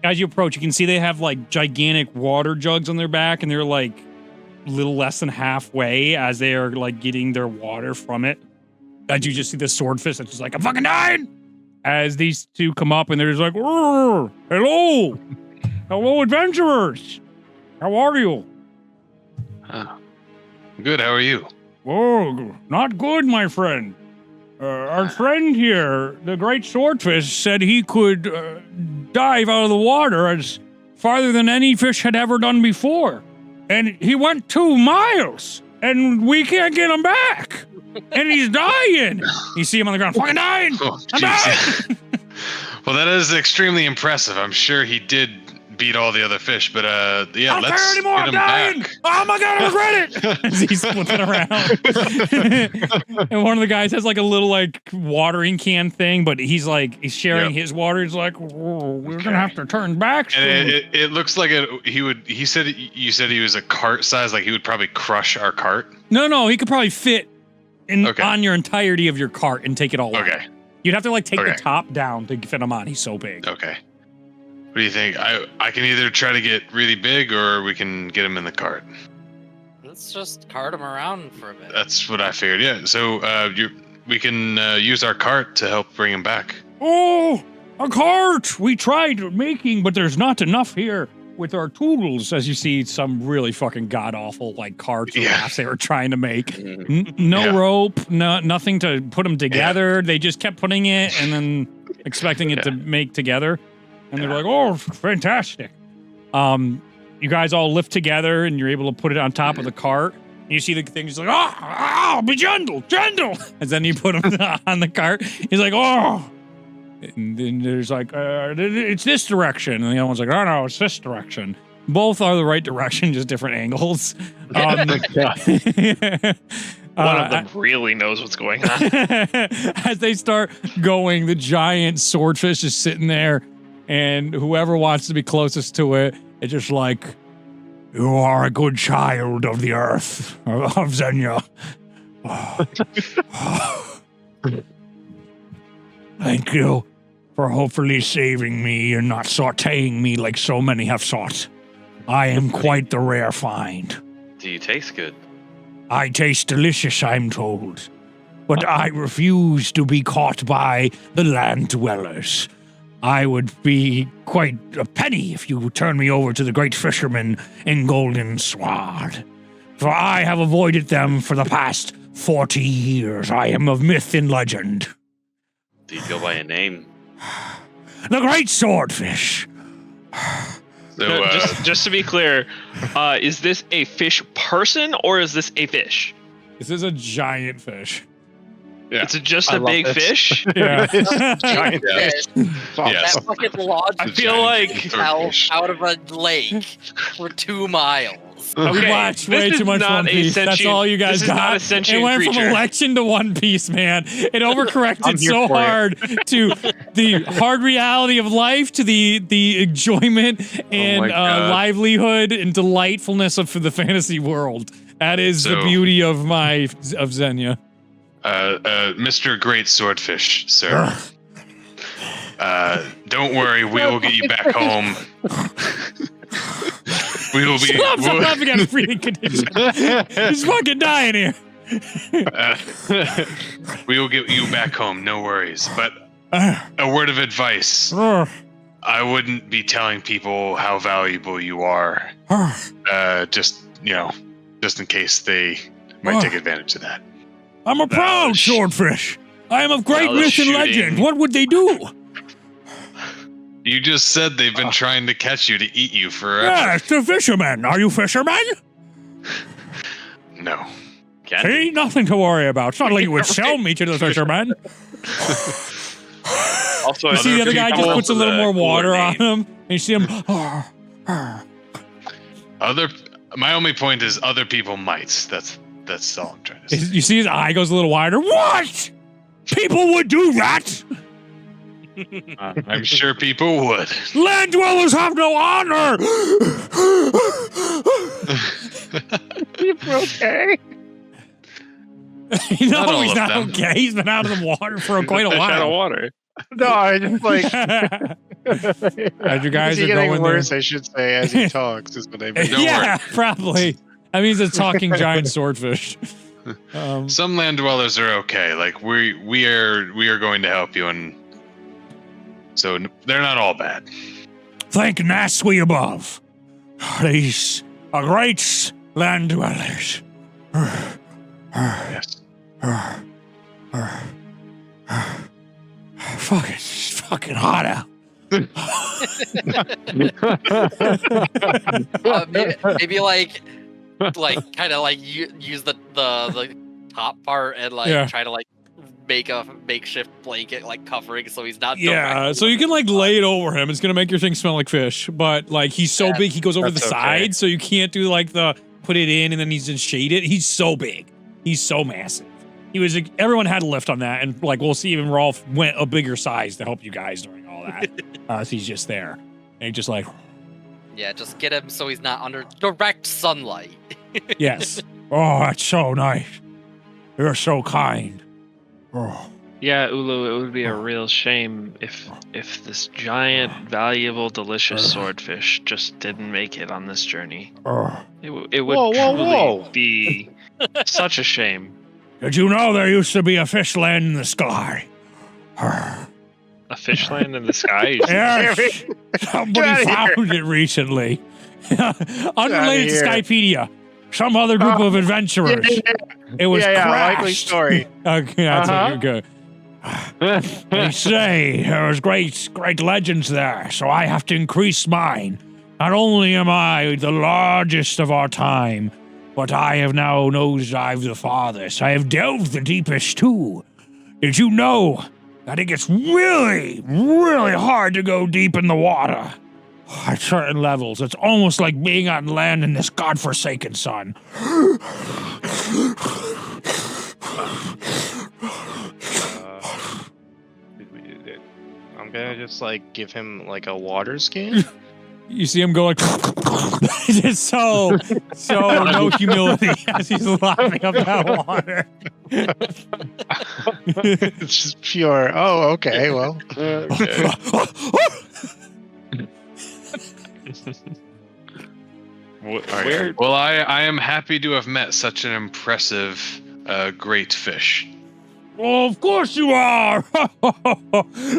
As you approach, you can see they have like gigantic water jugs on their back, and they're like a little less than halfway as they are like getting their water from it. As you just see the swordfish that's just like, I'm fucking dying! As these two come up and they're just like, hello! Hello, adventurers. How are you? Good, how are you? Oh, not good, my friend. Our friend here, the great swordfish, said he could dive out of the water as farther than any fish had ever done before. And he went 2 miles, and we can't get him back. And he's dying. You see him on the ground, fucking dying. Oh, I'm dying. Well, that is extremely impressive. I'm sure he did beat all the other fish, but yeah, I don't let's care anymore. get I'm him dying. back. Oh my god, I regret it. As he's flipping around, and one of the guys has like a little like watering can thing, but he's sharing his water. He's like, we're gonna have to turn back soon. And it looks like you said he was a cart size, like he would probably crush our cart. No, he could probably fit on your entirety of your cart and take it all out. Okay. You'd have to like take the top down to fit him on. He's so big. Okay. What do you think? I can either try to get really big or we can get him in the cart. Let's just cart him around for a bit. That's what I figured. Yeah. So we can use our cart to help bring him back. Oh, a cart! We tried making, but there's not enough here with our tools. As you see, some really fucking god awful like carts or rafts they were trying to make. No rope, nothing to put them together. Yeah. They just kept putting it and then expecting it to make together. And they're like, oh, fantastic. You guys all lift together and you're able to put it on top of the cart. And you see the thing, he's like, oh, be gentle. And then you put him on the cart. He's like, oh. And then there's like, it's this direction. And the other one's like, oh, no, it's this direction. Both are the right direction, just different angles. One of them really knows what's going on. As they start going, the giant swordfish is sitting there. And whoever wants to be closest to it, it's just like, you are a good child of the earth, of Zenya. Thank you for hopefully saving me and not sautéing me like so many have sought. I am quite the rare find. Do you taste good? I taste delicious, I'm told. But I refuse to be caught by the land dwellers. I would be quite a penny if you turn me over to the great fishermen in Golden Sword. For I have avoided them for the past 40 years. I am of myth and legend. Do you go by a name? The Great Swordfish. So, just to be clear, is this a fish person or is this a fish? This is a giant fish. Yeah. It's just a big fish? Yeah. Giant fish. Yes. That fucking lodge I feel like out of a lake for 2 miles. We watched way too much One Piece. That's all you guys got. It went from election to One Piece, man. It overcorrected so hard to the hard reality of life, to the enjoyment and livelihood and delightfulness of the fantasy world. That is the beauty of Zenya. Mr. Great Swordfish, sir. Don't worry, we will get you back home. We will be. I'm laughing at a breathing condition. He's fucking dying here. We will get you back home, no worries. But a word of advice. I wouldn't be telling people how valuable you are. Just in case they might take advantage of that. I'm a proud swordfish. I am of great myth and legend. What would they do? You just said they've been trying to catch you to eat you forever. Yes, the fishermen. Are you fishermen? No. See, nothing to worry about. It's not like you would sell me to the fishermen. Also, you see the other guy just puts a little more water on him, and you see him. My only point is other people might. That's all I'm trying to say. You see his eye goes a little wider. What? People would do that? I'm sure people would. Land dwellers have no honor. You okay? No, he's not okay. He's been out of the water for quite a while. Out of water. No, I just like. As you guys are getting going worse, there. I should say, as he talks, is what I mean. Yeah, probably. That means a talking giant swordfish. Some land dwellers are okay. Like we are going to help you, and so they're not all bad. thank Naswi above. These are great land dwellers. Yes. It's fucking hot out. Maybe like kind of like use the top part and like try to like make a makeshift blanket like covering so he's not. Yeah, so you can like lay it over him. It's gonna make your thing smell like fish, but like he's so big he goes over the side, so you can't do like the put it in and then he's in shade it. He's so big. He's so massive. Everyone had a lift on that, and like we'll see even Rolf went a bigger size to help you guys during all that. So he's just there. And just like just get him so he's not under direct sunlight. Yes. Oh, that's so nice. You're so kind. Oh. Yeah, Ulu, it would be a real shame if this giant, valuable, delicious swordfish just didn't make it on this journey. It would truly be such a shame. Did you know there used to be a fish land in the sky? A fish land in the sky? Yes. Somebody found it recently. Unrelated to Skypedia. Some other group of adventurers. It was crashed. Likely story. Okay, that's good. They say there was great legends there, so I have to increase mine. Not only am I the largest of our time, but I have now nosedived the farthest. I have delved the deepest too. Did you know that it gets really, really hard to go deep in the water? At certain levels, it's almost like being on land in this godforsaken sun. I'm gonna just like give him like a water skin. You see him go like, just so no humility as he's lapping up that water. It's just pure. Oh, okay. Well. Okay. Well, I am happy to have met such an impressive, great fish. Oh, of course you are!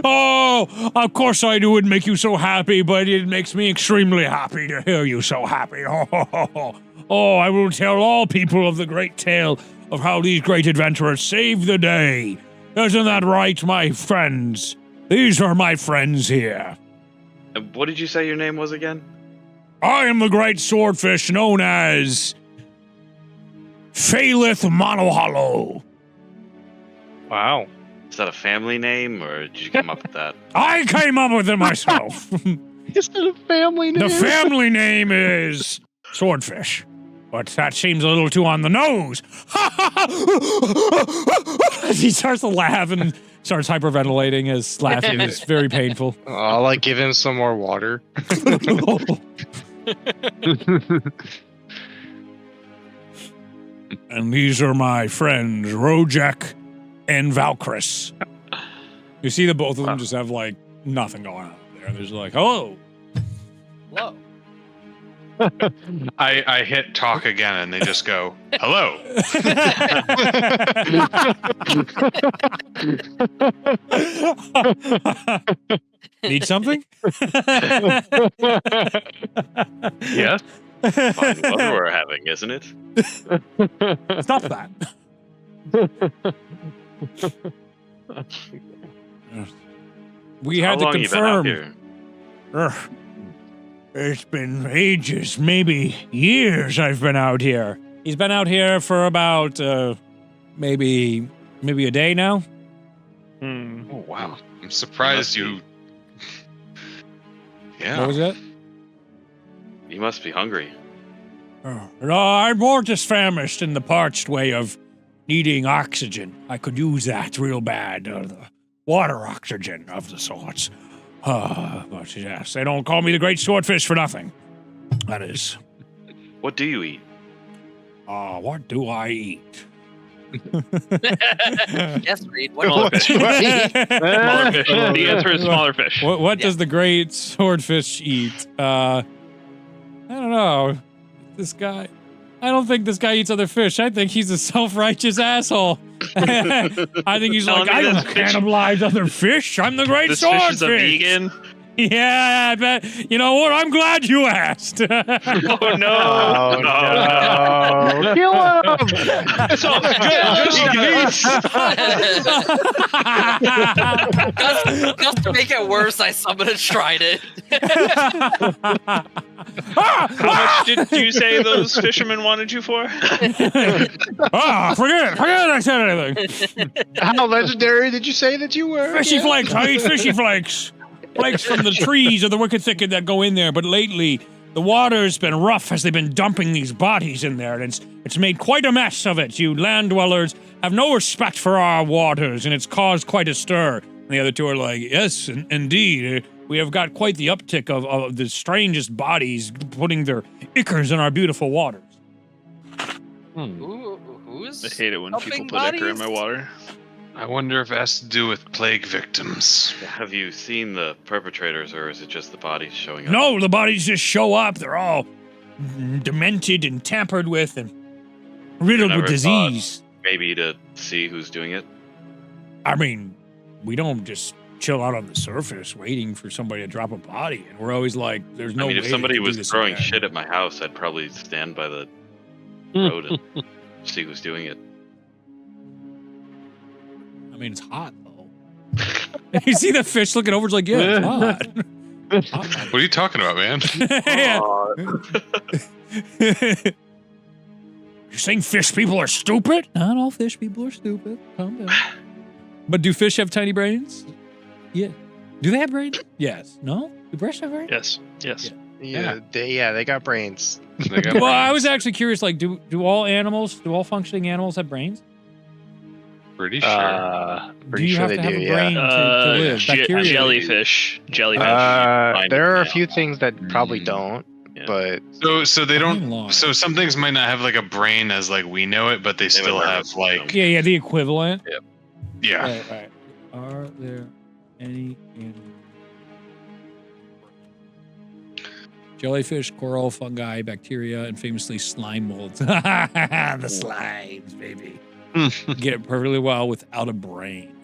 Oh, of course I do. It would make you so happy, but it makes me extremely happy to hear you so happy. Oh, I will tell all people of the great tale of how these great adventurers saved the day. Isn't that right, my friends? These are my friends here. What did you say your name was again? I am the great swordfish known as Phalith Monohollow. Wow. Is that a family name, or did you come up with that? I came up with it myself. Is it a family name? The family name is Swordfish, but that seems a little too on the nose. He starts to laugh and starts hyperventilating. His laughing is very painful. I'll like give him some more water. And these are my friends, Rojek and Valkyris. You see that both of them just have like nothing going on there. There's like, hello. Hello. I hit talk again and they just go, hello. Need something? Yes. Fine weather we're having, isn't it? Stop that. We had to confirm. It's been ages, maybe years I've been out here. He's been out here for about maybe a day now. Oh wow. I'm surprised you. Yeah. What was that? You must be hungry. No, I'm more just famished in the parched way of needing oxygen. I could use that real bad. The water oxygen of the sorts. But yes, they don't call me the Great Swordfish for nothing. That is. What do you eat? What do I eat? Yes, Reed. Smaller fish. Smaller fish. The answer is smaller fish. What does the Great Swordfish eat? I don't know. This guy. I don't think this guy eats other fish. I think he's a self-righteous asshole. I think he's like, I don't cannibalize other fish. I'm the Great Swordfish. This fish is a vegan. Yeah, I bet. You know what? I'm glad you asked. Oh no! Oh, no. Kill him! So Just to make it worse, I summoned a trident. how much did you say those fishermen wanted you for? Forget I said anything. How legendary did you say that you were? Fishy flakes. I eat fishy flakes. Flakes from the trees of the wicked thicket that go in there. But lately, the water's been rough as they've been dumping these bodies in there, and it's made quite a mess of it. You land dwellers have no respect for our waters, and it's caused quite a stir. And the other two are like, yes, indeed. We have got quite the uptick of the strangest bodies putting their ichors in our beautiful waters. Who's I hate it when people dumping put ichor in bodies? my water. I wonder if it has to do with plague victims. Have you seen the perpetrators, or is it just the bodies showing up? No, the bodies just show up. They're all demented and tampered with and riddled with never disease. Maybe to see who's doing it. I mean, we don't just chill out on the surface waiting for somebody to drop a body. And we're always like, there's no I mean, way if somebody to do was this throwing again. shit at my house, I'd probably stand by the road and see who's doing it. I mean, it's hot, though. You see the fish looking over, it's like, yeah, it's hot. What are you talking about, man? Yeah. You're saying fish people are stupid? Not all fish people are stupid. Calm down. But do fish have tiny brains? Yeah. Do they have brains? Yes. No? Do fish have brains? Yes. Yeah. They got brains. They got Well, I brains. was actually curious, like, do all functioning animals have brains? Pretty sure. Do Pretty you sure have they to have do, a yeah. brain to live? Bacteria. Jellyfish. There are a few things that probably Mm. don't, Yeah. but So they Brain don't. loss. So some things might not have like a brain as like we know it, but they have a still have nervous like system. Yeah, the equivalent. yeah. Right. Are there any animals? Jellyfish, coral, fungi, bacteria, and famously slime molds. The slimes, baby. Get it perfectly well without a brain.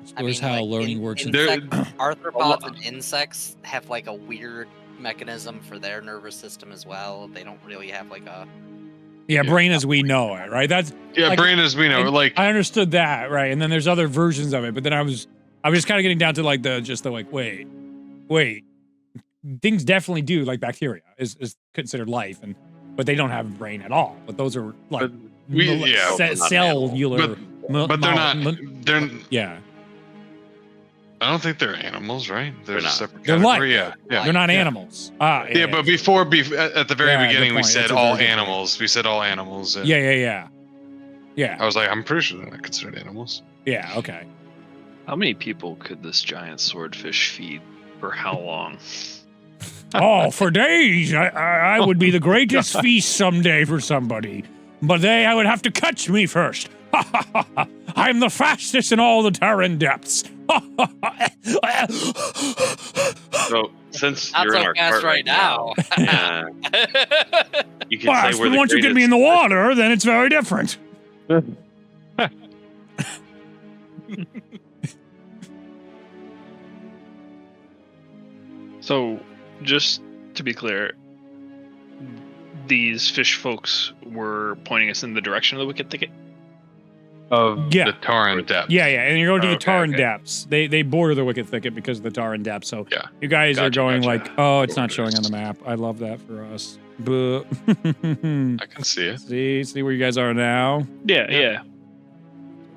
Explores how learning works. Arthropods and insects have like a weird mechanism for their nervous system as well. They don't really have like a. Yeah, brain as we know it, right? That's Yeah, like, brain as we know, like I understood that, right? And then there's other versions of it, but then I was just kind of getting down to like wait. Things definitely do, like bacteria is considered life, but they don't have a brain at all. But those are like cellular. but they're not. They're. Yeah, I don't think they're animals, right? They're not. separate They're category. life. Yeah. they're not animals. Yeah, but before, at the very Yeah, good beginning, we point. said That's a all very good animals. We said all animals. and Yeah. I was like, I'm pretty sure they're not considered animals. Yeah. Okay. How many people could this giant swordfish feed? For how long? Oh, for days. I would be the greatest feast someday for somebody. But I would have to catch me first. I'm the fastest in all the Terran depths. So since Not you're so in our fast cart right now. you can say we're the once you get me in the water, then it's very different. So, just to be clear, these fish folks were pointing us in the direction of the wicked thicket. Of Yeah. the Taran depth. Yeah, and you're going to the Okay, Taran okay. depths. They border the Wicked Thicket because of the Taran depths. So Yeah. you guys are Gotcha, going gotcha. like, oh, it's not showing on the map. I love that for us. But I can see it. see where you guys are now. Yeah.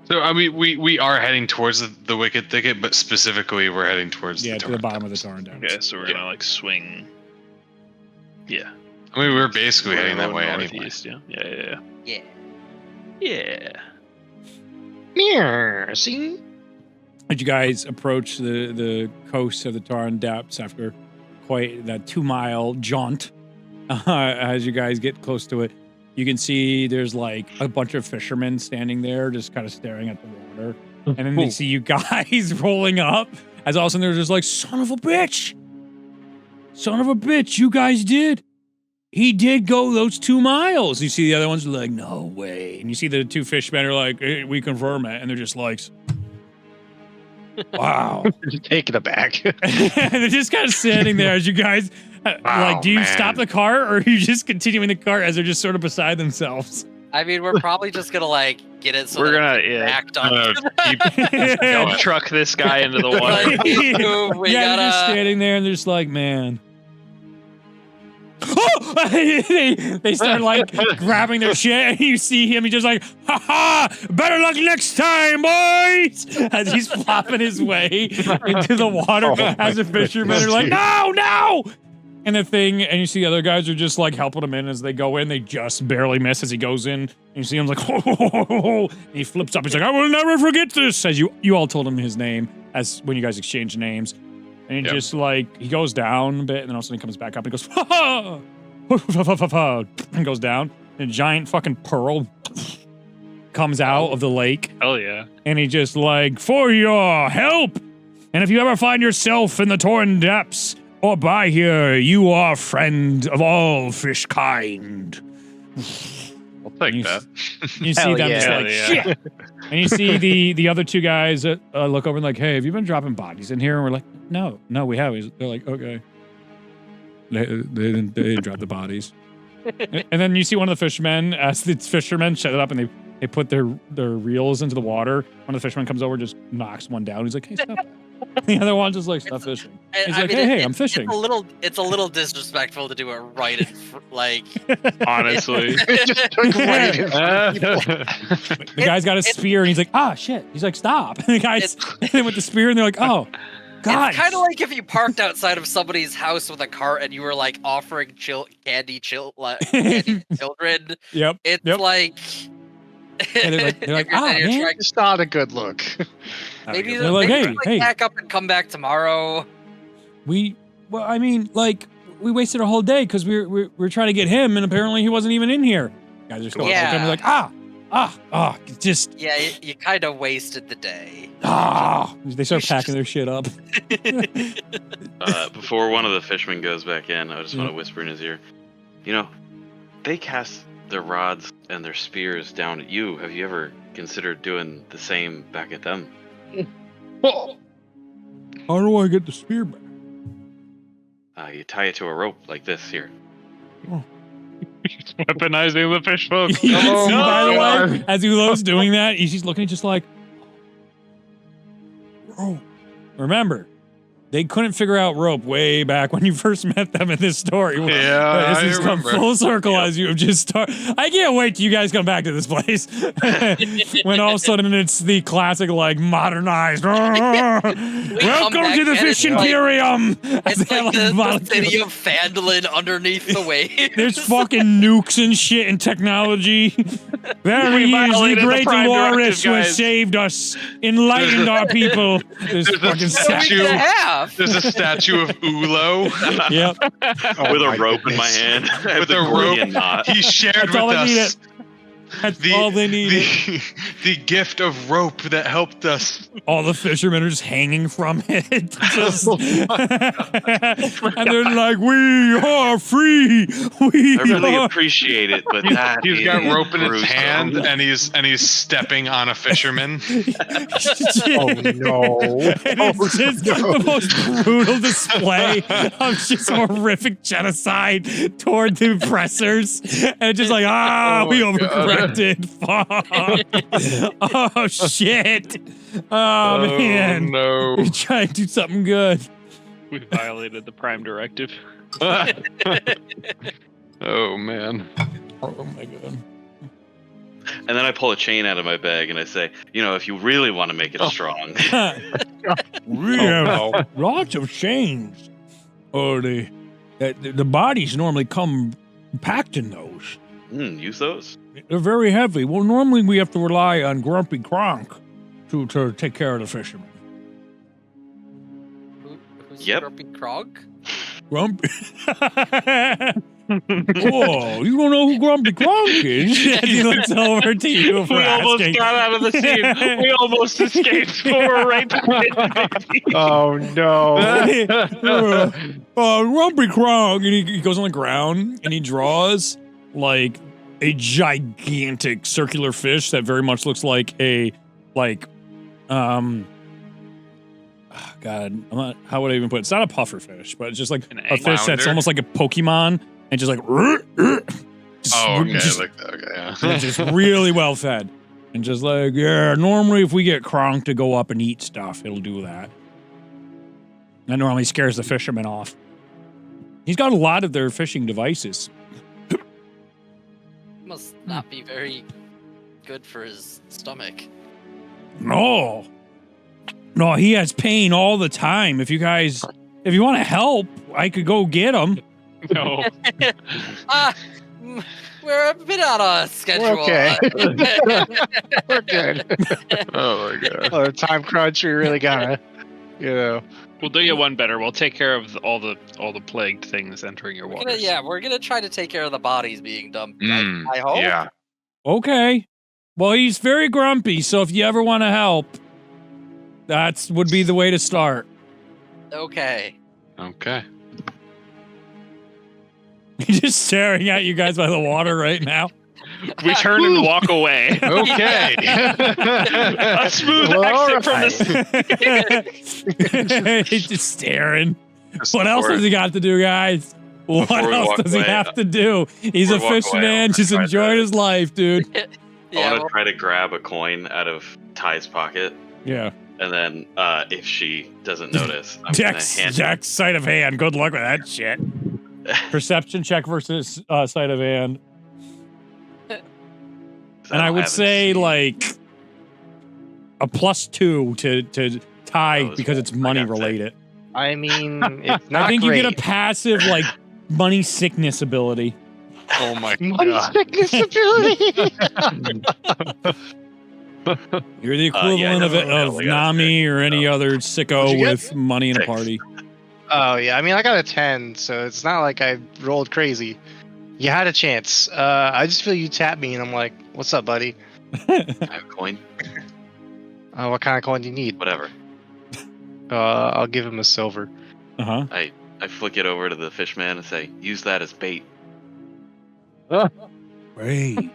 So I mean, we are heading towards the Wicked Thicket, but specifically we're heading towards Yeah, the to the Taran bottom of the depths. Taran depths. Okay, so we're gonna like swing. Yeah. I mean, we're basically We're heading that going way anyway. northeast, Yeah. Yeah. See? As you guys approach the coast of the Taran depths after quite that 2-mile jaunt, as you guys get close to it, you can see there's like a bunch of fishermen standing there just kind of staring at the water. And then they see you guys rolling up. As all of a sudden they're just like, son of a bitch, you guys did. He did go those 2 miles. You see the other ones are like, no way. And you see the 2 fishmen are like, hey, we confirm it. And they're just like, Wow. Just taking it back. They're just kind of standing there as you guys, like, do you stop the car or are you just continuing the car as they're just sort of beside themselves? I mean, we're probably just gonna like get it so We're that gonna it's backed up. Don't truck this guy into the water. Like, we They're gotta. just standing there and they're just like, man. Oh! they start like grabbing their shit and you see him, he's just like, ha ha, better luck next time, boys, as he's flopping his way into the water as the fishermen are like, no! And the thing, and you see the other guys are just like helping him in as they go in. They just barely miss as he goes in. And you see him like, and he flips up. He's like, I will never forget this. As you all told him his name as when you guys exchange names. And he just like, he goes down a bit and then all of a sudden he comes back up and goes, ha ha, and goes down. And a giant fucking pearl comes out of the lake. Hell yeah. And he just like, for your help. And if you ever find yourself in the torn depths, or by here, you are friend of all fish kind. I'll take that. You see them just like, shit. And you see the other two guys look over and like, hey, have you been dropping bodies in here? And we're like, no, we haven't. They're like, okay. They didn't drop the bodies. And then you see one of the fishermen, as the fishermen shut it up and they put their reels into the water. One of the fishermen comes over, just knocks one down. He's like, hey, stop. The other one just like, stop fishing. He's like, hey, I'm fishing. It's a little disrespectful to do it right in like. Honestly. Just took right in The guy's got a spear and he's like, ah, shit. He's like, stop. And the guy's with the spear and they're like, oh, God. It's kind of like if you parked outside of somebody's house with a cart and you were like offering candy children. Yep. It's like. And they're like, ah, man. It's not a good look. Maybe they're like, hey, back up and come back tomorrow. We wasted a whole day because we're trying to get him, and apparently he wasn't even in here. Guys are still like, just yeah, you kind of wasted the day. They start packing their shit up. Before one of the fishermen goes back in, I just want to whisper in his ear. You know, they cast their rods and their spears down at you. Have you ever considered doing the same back at them? How do I get the spear back? You tie it to a rope like this here. He's weaponizing the fish folk. By the way, as Ulo's doing that, he's just looking just like, rope. Remember, they couldn't figure out rope way back when you first met them in this story. Yeah, this has come full circle as you have just started. I can't wait till you guys come back to this place. When all of a sudden it's the classic, like, modernized. Welcome to the Fish Imperium. It's like the city of Phandalin underneath the waves. There's fucking nukes and shit and technology. There he is, the great Dolores who has saved us, enlightened our people. There's fucking statue. There's a statue of Ulo. Yep. With a rope in my hand. With a rope. He shared with us. That's all they needed. The gift of rope that helped us. All the fishermen are just hanging from it. And they're like, we are free. I really appreciate it, but he's got rope in his hand and he's stepping on a fisherman. Oh no. It's just the most brutal display of just horrific genocide toward the oppressors. And it's just like, we overcorrected. Fuck. Oh shit. Oh man. No. We're trying to do something good. We violated the Prime Directive. Oh man. Oh my god. And then I pull a chain out of my bag and I say, you know, if you really want to make it strong. We have lots of chains. Or the bodies normally come packed in those. Use those? They're very heavy. Well, normally we have to rely on Grumpy Kronk to take care of the fishermen. Who's Grumpy Krog? Grumpy? Oh, you don't know who Grumpy Kronk is? He looks over to you for asking. Almost got out of the scene. We almost escaped, but we're right back. Oh no. Grumpy Kronk, and he goes on the ground and he draws like a gigantic circular fish that very much looks like a God, how would I even put it? It's not a puffer fish, but it's just like An a fish that's flounder? almost like a Pokemon and just like just, like that. Okay, yeah. and just really well fed. And just like, yeah, normally if we get Kronk to go up and eat stuff, it'll do that. That normally scares the fishermen off. He's got a lot of their fishing devices. Must not be very good for his stomach. No. No, he has pain all the time. If you want to help, I could go get him. No. We're a bit on a schedule. Okay. We're good. Oh my god. Oh, time crunch. We really gotta, We'll do you one better. We'll take care of all the plagued things entering your We're waters. gonna try to take care of the bodies being dumped. Mm, I hope. Yeah. Okay. Well, he's very grumpy, so if you ever want to help, that would be the way to start. Okay. Okay. He's just staring at you guys by the water right now. We turn and walk away. Okay. A smooth exit from the He's just staring. Just What else before- does he got to do, guys? What Before we else walk does he away, have to do? He's a before we walk away, fisherman, I'm just gonna try enjoying to- his life, dude. I Yeah. want to try to grab a coin out of Ty's pocket, Yeah. and then if she doesn't notice, I'm Dex, gonna hand. Dex, sleight of hand. Good luck with that shit. Perception check versus sleight of hand. And I would say like a +2 to tie That was because cool. it's money I got that. related. I mean, it's not I think great. you get a passive like money sickness ability. Oh my Money god. sickness ability. You're the Yeah, I equivalent never of really got a Nami or any other What'd sicko you get? with money in a 6. party. Oh yeah, I mean I got a 10, so it's not like I rolled crazy. You had a chance. I just feel you tap me and I'm like, "What's up, buddy? I have a coin. What kind of coin do you need?" Whatever. I'll give him a silver. Uh-huh. I flick it over to the fishman and say, "Use that as bait." Great.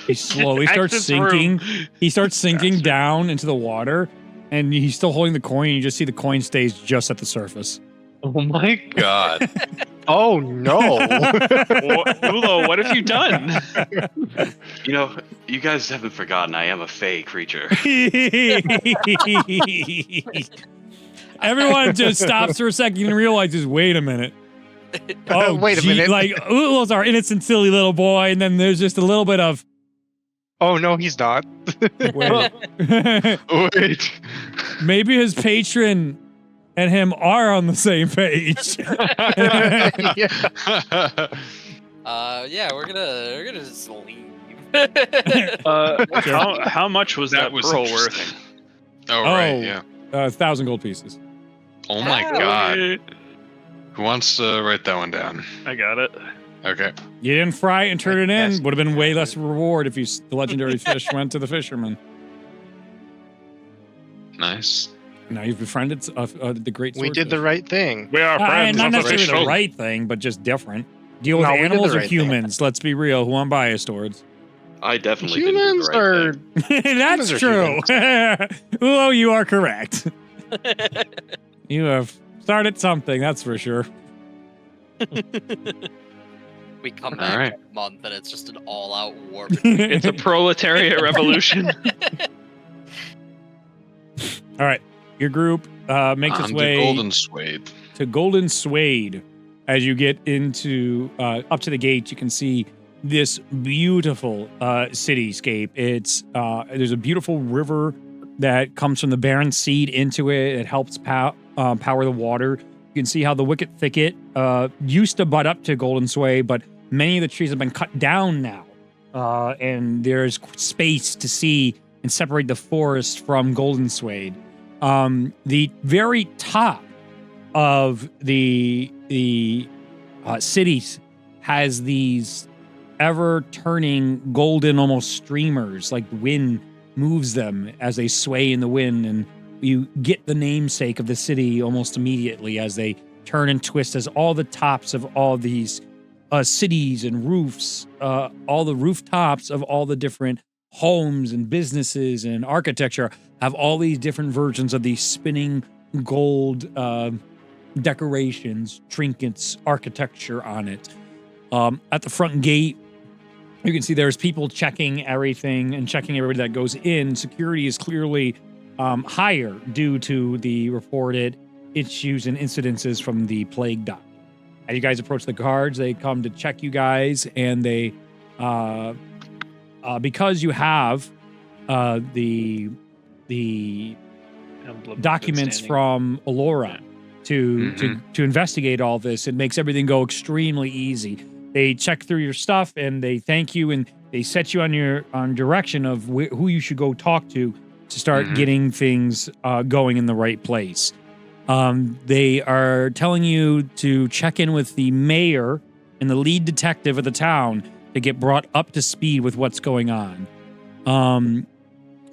He slowly Exit starts the sinking. He starts sinking down into the water, and he's still holding the coin. You just see the coin stays just at the surface. Oh my god. Oh no! Ulo, what have you done? You know, you guys haven't forgotten I am a fey creature. Everyone just stops for a second and realizes, wait a minute. Oh, Wait a gee, minute. Like, Ulo's our innocent, silly little boy, and then there's just a little bit of, Oh no, he's not. wait. Wait. Maybe his patron and him are on the same page. Yeah, we're gonna just leave. How much was that pearl worth? interesting. Oh, right, Oh. yeah. 1,000 gold pieces. Oh my god. Who wants to write that one down? I got it. Okay. You didn't fry it and turn it Yes. in. Would have been way less reward if the legendary fish went to the fisherman. Nice. Now you've befriended the great We did swordfish. the right thing. We are friends. Not of the necessarily the fish. right thing, but just different. Deal with No, we did the animals or right thing. humans. Let's be real. Who I'm biased towards. I definitely Humans didn't do the right are. thing. That's are true. Oh, you are correct. You have started something, that's for sure. We come All back right. in a month and it's just an all-out war. It's a proletariat revolution. All right, your group makes its On way to Golden Suede. to Golden Suede. As you get into up to the gate, you can see this beautiful cityscape. It's there's a beautiful river that comes from the barren seed into it. It helps power the water. You can see how the Wicked Thicket used to butt up to Golden Suede, but many of the trees have been cut down now, and there's space to see and separate the forest from Golden Suede. The very top of the cities has these ever-turning golden almost streamers, like wind moves them as they sway in the wind, and you get the namesake of the city almost immediately as they turn and twist, as all the tops of all these cities and roofs, all the rooftops of all the different homes and businesses and architecture have all these different versions of these spinning gold decorations, trinkets, architecture on it. At the front gate, you can see there's people checking everything and checking everybody that goes in. Security is clearly higher due to the reported issues and incidences from the plague dot. As you guys approach the guards, they come to check you guys, and they, because you have the documents from Allura to investigate all this, it makes everything go extremely easy. They check through your stuff and they thank you, and they set you on direction of who you should go talk to start getting things going in the right place. They are telling you to check in with the mayor and the lead detective of the town to get brought up to speed with what's going on.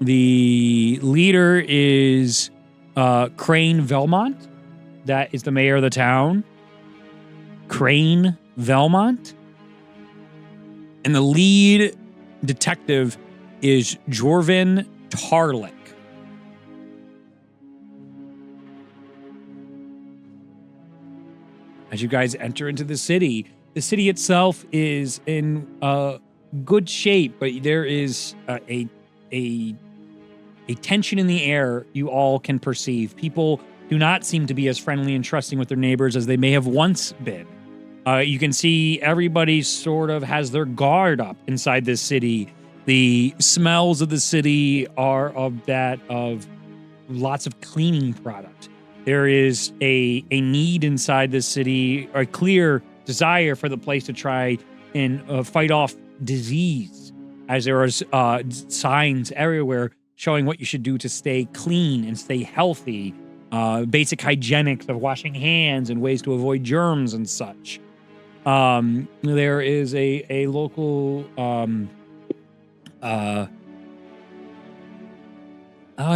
The leader is Crane Velmont. That is the mayor of the town. Crane Velmont. And the lead detective is Jorvin Tarlick. As you guys enter into the city itself is in good shape, but there is a tension in the air you all can perceive. People do not seem to be as friendly and trusting with their neighbors as they may have once been. You can see everybody sort of has their guard up inside this city. The smells of the city are of lots of cleaning product. There is a need inside this city, a clear desire for the place to try and fight off disease, as there are signs everywhere showing what you should do to stay clean and stay healthy, basic hygienics of washing hands and ways to avoid germs and such. There is a local I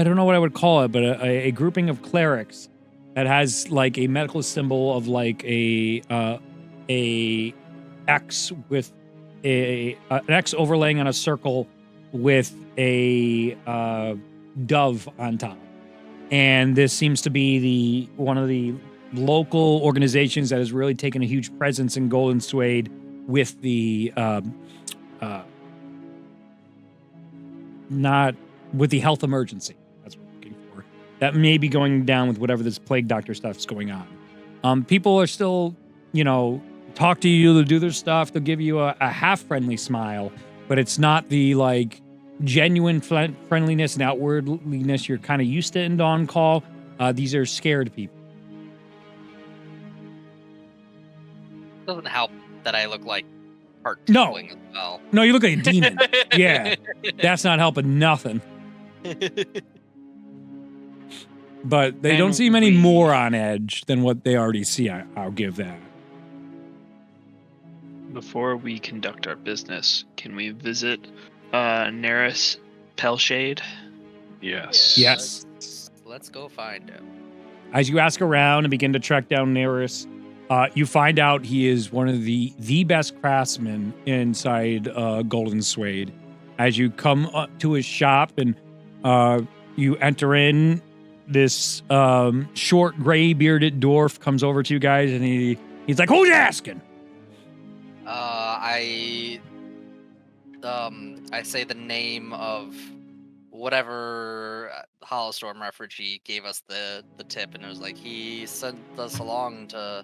don't know what I would call it, but a grouping of clerics that has like a medical symbol of like a X with an X overlaying on a circle with a dove on top. And this seems to be one of the local organizations that has really taken a huge presence in Golden Suede with the not with the health emergency. That's what we're looking for. That may be going down with whatever this plague doctor stuff's going on. People are still, talk to you, they'll do their stuff, they'll give you a half friendly smile, but it's not the like genuine friendliness and outwardliness you're kind of used to in Dawn Call. These are scared people. Doesn't help that I look like part No. as well. No, you look like a demon. Yeah, that's not helping nothing. But they don't seem any more on edge than what they already see. I'll give that. Before we conduct our business, can we visit Neris Pelshade? Yes. Yes. Let's go find him. As you ask around and begin to track down Neris, you find out he is one of the best craftsmen inside Golden Suede. As you come up to his shop and you enter in, this short, gray-bearded dwarf comes over to you guys and he's like, "Who's asking?" I say the name of whatever Hollowstorm refugee gave us the tip, and it was like he sent us along to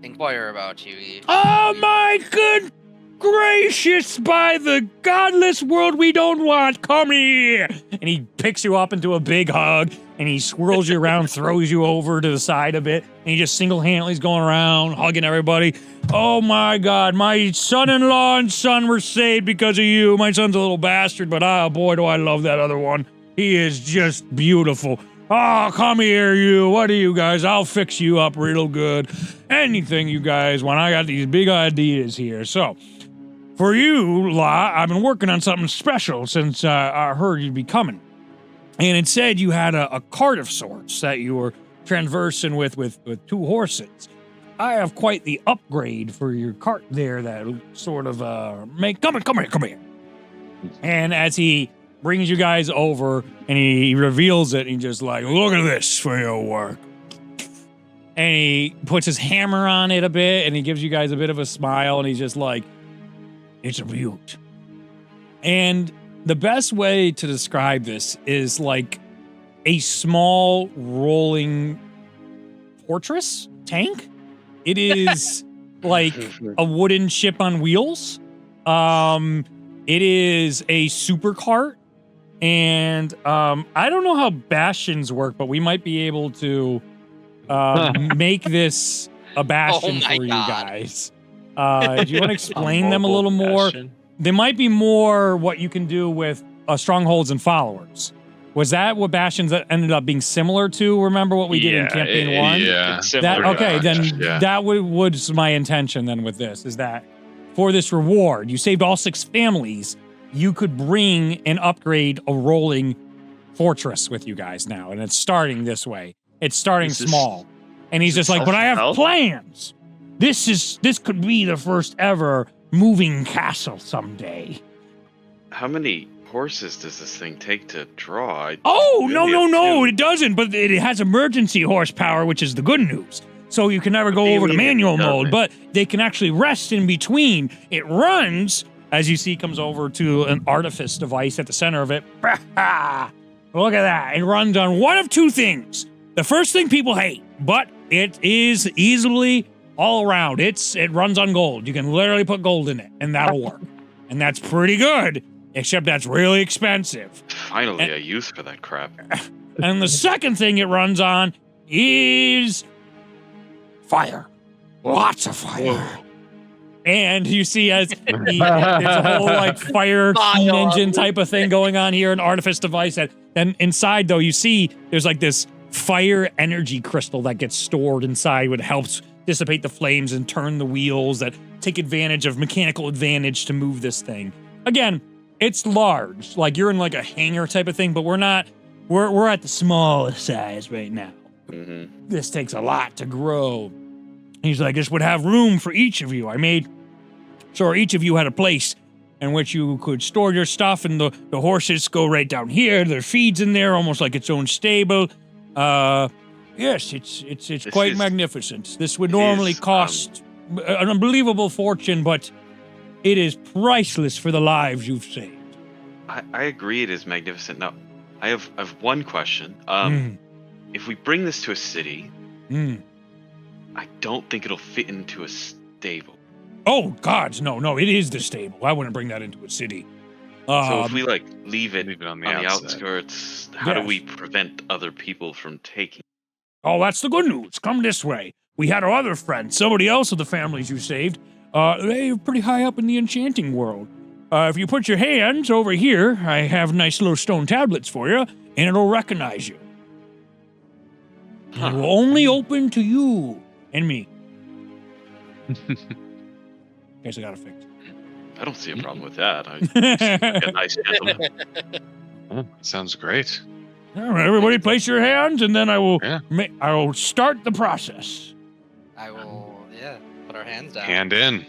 inquire about you. Oh my good gracious, by the godless world we don't want, come here! And he picks you up into a big hug, and he swirls you around, throws you over to the side a bit, and he just single-handedly is going around, hugging everybody. Oh my God, my son-in-law and son were saved because of you. My son's a little bastard, but boy, do I love that other one. He is just beautiful. Oh, come here, you. What are you guys? I'll fix you up real good. Anything you guys want. I got these big ideas here. So, for you, La, I've been working on something special since I heard you'd be coming. And it said you had a cart of sorts that you were transversing with two horses. I have quite the upgrade for your cart there that sort of make... Come here. And as he brings you guys over and he reveals it, and he's just like, look at this for your work. And he puts his hammer on it a bit, and he gives you guys a bit of a smile, and he's just like, it's a beaut. And the best way to describe this is like a small rolling fortress tank. It is like a wooden ship on wheels. It is a super cart. And I don't know how bastions work, but we might be able to make this a bastion for you guys. Do you want to explain them a little more? They might be more what you can do with strongholds and followers. Was that what bastions ended up being similar to? Remember what we did in campaign 1? Yeah. That was my intention then with this, is that for this reward, you saved all 6 families, you could bring and upgrade a rolling fortress with you guys now, and it's starting this way. It's starting small. And he's just like, but I have plans. This could be the first ever moving castle someday. How many horses does this thing take to draw? No, it doesn't, but it has emergency horsepower, which is the good news. So you can never go over to manual mode, but they can actually rest in between. It runs, as you see, comes over to an artifice device at the center of it. Look at that. It runs on one of 2 things. The first thing people hate, but it is easily all around. It runs on gold. You can literally put gold in it, and that'll work. And that's pretty good, except that's really expensive. Finally, a use for that crap. And the second thing it runs on is fire. Lots of fire. Whoa. And you see as there's a whole like fire engine type of thing going on here, an artifice device. And inside, though, you see there's like this fire energy crystal that gets stored inside, which helps dissipate the flames and turn the wheels that take advantage of mechanical advantage to move this thing. Again, it's large. Like you're in like a hangar type of thing, but we're not. We're at the smallest size right now. Mm-hmm. This takes a lot to grow. He's like, this would have room for each of you. I made sure each of you had a place in which you could store your stuff, and the horses go right down here. Their feed's in there, almost like its own stable. Yes, it's quite magnificent. This would normally cost an unbelievable fortune, but it is priceless for the lives you've saved. I agree it is magnificent. Now, I have one question. If we bring this to a city, I don't think it'll fit into a stable. Oh, gods, no, it is the stable. I wouldn't bring that into a city. So if we leave it on the outskirts, how do we prevent other people from taking? Oh, that's the good news. Come this way. We had our other friend, somebody else of the families you saved. They're pretty high up in the enchanting world. If you put your hands over here, I have nice little stone tablets for you, and it'll recognize you. It will only open to you and me. Guess I gotta fix it. I don't see a problem with that. A nice gentleman. Sounds great. All right, everybody place your hands, and then I will start the process. I will, put our hands down. Hand in.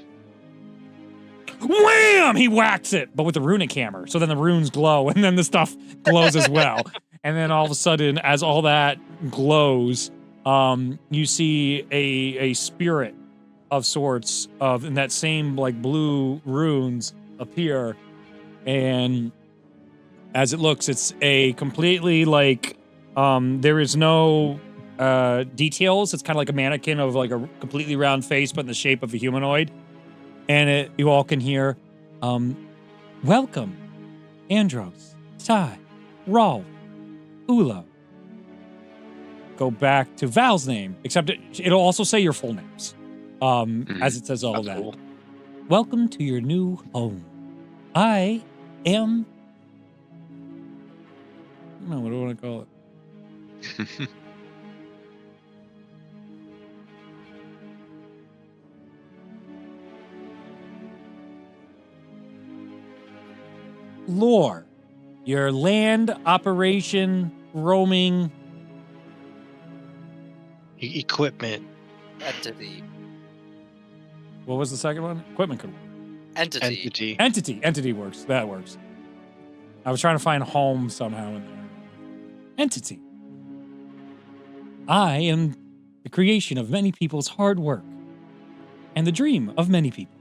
Wham! He whacks it, but with the runic hammer. So then the runes glow, and then the stuff glows as well. And then all of a sudden, as all that glows, you see a spirit of sorts in that same like blue runes appear, and as it looks, it's a completely like there is no details. It's kind of like a mannequin of like a completely round face, but in the shape of a humanoid. And you all can hear, welcome, Andros, Ty, Rolf, Ula. Go back to Val's name, except it'll also say your full names, as it says all of that. Cool. Welcome to your new home. I am... No, what do I want to call it? Lore. Your land operation, roaming... Equipment. Entity. What was the second one? Equipment could work. Entity. Entity works. That works. I was trying to find home somehow in there. Entity. I am the creation of many people's hard work and the dream of many people.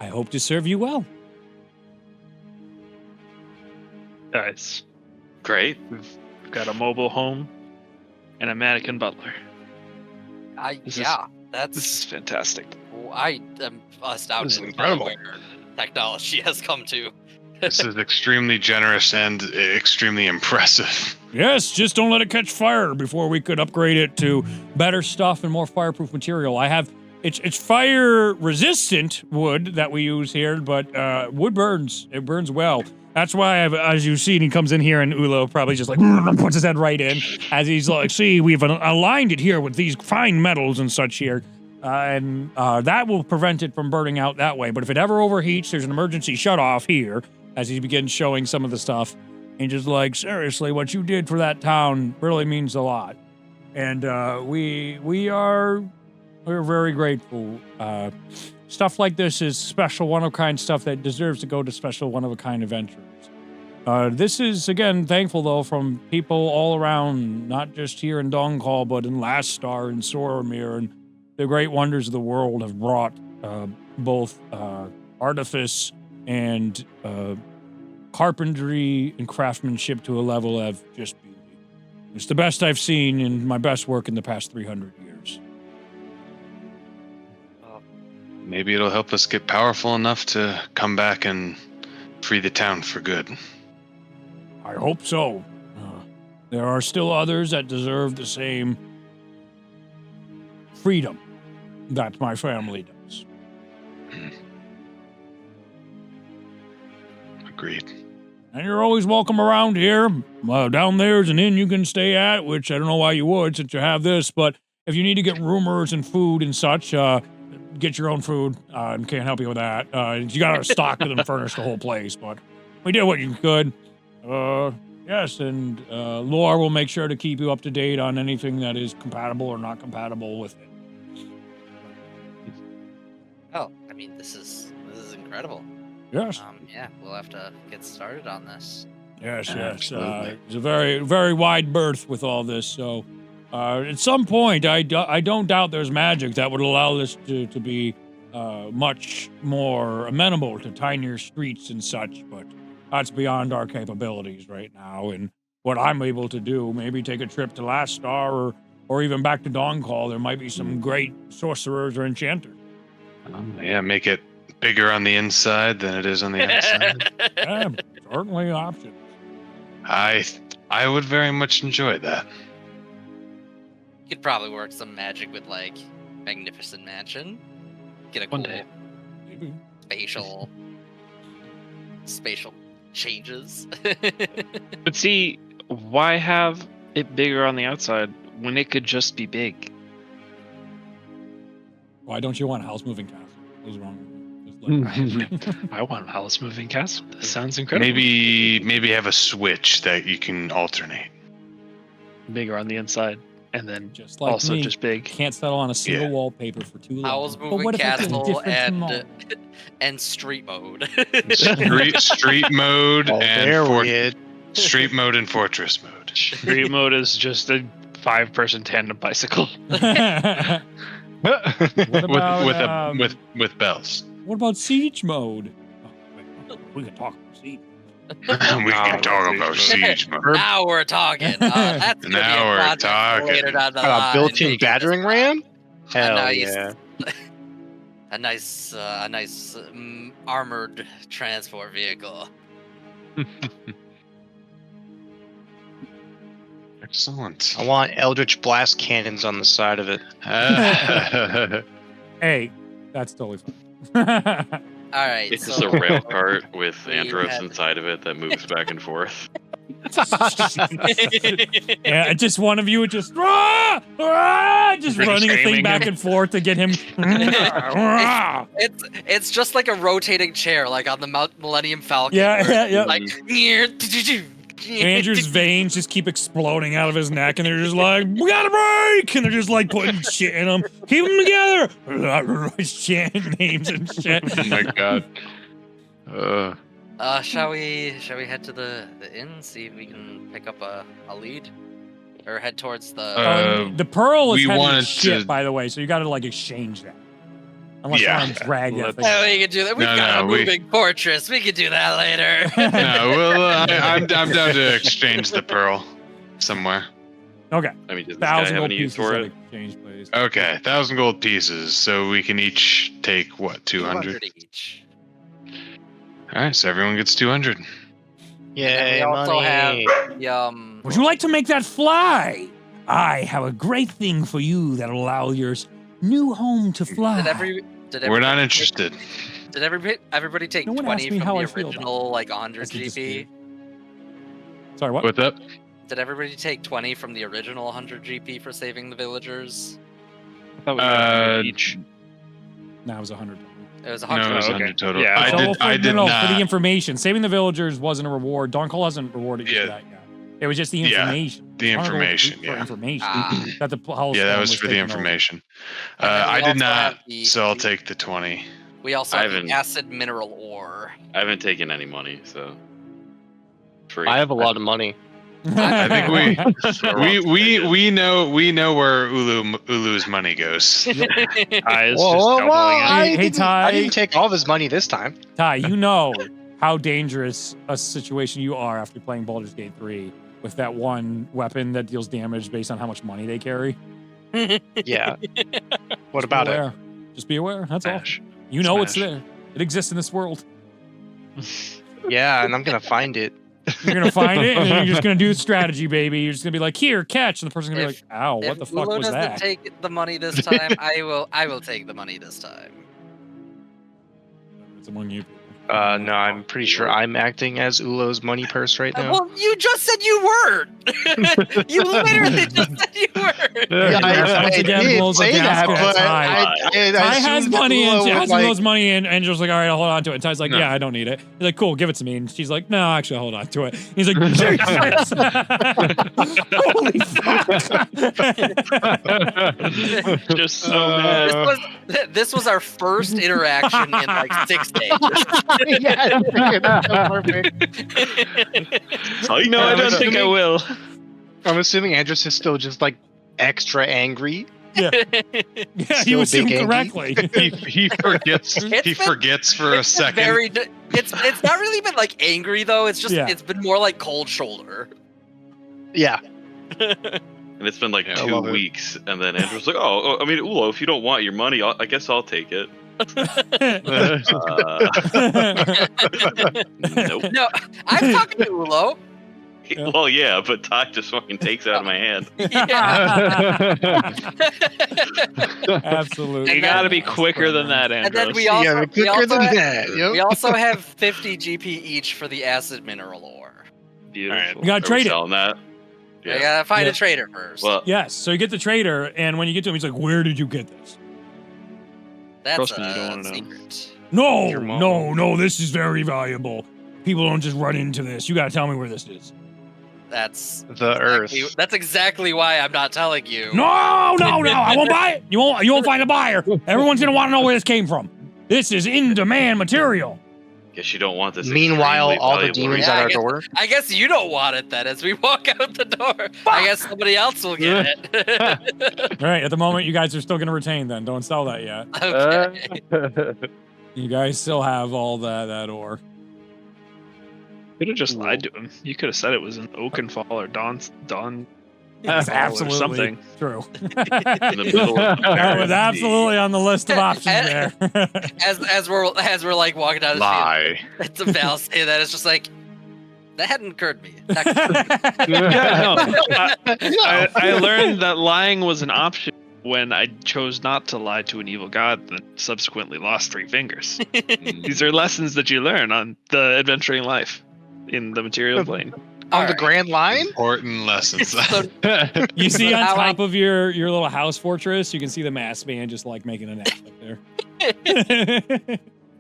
I hope to serve you well. Nice. Great. We've got a mobile home and a mannequin butler. This is fantastic. I am astounded This is incredible. by where technology has come to. This is extremely generous and extremely impressive. Yes, just don't let it catch fire before we could upgrade it to better stuff and more fireproof material. I have it's fire resistant wood that we use here, but wood burns. It burns well. That's why, as you see, he comes in here and Ulo probably just like puts his head right in as he's like, see, we've aligned it here with these fine metals and such here. And that will prevent it from burning out that way. But if it ever overheats, there's an emergency shut-off here as he begins showing some of the stuff. And just like, seriously, what you did for that town really means a lot. And we're very grateful. Stuff like this is special one-of-a-kind stuff that deserves to go to special one-of-a-kind adventures. This is, again, thankful, though, from people all around, not just here in Dongcall, but in Last Star and Soromir, and the great wonders of the world have brought both artifice and carpentry and craftsmanship to a level of just beauty. It's the best I've seen in my best work in the past 300 years. Maybe it'll help us get powerful enough to come back and free the town for good. I hope so. There are still others that deserve the same freedom that my family does. Agreed. And you're always welcome around here. Down there's an inn you can stay at, which I don't know why you would since you have this, but if you need to get rumors and food and such, get your own food. And can't help you with that. You gotta stock it and furnish the whole place, but we did what you could. Yes, and Lore will make sure to keep you up to date on anything that is compatible or not compatible with it. Oh, I mean, this is incredible. Yes. Yeah, we'll have to get started on this. Yes. It's Absolutely. a very, very wide berth with all this. So, at some point, I don't doubt there's magic that would allow this to be much more amenable to tinier streets and such. But that's beyond our capabilities right now. And what I'm able to do, maybe take a trip to Last Star or even back to Dongcall. There might be some great sorcerers or enchanters. Yeah, make it bigger on the inside than it is on the outside. Yeah, certainly options. I would very much enjoy that. You could probably work some magic with like Magnificent Mansion. Get a One cool day. Maybe. spatial changes. But see, why have it bigger on the outside when it could just be big? Why don't you want a house moving castle? What was wrong with you? I want a house moving castle. This sounds incredible. Maybe have a switch that you can alternate. Bigger on the inside, and then Just like also me. just big. Can't settle on a single Yeah. wallpaper for too long. House But moving what if it's in castle different modes? and street mode. Street mode Oh, there and we is. street mode and fortress mode. Street mode is just a 5-person tandem bicycle. What about, with bells. what about siege mode? Oh, wait, we can talk about siege. We can talk about siege mode. Now we're talking. That's gonna Now be a we're project talking. later down the Got a line. built-in Making battering this ram? Hell nice- yeah. a nice armored transport vehicle. Excellent. I want Eldritch Blast cannons on the side of it. Hey, that's totally fine. All right, It's so just a rail cart with we andros have- inside of it that moves back and forth. Yeah, just one of you would just just running a thing Screaming back him. and forth to get him. it's just like a rotating chair, like on the Millennium Falcon. Yeah, where yeah, yeah. Like Andrew's veins just keep exploding out of his neck, and they're just like, "We got a break!" And they're just like putting shit in them. Keep them together. He's chanting names and shit. Oh my god. Shall we head to the inn, see if we can pick up a lead, or head towards the? The pearl is we heavy wanted as shit, to- by the way. So you got to like exchange that. Unless Yeah. you want to drag that thing. Oh, we can do that. We've got a moving fortress. We can do that later. No, well, I'm down to exchange the pearl somewhere. Okay. I mean, does this guy 1,000 have gold any use pieces for at it? exchange, please. Okay, 1,000 gold pieces. So we can each take what, 200? each. All right, so everyone gets 200. And Yay, we also money. have the Would you like to make that fly? I have a great thing for you that'll allow your new home to fly. We're not interested. Did everybody take No one 20 asked me from how the I feel about original like 100 That's just GP? Sorry, what? What's up? Did everybody take 20 from the original 100 GP for saving the villagers? I thought we got 100 each. No, it was 100. It was No, 100. it was okay. 100 total. Yeah. I did no, not. for the information. Saving the villagers wasn't a reward. Don Cole hasn't rewarded you for that yet. It was just the Yeah, information. the 100 gold information, for yeah. information. Ah. That the whole Yeah, that storm was for the taken over. information. And then we I did also not, have the- so I'll take the 20. We also I have the haven't- acid mineral ore. I haven't taken any money, so free. I have a lot of money. I think we know where Ulu's money goes. Ty is Whoa, just whoa, doubling whoa! it. I, Hey, didn't, Ty. I didn't take all of his money this time. Ty, you know how dangerous a situation you are after playing Baldur's Gate 3 with that one weapon that deals damage based on how much money they carry. Yeah. What Be about it? aware. Just be aware. That's Smash. all. You know it's Smash. there. It exists in this world. Yeah, and I'm gonna find it. You're gonna find it, and then you're just gonna do strategy, baby. You're just gonna be like, "Here, catch," and the person's gonna be If- like, "Ow, what If the fuck Ulo was doesn't that?" take the money this time, I will take the money this time. It's among you. No, I'm pretty sure I'm acting as Ulo's money purse right now. Well, you just said you weren't. You literally just said you weren't. Yeah, Once again, did blows say a that, gasket but at Ty. I Ty has assumed that money, Ulo and she was has like- Ulo's money, and Angel's like, "All right, I'll hold on to it." And Ty's like, No. "Yeah, I don't need it." He's like, "Cool, give it to me." And she's like, "No, actually, I'll hold on to it." He's like, "Jesus, holy fuck!" Just so mad. This was our first interaction in like 6 days. Yeah, that's so perfect. No, I don't think I will. I'm assuming Andrus is still just like extra angry. Yeah, Still you assume big correctly. He forgets. It's He been- forgets for a It's second. it's not really been like angry though. It's just Yeah. it's been more like cold shoulder. Yeah. And it's been like Yeah, I 2 love it. weeks, and then Andrew's like, "Oh, I mean, Ulo, if you don't want your money, I guess I'll take it." Nope. No, I'm talking to Ulo. Yeah. Well, yeah, but Ty just fucking takes it out of my hand. Absolutely. You gotta be quicker than that, And then Andros. we also, Yeah, we quicker also, than have, that. Yep. we also have 50 GP each for the acid mineral ore. Beautiful. You gotta Are we trade it. selling that? I Yeah. gotta find Yeah. a trader first. Well, Yes. So you get the trader, and when you get to him, he's like, "Where did you get this?" That's trust me, you don't a wanna know. secret. No, Your mom. no, this is very valuable. People don't just run into this. You gotta tell me where this is. That's The Earth. That's exactly why I'm not telling you. No, I won't buy it. You won't find a buyer. Everyone's gonna want to know where this came from. This is in demand material. guess you don't want this. Meanwhile, extremely all the valuable demons Yeah, at I our guess- door. I guess you don't want it then. As we walk out the door, I guess somebody else will get it. All right, at the moment, you guys are still gonna retain. Then don't sell that yet. Okay. You guys still have all that ore. Could have just lied to him. You could have said it was in Oakenfall or Don That's or absolutely something. true. in the middle of the That was sea. absolutely on the list of options there. as we're like walking down the Lie. street, it's a Val say that it's just like that hadn't occurred to me. Yeah, no. I learned that lying was an option when I chose not to lie to an evil god and subsequently lost 3 fingers. These are lessons that you learn on the adventuring life in the material plane. On the Grand Line? Important lessons. You see on How top of your little house fortress, you can see the mass man just like making a nest up there.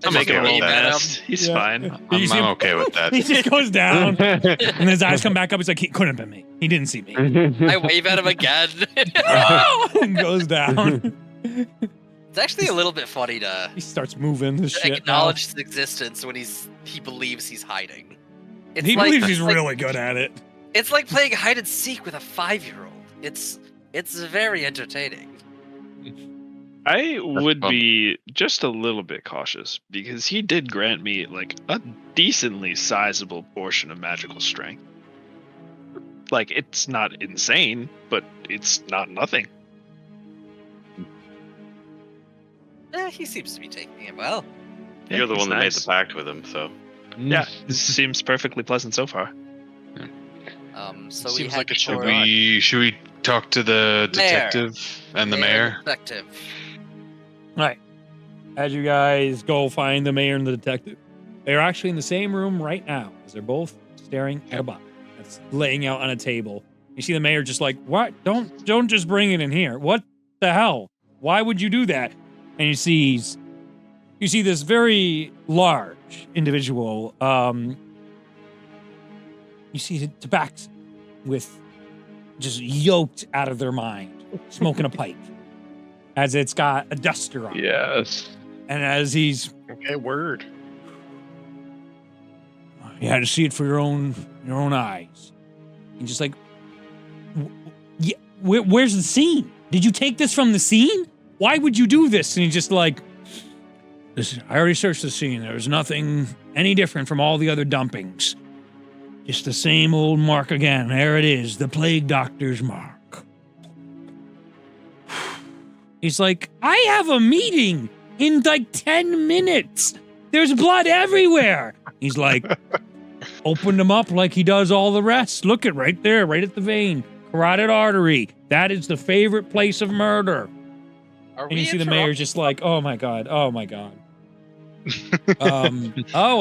I'm Just okay with wave that. at him. He's Yeah. fine. You see I'm him- okay with that. He just goes down, and his eyes come back up. He's like, "He couldn't have been me. He didn't see me." I wave at him again. And goes down. It's actually a little bit funny to He starts moving this shit acknowledge his existence when he believes he's hiding. It's he like, believes he's it's like- really good at it. It's like playing hide and seek with a 5-year-old. It's very entertaining. I would fun. be just a little bit cautious because he did grant me like a decently sizable portion of magical strength. Like, it's not insane, but it's not nothing. He seems to be taking it well. You're the he's one that made nice. the pact with him, so. Yeah, this seems perfectly pleasant so far. So we Seems had like it should for- Should we talk to the detective and the mayor? Detective. Right. As you guys go find the mayor and the detective, they're actually in the same room right now as they're both staring at a bottle that's laying out on a table. You see the mayor just like, what? Don't just bring it in here. What the hell? Why would you do that? And you see this very large individual. You see tabaxi with just yoked out of their mind, smoking a pipe, as it's got a duster on. Yes. And as he's, Okay, word. you had to see it for your own eyes. And just like, yeah, where's the scene? Did you take this from the scene? Why would you do this? And he's just like, listen, I already searched the scene. There was nothing any different from all the other dumpings. Just the same old mark again. There it is, the plague doctor's mark. He's like, I have a meeting in like 10 minutes. There's blood everywhere. He's like, opened him up like he does all the rest. Look at right there, right at the vein. Carotid artery. That is the favorite place of murder. Are And we you see the mayor just like, oh my God. Oh,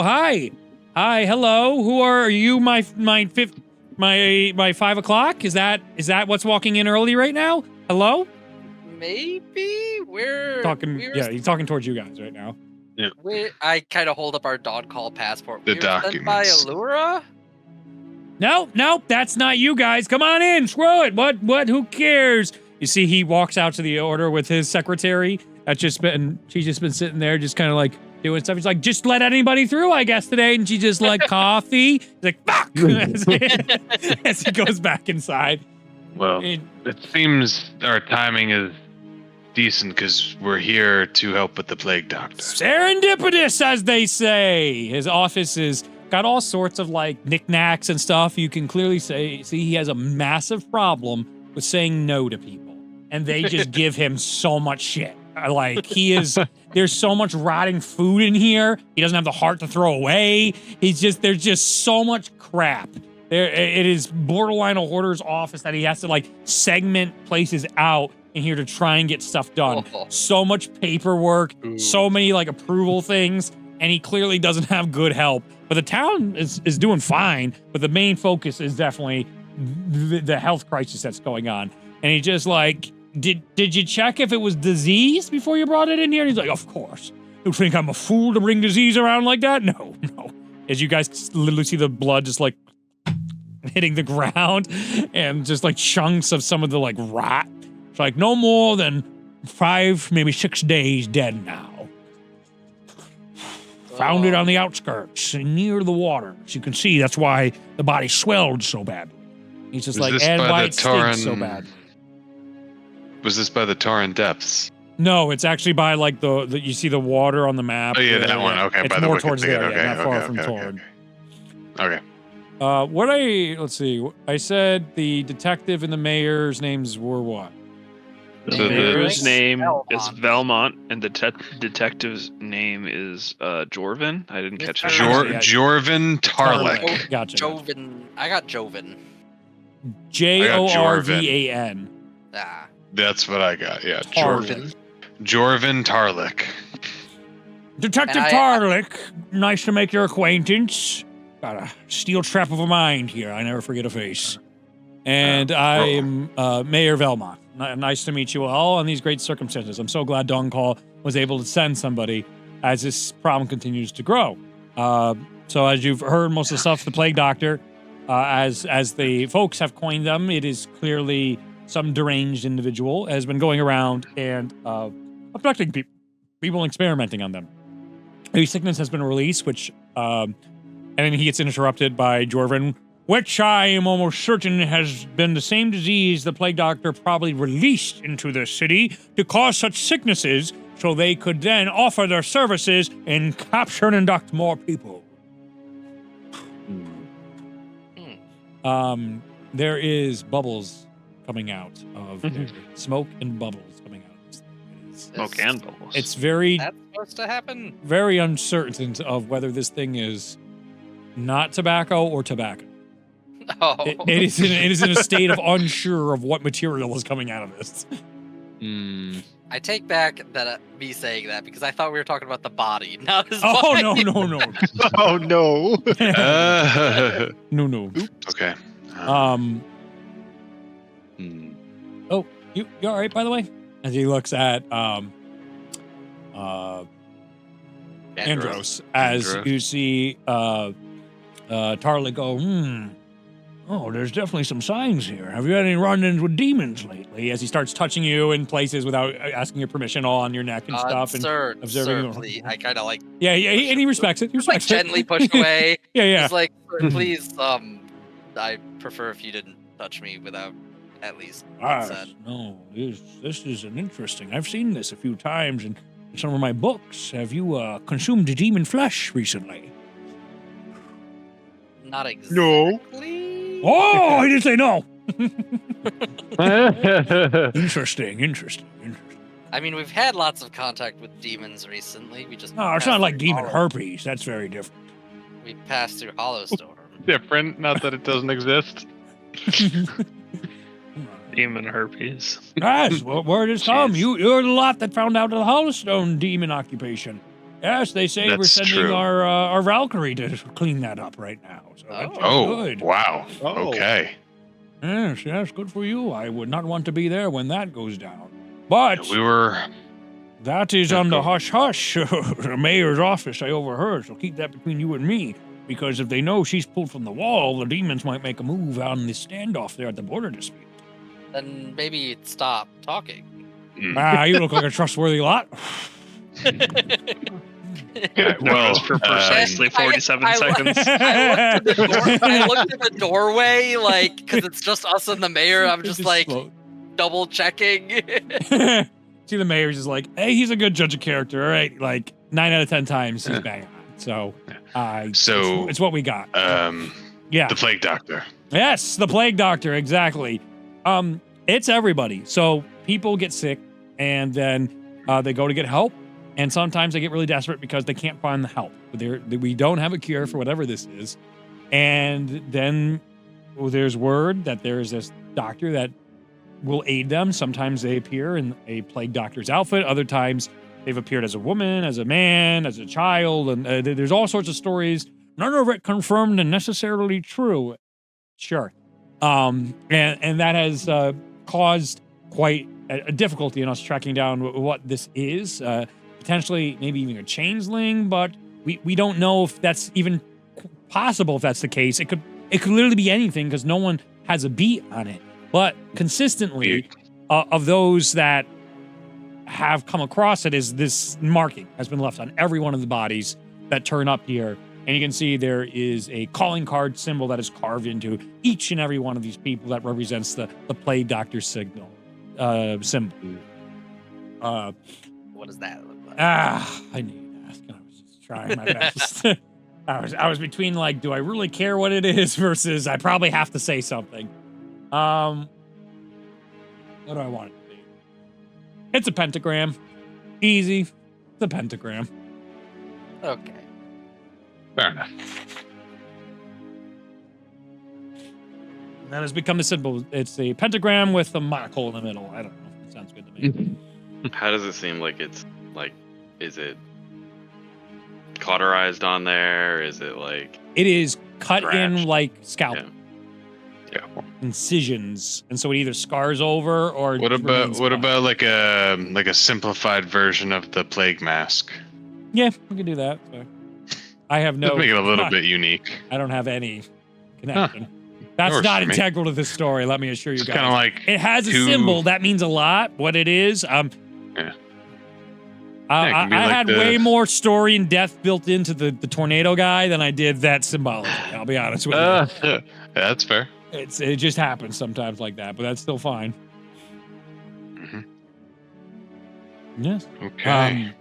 hi. Hi, hello. Who are you? My 5 o'clock? Is that what's walking in early right now? Hello? Maybe we're Talking, we were- yeah, he's talking towards you guys right now. I kind of hold up our Dawn Call passport. The We were sent by documents. Allura? Nope, that's not you guys. Come on in, screw it. What, who cares? You see, he walks out to the order with his secretary. She's just been sitting there just kind of like doing stuff. He's like, just let anybody through, I guess, today. And she just like, coffee. He's like, fuck, as he goes back inside. Well, it seems our timing is decent because we're here to help with the plague doctor. Serendipitous, as they say. His office is got all sorts of like knickknacks and stuff. You can clearly see he has a massive problem with saying no to people, and they just give him so much shit. Like there's so much rotting food in here. He doesn't have the heart to throw away. There's just so much crap. It is borderline a hoarder's office that he has to like segment places out in here to try and get stuff done. Oh. So much paperwork, so many like approval things, and he clearly doesn't have good help. But the town is doing fine, but the main focus is definitely the health crisis that's going on. And he just like, did you check if it was disease before you brought it in here? And he's like, of course. You think I'm a fool to bring disease around like that? No. As you guys literally see the blood just like hitting the ground and just like chunks of some of the like rot. It's like no more than 5, maybe 6 days dead now. Found it on the outskirts near the water. As you can see, that's why the body swelled so badly. He's just like, and why it stinks so bad. Was this by the Tauran depths? No, it's actually by like the you see the water on the map. Oh yeah, that one. Okay, it's by the more wicked towards thicket. there, Okay, not far okay, from okay, Torn. Okay. Let's see. I said the detective and the mayor's names were what? The So mayor's name Velmont. is Velmont, and the detective's name is Jorvin. I didn't catch that. Jorvin Tarlik. Gotcha. Joven. I got Joven. Jorvan. Ah. That's what I got. Yeah, Tarlik. Jorvin Tarlik. Detective And Tarlik, nice to make your acquaintance. Got a steel trap of a mind here. I never forget a face. And I'm Mayor Velmont. Nice to meet you all on these great circumstances. I'm so glad Dawn Call was able to send somebody as this problem continues to grow. So as you've heard most of the stuff, the Plague Doctor, as the folks have coined them, it is clearly some deranged individual has been going around and abducting people and experimenting on them. A sickness has been released, which, and then he gets interrupted by Jorvin, which I am almost certain has been the same disease the plague doctor probably released into the city to cause such sicknesses so they could then offer their services and capture and induct more people. There is bubbles coming out of smoke and bubbles coming out. Smoke and bubbles. It's very That's supposed to happen. very uncertain of whether this thing is not tobacco or tobacco. Oh. It is in a state of unsure of what material is coming out of this. I take back that me saying that because I thought we were talking about the body, not his Oh body. no. Oh no. No. Okay. Oh, you all right, by the way? As he looks at Andros, as Andros. you see Tarly go, oh, there's definitely some signs here. Have you had any run-ins with demons lately? As he starts touching you in places without asking your permission, all on your neck and stuff, and Sir, observing. please. I kind of like Yeah, and he respects it. He like respects it. gently push away. Yeah. He's like, "Sir, please, I prefer if you didn't touch me without at least consent." No, this is an interesting. I've seen this a few times in some of my books. Have you consumed demon flesh recently? Not exactly. No. Oh, I didn't say no. Interesting. I mean, we've had lots of contact with demons recently. We just No, it's passed not like through demon Hollow- herpes. That's very different. We passed through Hollowstorm. Different, not that it doesn't exist. Demon herpes. Yes, word has come. You're the lot that found out the Hollowstone demon occupation. Yes, they say we're That's sending true. our Valkyrie to clean that up right now. So that's good. Wow. Oh. Okay. Yes, good for you. I would not want to be there when that goes down. But We were. that is under hush-hush. The mayor's office, I overheard, so keep that between you and me. Because if they know she's pulled from the wall, the demons might make a move on this standoff there at the border dispute. Then maybe stop talking. You look like a trustworthy lot. Well, for precisely 47 I seconds. I looked at the doorway, like, because it's just us and the mayor. I'm just like double checking. See, the mayor's just like, hey, he's a good judge of character. All right, like 9 out of 10 times he's bang on. So, it's what we got. Yeah, the plague doctor. Yes, the plague doctor, exactly. It's everybody. So people get sick, and then they go to get help, and sometimes they get really desperate because they can't find the help. We don't have a cure for whatever this is, and then there's word that there is this doctor that will aid them. Sometimes they appear in a plague doctor's outfit. Other times they've appeared as a woman, as a man, as a child, and there's all sorts of stories. None of it confirmed and necessarily true. Sure. And that has caused quite a difficulty in us tracking down what this is. Potentially, maybe even a changeling, but we don't know if that's even possible. If that's the case, it could literally be anything because no one has a beat on it. But consistently, of those that have come across it, is this marking has been left on every one of the bodies that turn up here. And you can see there is a calling card symbol that is carved into each and every one of these people that represents the plague doctor symbol. What does that look like? I knew you'd ask. I was just trying my best. I was between like, do I really care what it is versus I probably have to say something. What do I want it to be? It's a pentagram. Easy. It's a pentagram. Okay. Fair enough. That has become the symbol. It's a pentagram with a monocle in the middle. I don't know. It sounds good to me. How does it seem like it's like? Is it cauterized on there? Is it like? It is cut in Scratched. like scalpel. Yeah. Incisions, and so it either scars over or. What remains about black. like a simplified version of the plague mask? Yeah, we can do that. So. I have no. Just make it a little bit unique. I don't have any connection. That's Works not for me. integral to this story. Let me assure you It's guys. kind of like It has a two- symbol that means a lot. What it is, I had way more story and death built into the tornado guy than I did that symbology. I'll be honest with you. That's fair. It just happens sometimes like that, but that's still fine. Mm-hmm. Yes. Okay.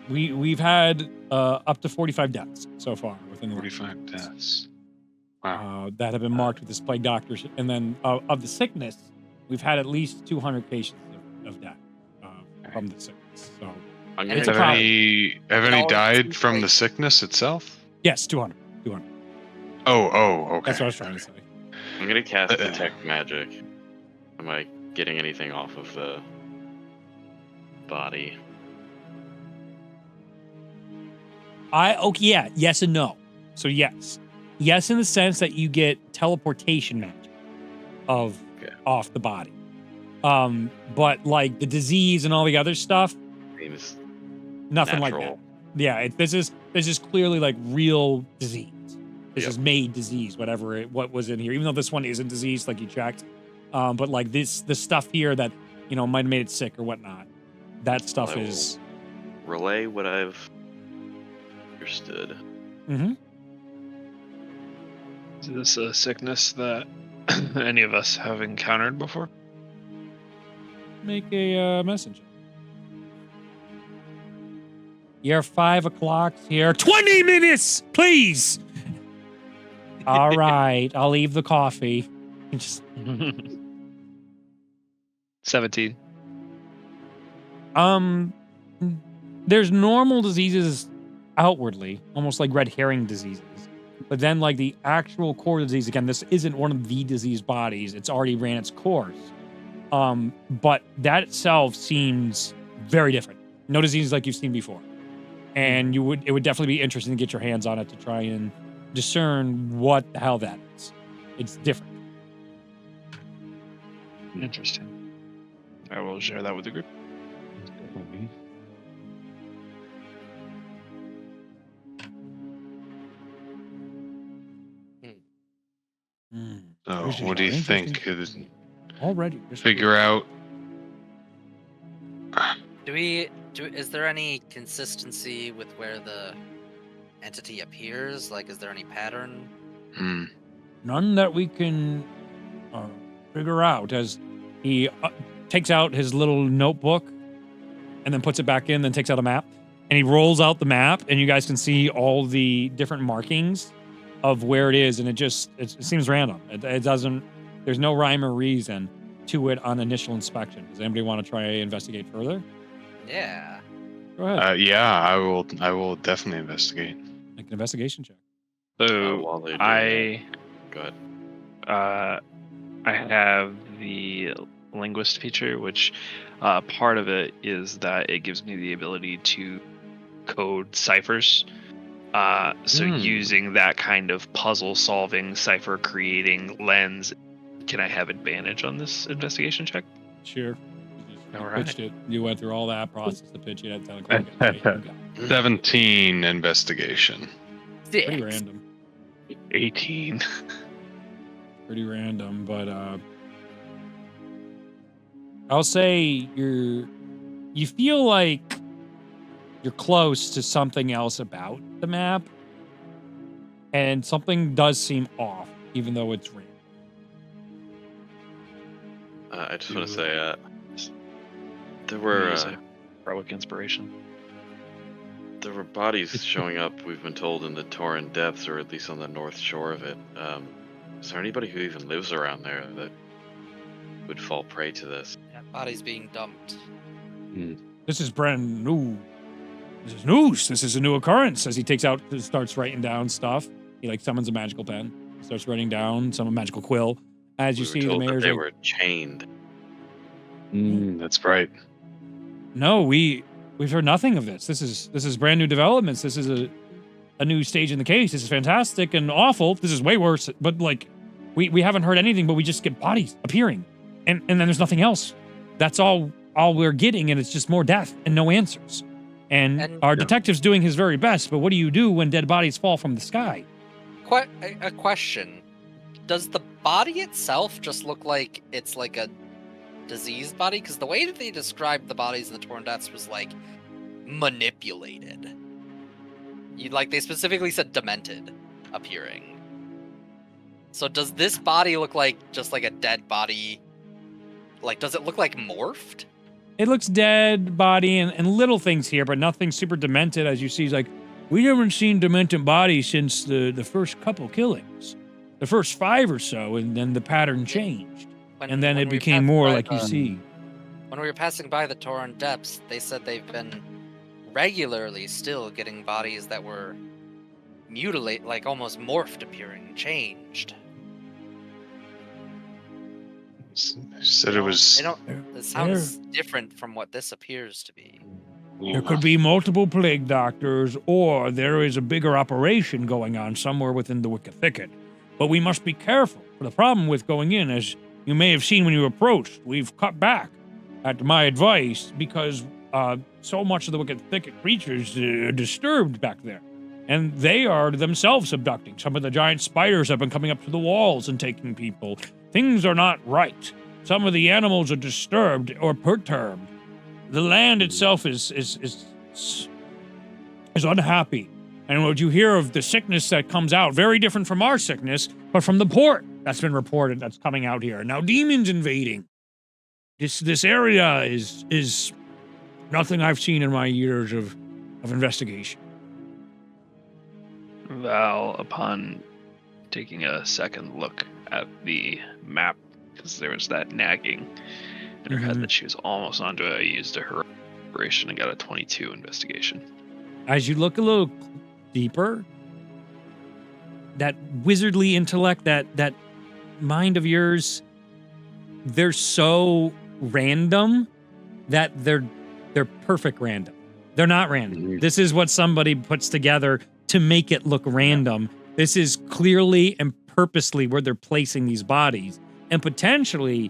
We've had up to 45 deaths so far within the 45 deaths. Wow. that have been marked with this plague doctor, and then of the sickness, we've had at least 200 cases of death from the sickness. So, I'm it's gonna a Have problem. any died from the sickness itself? Yes, 200. 200. Oh, okay. That's what I was trying to say. I'm gonna cast detect magic. Am I getting anything off of the body? Yeah, yes and no. So yes in the sense that you get teleportation magic off the body. But like the disease and all the other stuff, Seems nothing natural. like that. Yeah, this is clearly like real disease. This is made disease, what was in here. Even though this one isn't disease, like you checked, but like the stuff here that might have made it sick or whatnot. That stuff is relay what I've understood. Mm-hmm. Is this a sickness that any of us have encountered before? Make a messenger. Your 5 o'clock here. 20 minutes, please. All right, I'll leave the coffee. Just 17. There's normal diseases outwardly, almost like red herring diseases. But then like the actual core disease, again, this isn't one of the disease bodies. It's already ran its course. But that itself seems very different. No disease like you've seen before. And it would definitely be interesting to get your hands on it to try and discern what the hell that is. It's different. Interesting. I will share that with the group. So, what do you think? Already. Figure out. Is there any consistency with where the entity appears? Like, is there any pattern? None that we can figure out. As he takes out his little notebook and then puts it back in, then takes out a map, and he rolls out the map, and you guys can see all the different markings of where it is, and it seems random. It doesn't. There's no rhyme or reason to it on initial inspection. Does anybody want to try and investigate further? Yeah. Go ahead. Yeah, I will definitely investigate. Make an investigation check. So while they do I that, go ahead. I have the linguist feature, which part of it is that it gives me the ability to code ciphers. So using that kind of puzzle solving, cipher creating lens, can I have advantage on this investigation check? Sure. All You right. pitched it. You went through all that process to pitch it at 10 o'clock. 17 investigation. Pretty random. 18. Pretty random, but I'll say you feel like you're close to something else about the map, and something does seem off, even though it's random. I just want to say, there were heroic inspiration. There were bodies showing up, we've been told, in the Torrent depths, or at least on the north shore of it. Is there anybody who even lives around there that would fall prey to this? Yeah, bodies being dumped. This is brand new. This is news. This is a new occurrence. As he starts writing down stuff. He summons a magical pen. Starts writing down some magical quill. As you see, the mayor's they were chained. That's right. No, we've heard nothing of this. This is brand new developments. This is a new stage in the case. This is fantastic and awful. This is way worse. But we haven't heard anything. But we just get bodies appearing, and then there's nothing else. That's all we're getting, and it's just more death and no answers. And our detective's doing his very best. But what do you do when dead bodies fall from the sky? A question: does the body itself just look like it's like a diseased body? Because the way that they described the bodies in the torn depths was like manipulated. They specifically said demented appearing. So does this body look like just like a dead body? Like, does it look like morphed? It looks dead body and little things here, but nothing super demented. As you see, like, we haven't seen demented bodies since the first couple killings. The first 5 or so, and then the pattern changed. And then it became more like you see. When we were passing by the torn depths, they said they've been regularly still getting bodies that were mutilated, like almost morphed appearing, changed. Said it was. It sounds different from what this appears to be. There could be multiple plague doctors, or there is a bigger operation going on somewhere within the Wicked Thicket. But we must be careful. For the problem with going in, as you may have seen when you approached, we've cut back at my advice because so much of the Wicked Thicket creatures are disturbed back there. And they are themselves abducting. Some of the giant spiders have been coming up to the walls and taking people. Things are not right. Some of the animals are disturbed or perturbed. The land itself is unhappy. And what you hear of the sickness that comes out, very different from our sickness, but from the port that's been reported that's coming out here. Now demons invading. This area is nothing I've seen in my years of investigation. Val, upon taking a second look at the map, because there was that nagging in her head that she was almost onto it, I used her operation and got a 22 investigation. As you look a little deeper, that wizardly intellect, that mind of yours, they're so random that they're perfect random. They're not random. This is what somebody puts together to make it look random. This is clearly and purposely where they're placing these bodies. And potentially,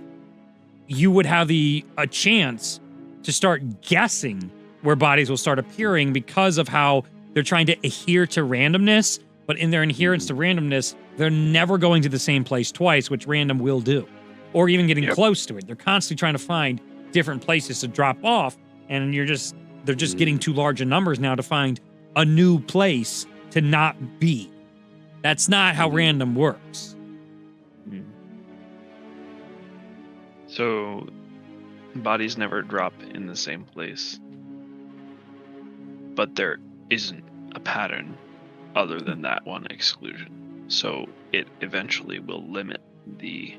you would have a chance to start guessing where bodies will start appearing because of how they're trying to adhere to randomness. But in their adherence to randomness, they're never going to the same place twice, which random will do. Or even getting close to it. They're constantly trying to find different places to drop off. And they're just getting too large in numbers now to find a new place to not be. That's not how random works. So, bodies never drop in the same place. But there isn't a pattern other than that one exclusion. So, it eventually will limit the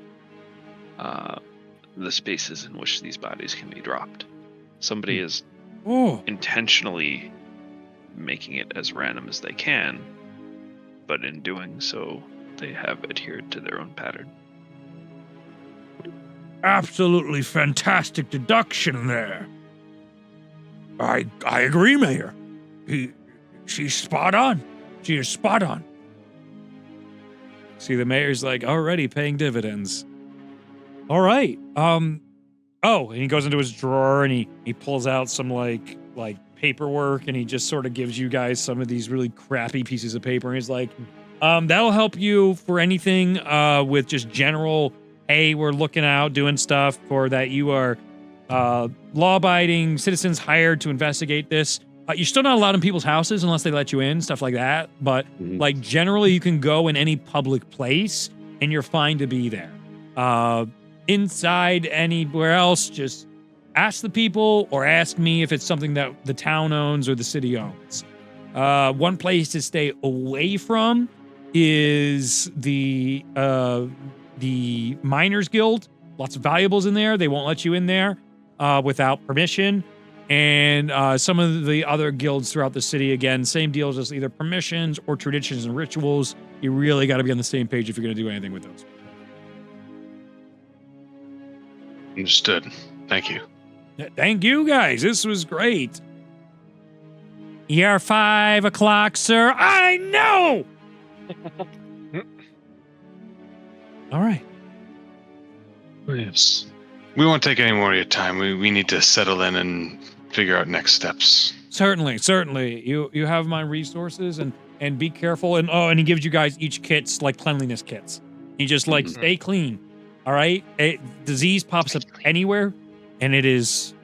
spaces in which these bodies can be dropped. Somebody is intentionally making it as random as they can, but in doing so, they have adhered to their own pattern. Absolutely fantastic deduction there. I agree, Mayor. She's spot on. She is spot on. See, the mayor's like already paying dividends. All right. And he goes into his drawer and he pulls out some like paperwork and he just sort of gives you guys some of these really crappy pieces of paper. And he's like, that'll help you for anything with just general, hey, we're looking out, doing stuff for that you are law-abiding citizens hired to investigate this. You're still not allowed in people's houses unless they let you in, stuff like that. But like generally you can go in any public place and you're fine to be there. Inside, anywhere else, just ask the people or ask me if it's something that the town owns or the city owns. One place to stay away from is the Miners Guild. Lots of valuables in there. They won't let you in there without permission. And some of the other guilds throughout the city, again, same deals as either permissions or traditions and rituals. You really got to be on the same page if you're going to do anything with those. Understood. Thank you. Thank you, guys. This was great. You're 5 o'clock, sir. I know! All right. Yes. We won't take any more of your time. We need to settle in and figure out next steps. Certainly. You have my resources and be careful. And he gives you guys each kits, like cleanliness kits. He just like, stay clean. All right, disease pops up anywhere, and it is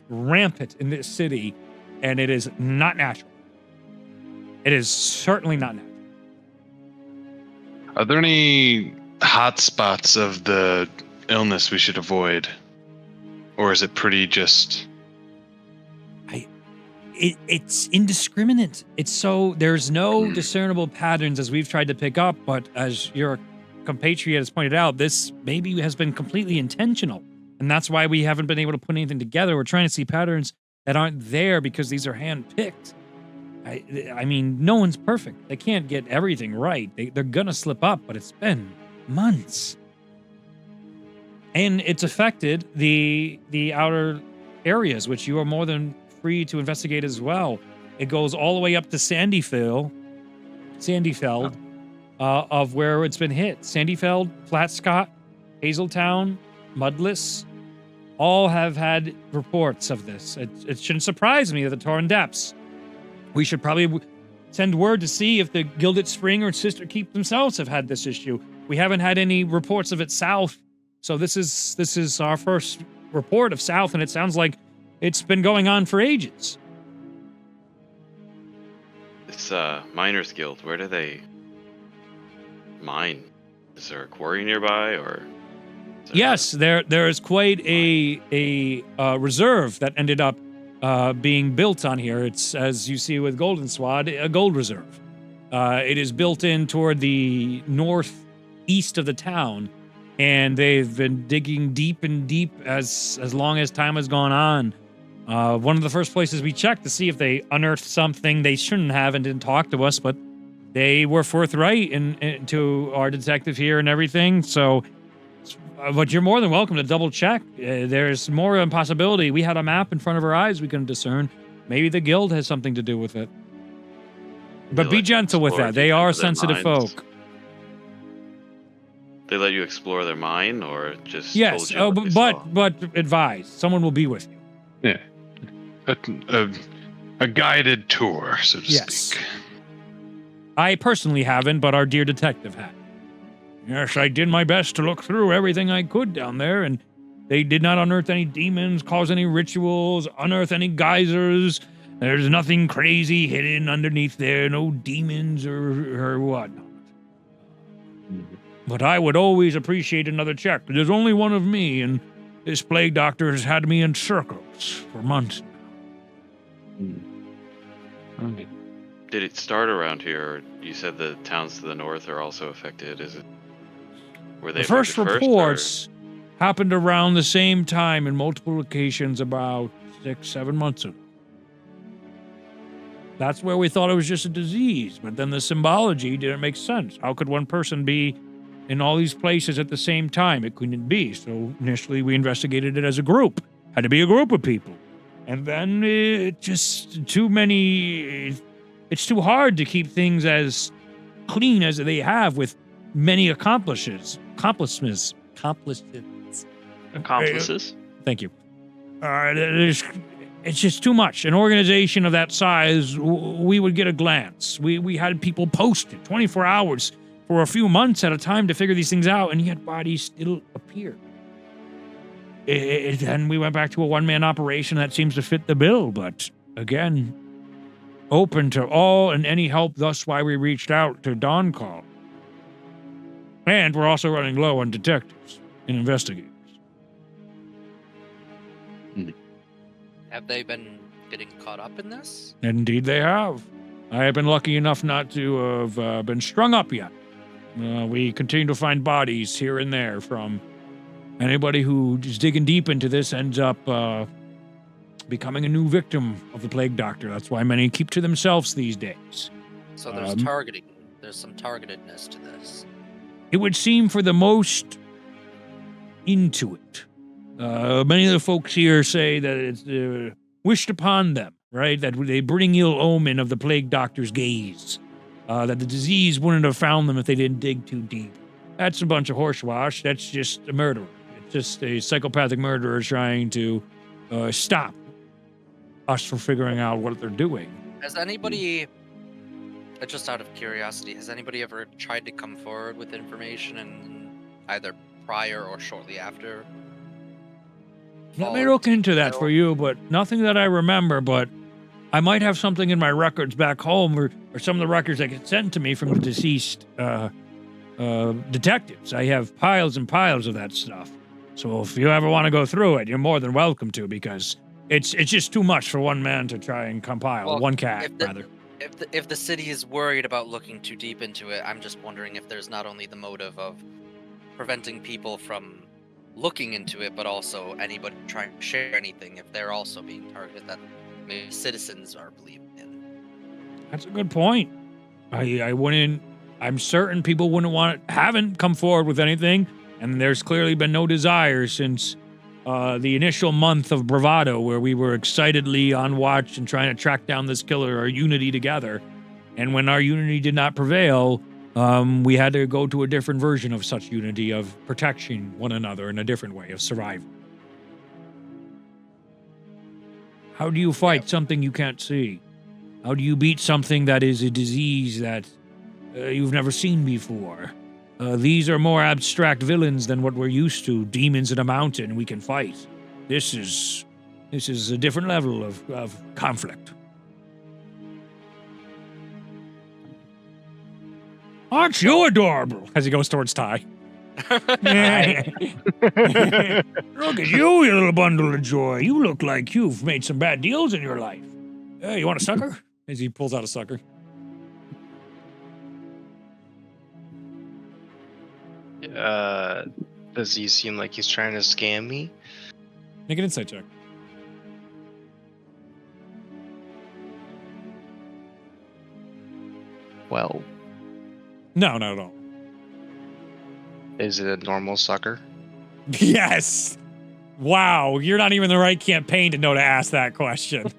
rampant in this city, and it is not natural. It is certainly not natural. Are there any hot spots of the illness we should avoid, or is it pretty just? It's indiscriminate. It's so there's no discernible patterns as we've tried to pick up, but as your compatriot has pointed out, this maybe has been completely intentional, and that's why we haven't been able to put anything together. We're trying to see patterns that aren't there because these are hand-picked. I mean, no one's perfect. They can't get everything right. They're gonna slip up, but it's been months, and it's affected the outer areas, which you are more than free to investigate as well. It goes all the way up to Sandyfeld, of where it's been hit. Sandyfeld, Flatscott, Hazeltown, Mudless, all have had reports of this. It shouldn't surprise me that the Torn Depths. We should probably send word to see if the Gilded Spring or Sister Keep themselves have had this issue. We haven't had any reports of it south, so this is our first report of south, and it sounds like it's been going on for ages. This Miners Guild, where do they mine? Is there a quarry nearby, or? Yes, there is quite a reserve that ended up being built on here. It's, as you see with Golden Swad, a gold reserve. It is built in toward the northeast of the town, and they've been digging deep and deep as long as time has gone on. One of the first places we checked to see if they unearthed something they shouldn't have and didn't talk to us, but they were forthright to our detective here and everything. So, but you're more than welcome to double check. There's more of a possibility. We had a map in front of our eyes we can discern. Maybe the guild has something to do with it. But be gentle with that. They are sensitive folk. They let you explore their mine, or just yes? Told you But advise. Someone will be with you. Yeah. A guided tour, so to speak. I personally haven't, but our dear detective had. Yes, I did my best to look through everything I could down there, and they did not unearth any demons, cause any rituals, unearth any geysers. There's nothing crazy hidden underneath there, no demons or whatnot. But I would always appreciate another check. There's only one of me, and this plague doctor has had me in circles for months now. Okay. Did it start around here? You said the towns to the north are also affected. Is it? Were they the first affected reports happened around the same time in multiple locations about 6-7 months ago. That's where we thought it was just a disease, but then the symbology didn't make sense. How could one person be in all these places at the same time? It couldn't be. So initially we investigated it as a group. Had to be a group of people. And then it just too many. It's too hard to keep things as clean as they have with many accomplices. Thank you. It's just too much. An organization of that size, we would get a glance. We had people posted 24 hours for a few months at a time to figure these things out, and yet bodies still appear. And we went back to a one-man operation that seems to fit the bill, but again, open to all and any help. Thus why we reached out to Dawn Call. And we're also running low on detectives and investigators. Have they been getting caught up in this? Indeed they have. I have been lucky enough not to have been strung up yet. We continue to find bodies here and there from anybody who is digging deep into this ends up becoming a new victim of the plague doctor. That's why many keep to themselves these days. So there's targeting. There's some targetedness to this. It would seem for the most into it. Many of the folks here say that it's wished upon them, right? That they bring ill omen of the plague doctor's gaze. That the disease wouldn't have found them if they didn't dig too deep. That's a bunch of horsewash. That's just a murderer. It's just a psychopathic murderer trying to stop us from figuring out what they're doing. Has anybody, just out of curiosity, has anybody ever tried to come forward with information and either prior or shortly after. Let me look into that for you, but nothing that I remember, but I might have something in my records back home or some of the records that get sent to me from the deceased detectives. I have piles and piles of that stuff. So if you ever want to go through it, you're more than welcome to, because it's just too much for one man to try and compile. Well, one cat, rather. If the city is worried about looking too deep into it, I'm just wondering if there's not only the motive of preventing people from looking into it, but also anybody trying to share anything, if they're also being targeted, that maybe citizens are believing in. That's a good point. I wouldn't. I'm certain people haven't come forward with anything, and there's clearly been no desire since the initial month of bravado, where we were excitedly on watch and trying to track down this killer, our unity together. And when our unity did not prevail, we had to go to a different version of such unity, of protecting one another in a different way, of survival. How do you fight something you can't see? How do you beat something that is a disease that you've never seen before? These are more abstract villains than what we're used to. Demons in a mountain we can fight. This is a different level of conflict. Aren't you adorable? As he goes towards Ty. Look at you little bundle of joy. You look like you've made some bad deals in your life. Hey, you want a sucker? As he pulls out a sucker. Does he seem like he's trying to scam me? Make an insight check. Well, No, not at all. is it a normal sucker? Yes. Wow, you're not even the right campaign to know to ask that question.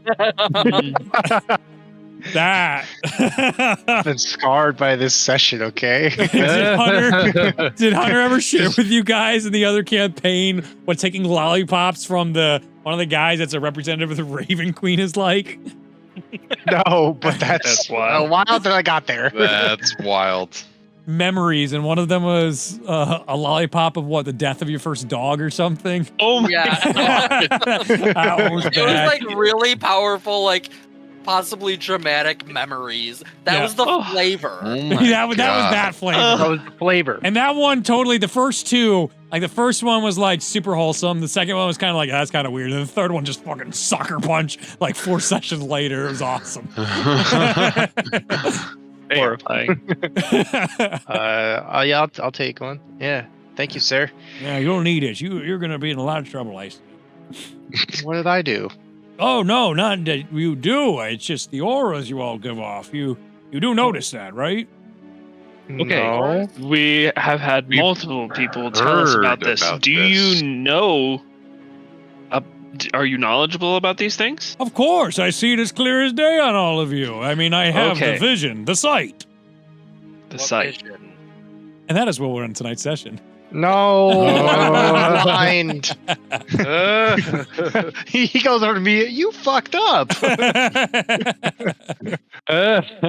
That. I've been scarred by this session, okay? Did Hunter ever share with you guys in the other campaign what taking lollipops from one of the guys that's a representative of the Raven Queen is like? No, but that's wild. a while that I got there. That's wild. Memories, and one of them was a lollipop of the death of your first dog or something. Oh my Yeah. That was It was bad. like really powerful, like possibly dramatic memories. That Yeah. was the flavor. Oh my that was that flavor. That was the flavor. And that one totally, the first two, like the first one was like super wholesome. The second one was kind of like, that's kind of weird. And the third one just fucking sucker punch like 4 sessions later. It was awesome. Horrifying. Yeah, I'll take one. Yeah, thank you, sir. Yeah, you don't need it. You're going to be in a lot of trouble, I see. What did I do? Oh, no, not that you do. It's just the auras you all give off. You do notice that, right? Okay. No. We have had multiple people tell us about heard this. about Do this. you know? Are you knowledgeable about these things? Of course. I see it as clear as day on all of you. I mean, I have Okay. the vision, the sight. The What site. vision? And that is what we're in tonight's session. No, I'm blind. He goes over to me. You fucked up.